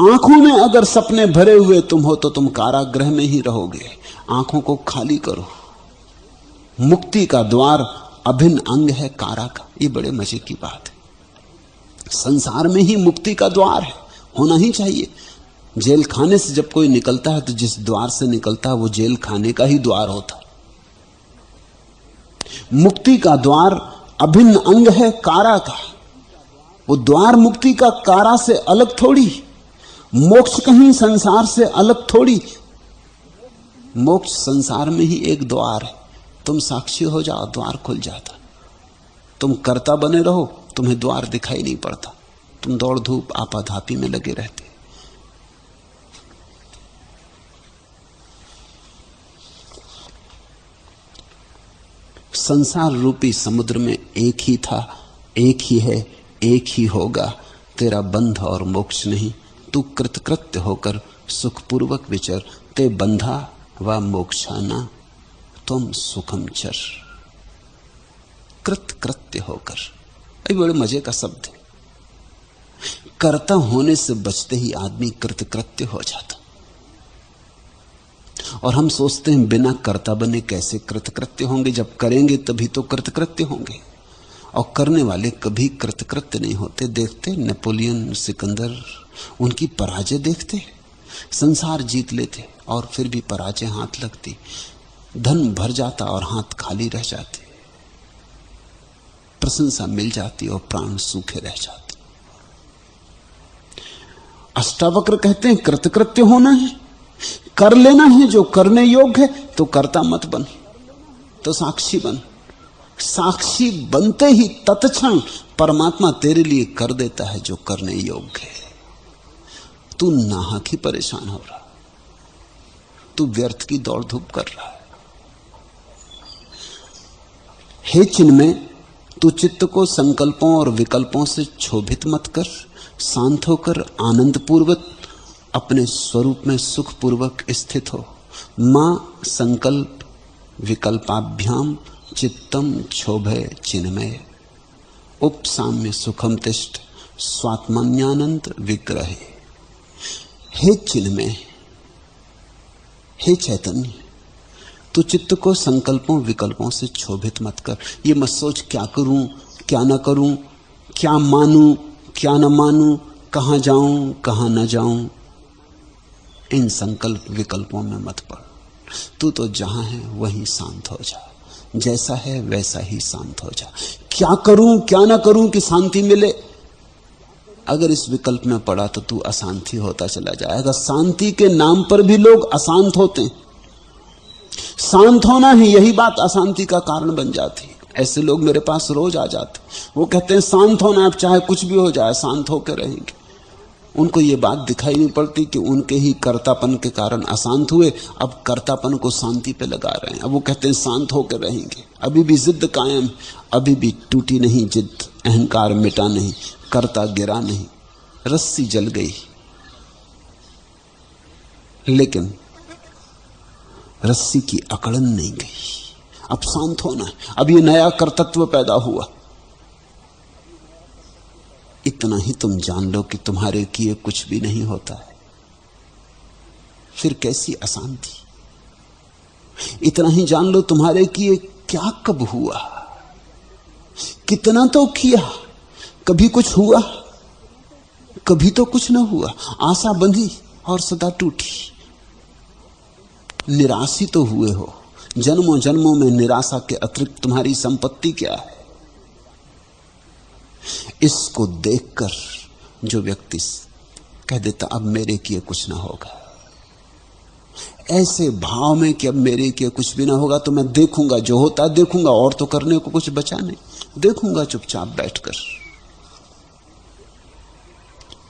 आंखों में अगर सपने भरे हुए तुम हो तो तुम कारागृह में ही रहोगे। आंखों को खाली करो। मुक्ति का द्वार अभिन्न अंग है कारा का। ये बड़े मजे की बात है। संसार में ही मुक्ति का द्वार है, होना ही चाहिए। जेल खाने से जब कोई निकलता है तो जिस द्वार से निकलता है वो जेल खाने का ही द्वार होता। मुक्ति का द्वार अभिन्न अंग है कारा का। वो द्वार मुक्ति का कारा से अलग थोड़ी। मोक्ष कहीं संसार से अलग थोड़ी। मोक्ष संसार में ही एक द्वार है। तुम साक्षी हो जाओ, द्वार खुल जाता। तुम कर्ता बने रहो, तुम्हें द्वार दिखाई नहीं पड़ता। तुम दौड़ धूप आपाधापी में लगे रहते। संसार रूपी समुद्र में एक ही था, एक ही है, एक ही होगा। तेरा बंध और मोक्ष नहीं। तू कृतकृत्य होकर सुखपूर्वक विचर। ते बंधा व मोक्षाना तुम सुखम चर। कृतकृत्य होकर, ये बड़े मजे का शब्द है। कर्ता होने से बचते ही आदमी कृतकृत्य हो जाता। और हम सोचते हैं बिना कर्ता बने कैसे कृतकृत्य होंगे। जब करेंगे तभी तो कृतकृत्य होंगे। और करने वाले कभी कृतकृत्य नहीं होते। देखते नेपोलियन, सिकंदर, उनकी पराजय देखते। संसार जीत लेते और फिर भी पराजय हाथ लगती। धन भर जाता और हाथ खाली रह जाते। प्रशंसा मिल जाती और प्राण सूखे रह जाते। अष्टावक्र कहते हैं कृतकृत्य होना है, कर लेना है जो करने योग्य है, तो कर्ता मत बन, तो साक्षी बन। साक्षी बनते ही तत्क्षण परमात्मा तेरे लिए कर देता है जो करने योग्य है। तू नाहक ही परेशान हो रहा, तू व्यर्थ की दौड़ धूप कर रहा है। हे चिन्मय, तू चित्त को संकल्पों और विकल्पों से क्षोभित मत कर, शांत होकर आनंद पूर्वक अपने स्वरूप में सुख पूर्वक स्थित हो। मां संकल्प विकल्पाभ्याम चित्तम क्षोभय चिन्मय, उपसाम्य सुखम तिष्ठ स्वात्मन्यानंद विग्रहे। हे चिन्मय, हे चैतन्य, तू चित्त को संकल्पों विकल्पों से क्षोभित मत कर। ये मत सोच क्या करूं क्या ना करूं, क्या मानूं क्या न मानूं, कहां जाऊं कहां न जाऊं। इन संकल्प विकल्पों में मत पड़। तू तो जहां है वहीं शांत हो जा, जैसा है वैसा ही शांत हो जा। क्या करूं क्या ना करूं कि शांति मिले, अगर इस विकल्प में पड़ा तो तू अशांति होता चला जाएगा। शांति के नाम पर भी लोग अशांत होते हैं। शांत होना ही यही बात अशांति का कारण बन जाती है। ऐसे लोग मेरे पास रोज आ जाते, वो कहते हैं शांत होना, अब चाहे कुछ भी हो जाए शांत होकर रहेंगे। उनको ये बात दिखाई नहीं पड़ती कि उनके ही कर्तापन के कारण अशांत हुए, अब कर्तापन को शांति पे लगा रहे हैं। अब वो कहते हैं शांत होकर रहेंगे। अभी भी जिद कायम, अभी भी टूटी नहीं जिद, अहंकार मिटा नहीं, कर्ता गिरा नहीं, रस्सी जल गई लेकिन रस्सी की अकड़न नहीं गई। अब शांत होना है, अब ये नया कर्तत्व पैदा हुआ। इतना ही तुम जान लो कि तुम्हारे किए कुछ भी नहीं होता है, फिर कैसी अशांति। इतना ही जान लो तुम्हारे किए क्या कब हुआ, कितना तो किया, कभी कुछ हुआ कभी तो कुछ न हुआ। आशा बंधी और सदा टूटी, निराशी तो हुए हो। जन्मों जन्मों में निराशा के अतिरिक्त तुम्हारी संपत्ति क्या है? इसको देखकर जो व्यक्ति कह देता अब मेरे किए कुछ ना होगा, ऐसे भाव में कि अब मेरे किए कुछ भी ना होगा, तो मैं देखूंगा जो होता है देखूंगा, और तो करने को कुछ बचा नहीं, देखूंगा चुपचाप बैठकर।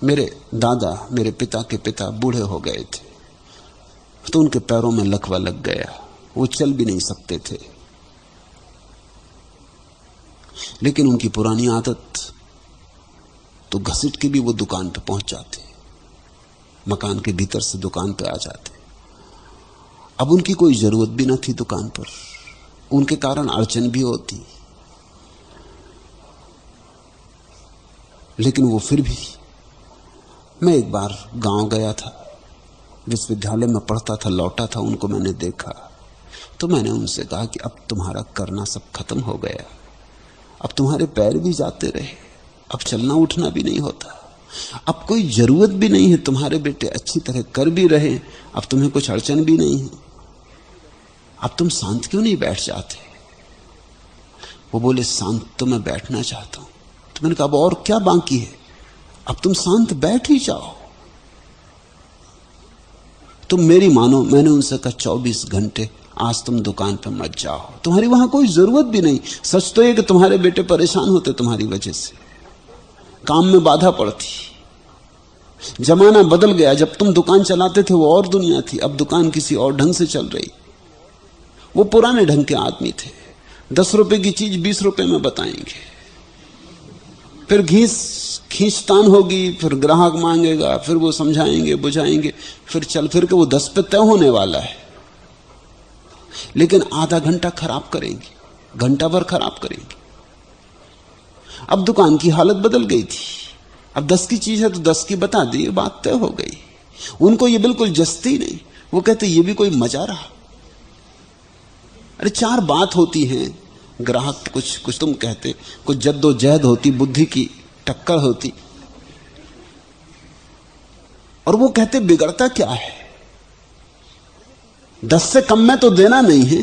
मेरे दादा, मेरे पिता के पिता बूढ़े हो गए थे, तो उनके पैरों में लकवा लग गया, वो चल भी नहीं सकते थे। लेकिन उनकी पुरानी आदत, तो घसीट के भी वो दुकान पे पहुंच जाते, मकान के भीतर से दुकान पे आ जाते। अब उनकी कोई जरूरत भी न थी दुकान पर, उनके कारण अड़चन भी होती, लेकिन वो फिर भी। मैं एक बार गांव गया था, विश्वविद्यालय में पढ़ता था, लौटा था, उनको मैंने देखा, तो मैंने उनसे कहा कि अब तुम्हारा करना सब खत्म हो गया, अब तुम्हारे पैर भी जाते रहे, अब चलना उठना भी नहीं होता, अब कोई जरूरत भी नहीं है, तुम्हारे बेटे अच्छी तरह कर भी रहे, अब तुम्हें कुछ अड़चन भी नहीं है, अब तुम शांत क्यों नहीं बैठ जाते? वो बोले शांत तो मैं बैठना चाहता हूं। तो मैंने कहा अब और क्या बाकी है, अब तुम शांत बैठ ही जाओ। तुम मेरी मानो, मैंने उनसे कहा 24 घंटे आज तुम दुकान पर मत जाओ, तुम्हारी वहां कोई जरूरत भी नहीं। सच तो ये कि तुम्हारे बेटे परेशान होते तुम्हारी वजह से, काम में बाधा पड़ती। जमाना बदल गया, जब तुम दुकान चलाते थे वो और दुनिया थी, अब दुकान किसी और ढंग से चल रही। वो पुराने ढंग के आदमी थे, 10 रुपए की चीज 20 रुपए में बताएंगे, फिर खींचतान होगी, फिर ग्राहक मांगेगा, फिर वो समझाएंगे बुझाएंगे, फिर चल फिर के वो 10 पे तय होने वाला है। लेकिन आधा घंटा खराब करेंगे, घंटा भर खराब करेंगे। अब दुकान की हालत बदल गई थी, अब 10 की चीज है तो 10 की बता दी, बात तय हो गई। उनको ये बिल्कुल जस्ती नहीं, वो कहते ये भी कोई मजा रहा। अरे 4 बात होती है, ग्राहक कुछ तुम कहते, कुछ जद्दोजहद होती, बुद्धि की टक्कर होती, और वो कहते बिगड़ता क्या है, 10 से कम में तो देना नहीं है,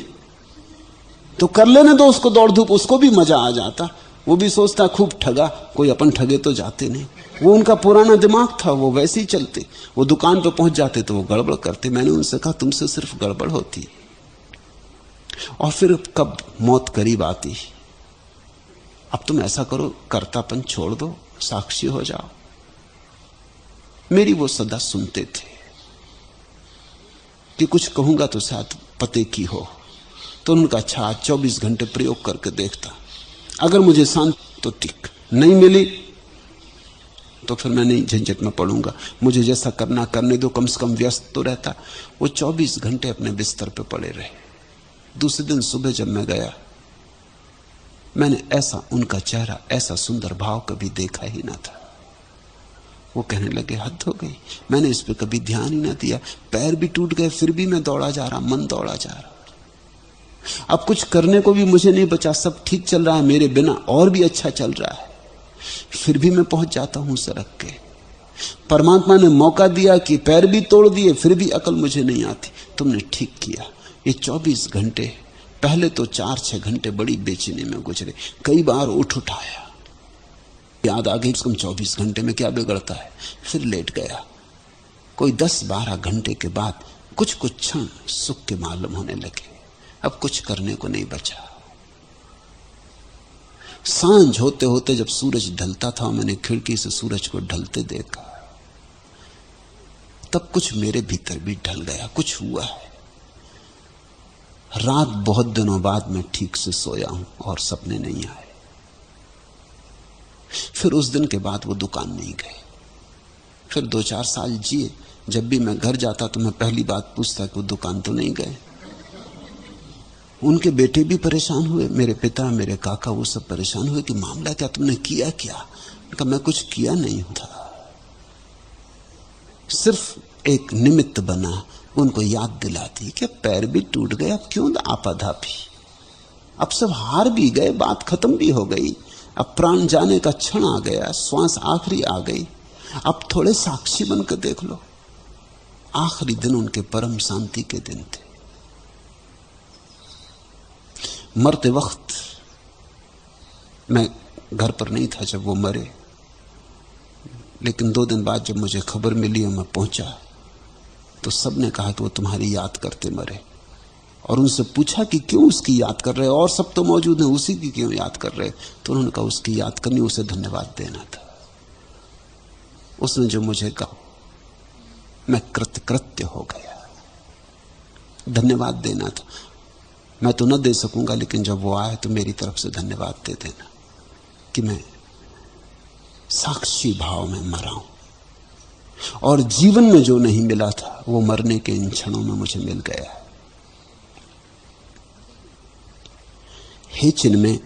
तो कर लेने दो उसको दौड़ धूप, उसको भी मजा आ जाता। वो भी सोचता खूब ठगा, कोई अपन ठगे तो जाते नहीं। वो उनका पुराना दिमाग था, वो वैसे ही चलते। वो दुकान पे पहुंच जाते तो वो गड़बड़ करते। मैंने उनसे कहा तुमसे सिर्फ गड़बड़ होती। और फिर कब मौत करीब आती, अब तुम ऐसा करो, कर्तापन छोड़ दो, साक्षी हो जाओ। मेरी वो सदा सुनते थे कि कुछ कहूंगा तो शायद पते की हो। तो उनका अच्छा 24 घंटे प्रयोग करके देखता, अगर मुझे शांत तो ठीक, नहीं मिली तो फिर मैं नहीं झंझट में पड़ूंगा, मुझे जैसा करना करने दो, कम से कम व्यस्त तो रहता। वो 24 घंटे अपने बिस्तर पे पड़े रहे। दूसरे दिन सुबह जब मैं गया, मैंने ऐसा उनका चेहरा, ऐसा सुंदर भाव कभी देखा ही ना था। वो कहने लगे हद हो गई, मैंने इस पे कभी ध्यान ही ना दिया, पैर भी टूट गए फिर भी मैं दौड़ा जा रहा, मन दौड़ा जा रहा। अब कुछ करने को भी मुझे नहीं बचा, सब ठीक चल रहा है मेरे बिना, और भी अच्छा चल रहा है, फिर भी मैं पहुंच जाता हूं सड़क के। परमात्मा ने मौका दिया कि पैर भी तोड़ दिए, फिर भी अकल मुझे नहीं आती। तुमने ठीक किया। ये 24 घंटे, पहले तो 4-6 घंटे बड़ी बेचैनी में गुजरे, कई बार उठ उठाया, याद आ गई कम 24 घंटे में क्या बिगड़ता है, फिर लेट गया। कोई 10-12 घंटे के बाद कुछ कुछ क्षण सुख के मालूम होने लगे। अब कुछ करने को नहीं बचा। सांझ होते होते जब सूरज ढलता था, मैंने खिड़की से सूरज को ढलते देखा, तब कुछ मेरे भीतर भी ढल गया, कुछ हुआ है। रात बहुत दिनों बाद मैं ठीक से सोया हूं और सपने नहीं आए। फिर उस दिन के बाद वो दुकान नहीं गए। फिर 2-4 साल जिए। जब भी मैं घर जाता तो मैं पहली बात पूछता कि वो दुकान तो नहीं गए। उनके बेटे भी परेशान हुए, मेरे पिता, मेरे काका, वो सब परेशान हुए कि मामला क्या, तुमने किया क्या? उनका मैं कुछ किया नहीं था, सिर्फ एक निमित्त बना उनको याद दिलाती कि पैर भी टूट गए, अब क्यों आपाधापी, अब सब हार भी गए, बात खत्म भी हो गई, अब प्राण जाने का क्षण आ गया, श्वास आखिरी आ गई, अब थोड़े साक्षी बनकर देख लो। आखिरी दिन उनके परम शांति के दिन थे। मरते वक्त मैं घर पर नहीं था जब वो मरे, लेकिन 2 दिन बाद जब मुझे खबर मिली और मैं पहुंचा तो सबने कहा कि वो तुम्हारी याद करते मरे। और उनसे पूछा कि क्यों उसकी याद कर रहे हो, और सब तो मौजूद है, उसी की क्यों याद कर रहे? तो उन्होंने कहा उसकी याद करनी, उसे धन्यवाद देना था। उसने जो मुझे कहा मैं कृतकृत्य हो गया, धन्यवाद देना था। मैं तो न दे सकूंगा, लेकिन जब वो आए तो मेरी तरफ से धन्यवाद दे देना कि मैं साक्षी भाव में मरा हूं, और जीवन में जो नहीं मिला था वो मरने के इन क्षणों में मुझे मिल गया है। हे चिन्मय,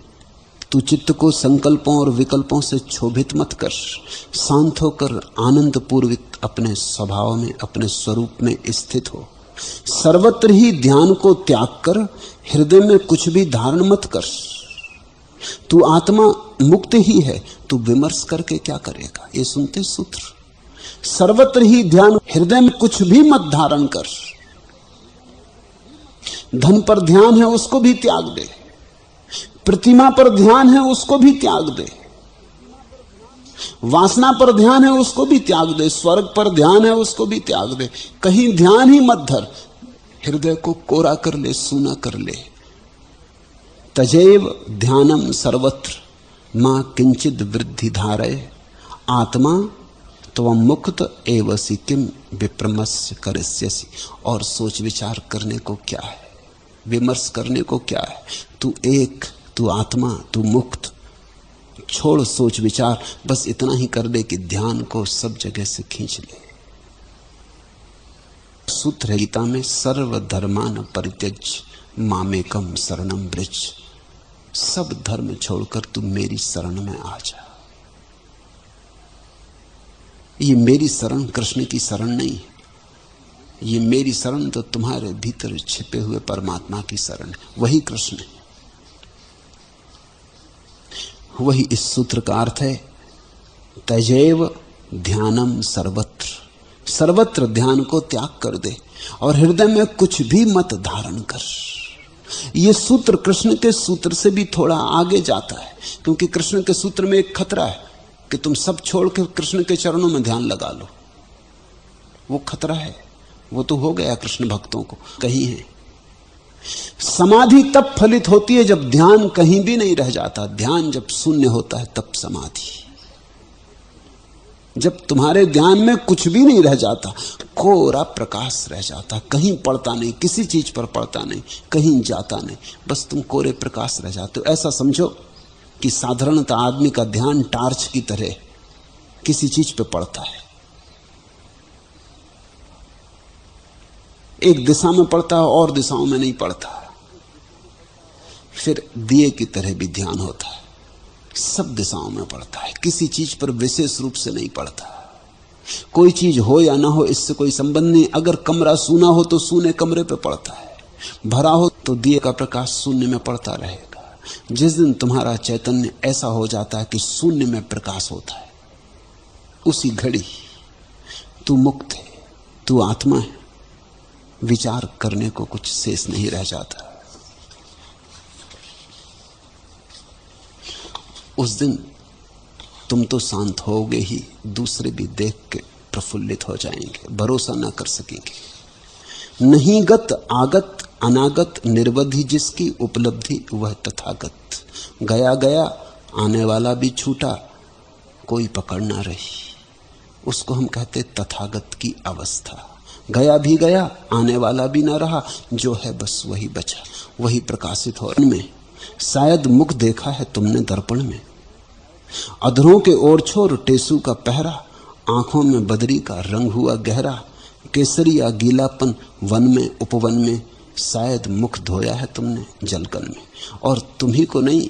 तू चित्त को संकल्पों और विकल्पों से क्षोभित मत कर, शांत होकर आनंद पूर्वक अपने स्वभाव में, अपने स्वरूप में स्थित हो। सर्वत्र ही ध्यान को त्याग कर, हृदय में कुछ भी धारण मत कर। तू आत्मा मुक्त ही है, तू विमर्श करके क्या करेगा? ये सुनते सूत्र। सर्वत्र ही ध्यान, हृदय में कुछ भी मत धारण कर। धन पर ध्यान है उसको भी त्याग दे, प्रतिमा पर ध्यान है उसको भी त्याग दे, वासना पर ध्यान है उसको भी त्याग दे, स्वर्ग पर ध्यान है उसको भी त्याग दे। कहीं ध्यान ही मत धर, हृदय को कोरा कर ले, सूना कर ले। तजैव ध्यानम सर्वत्र मां किंचित वृद्धि धारय, आत्मा त्वं मुक्त एवसी किम विप्रमस्य करिष्यसि। और सोच विचार करने को क्या है, विमर्श करने को क्या है? तू एक, तू आत्मा, तू मुक्त। छोड़ सोच विचार, बस इतना ही कर दे कि ध्यान को सब जगह से खींच ले। सूत्र है गीता में, सर्वधर्मान परित्यज्य मामेकम शरणम व्रज। सब धर्म छोड़कर तू मेरी शरण में आ जा। ये मेरी शरण कृष्ण की शरण नहीं है, ये मेरी शरण तो तुम्हारे भीतर छिपे हुए परमात्मा की शरण है, वही कृष्ण है। वही इस सूत्र का अर्थ है, तजैव ध्यानम सर्वत्र। सर्वत्र ध्यान को त्याग कर दे और हृदय में कुछ भी मत धारण कर। यह सूत्र कृष्ण के सूत्र से भी थोड़ा आगे जाता है, क्योंकि कृष्ण के सूत्र में एक खतरा है। कि तुम सब छोड़ के कृष्ण के चरणों में ध्यान लगा लो। वो खतरा है, वो तो हो गया कृष्ण भक्तों को कहीं है। समाधि तब फलित होती है जब ध्यान कहीं भी नहीं रह जाता। ध्यान जब शून्य होता है तब समाधि। जब तुम्हारे ध्यान में कुछ भी नहीं रह जाता, कोरा प्रकाश रह जाता, कहीं पड़ता नहीं, किसी चीज पर पड़ता नहीं, कहीं जाता नहीं, बस तुम कोरे प्रकाश रह जाते हो। ऐसा समझो कि साधारणतः आदमी का ध्यान टार्च की तरह किसी चीज पे पड़ता है, एक दिशा में पड़ता है और दिशाओं में नहीं पड़ता। फिर दिए की तरह भी ध्यान होता है, सब दिशाओं में पड़ता है, किसी चीज पर विशेष रूप से नहीं पड़ता। कोई चीज हो या ना हो इससे कोई संबंध नहीं। अगर कमरा सूना हो तो सूने कमरे पे पड़ता है, भरा हो तो दिए का प्रकाश शून्य में पड़ता रहेगा। जिस दिन तुम्हारा चैतन्य ऐसा हो जाता है कि शून्य में प्रकाश होता है, उसी घड़ी तू मुक्त है, तू आत्मा है। विचार करने को कुछ शेष नहीं रह जाता। उस दिन तुम तो शांत होगे ही, दूसरे भी देख के प्रफुल्लित हो जाएंगे, भरोसा ना कर सकेंगे। नहीं गत आगत अनागत निर्वधि जिसकी उपलब्धि वह तथागत। गया गया आने वाला भी छूटा, कोई पकड़ ना रही, उसको हम कहते तथागत की अवस्था। गया भी गया, आने वाला भी ना रहा, जो है बस वही बचा, वही प्रकाशित हो। में शायद मुख देखा है तुमने दर्पण में, अधरों के ओर छोर टेसू का पहरा, आंखों में बदरी का रंग हुआ गहरा, केसरी या गीलापन वन में उपवन में, शायद मुख धोया है तुमने जलकन में। और तुम्ही को नहीं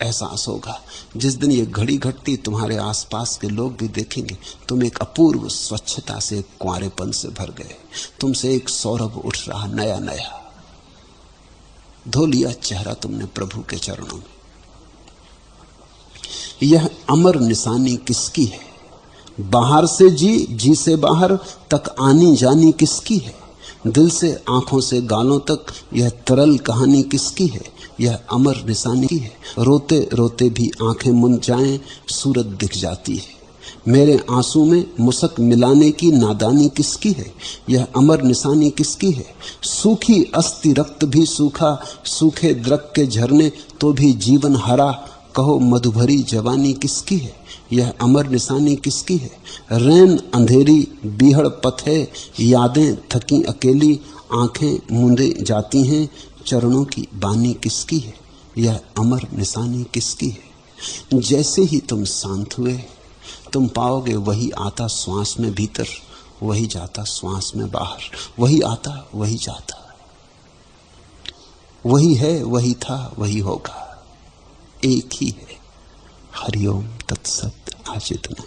एहसास होगा, जिस दिन ये घड़ी घटती तुम्हारे आसपास के लोग भी देखेंगे तुम एक अपूर्व स्वच्छता से, एक कुंवारेपन से भर गए, तुमसे एक सौरभ उठ रहा नया नया। धो लिया चेहरा तुमने प्रभु के चरणों में। यह अमर निशानी किसकी है? बाहर से जी, जी से बाहर तक आनी जानी किसकी है? दिल से आंखों से गालों तक यह तरल कहानी किसकी है? यह अमर निशानी की है। रोते रोते भी आंखें मुंद जाएं, सूरत दिख जाती है। मेरे आंसू में मुसक मिलाने की नादानी किसकी है? यह अमर निशानी किसकी है? सूखी अस्थि रक्त भी सूखा, सूखे द्रक के झरने तो भी जीवन हरा, कहो मधुभरी जवानी किसकी है? यह अमर निशानी किसकी है? रैन अंधेरी बीहड़ पथ है, यादें थकी अकेली, आंखें मूंदे जाती हैं, चरणों की बानी किसकी है? यह अमर निशानी किसकी है? जैसे ही तुम शांत हुए तुम पाओगे वही आता श्वास में भीतर, वही जाता श्वास में बाहर, वही आता वही जाता, वही है वही था वही होगा, एक ही है। हरिओम तत्सत। आज इतना।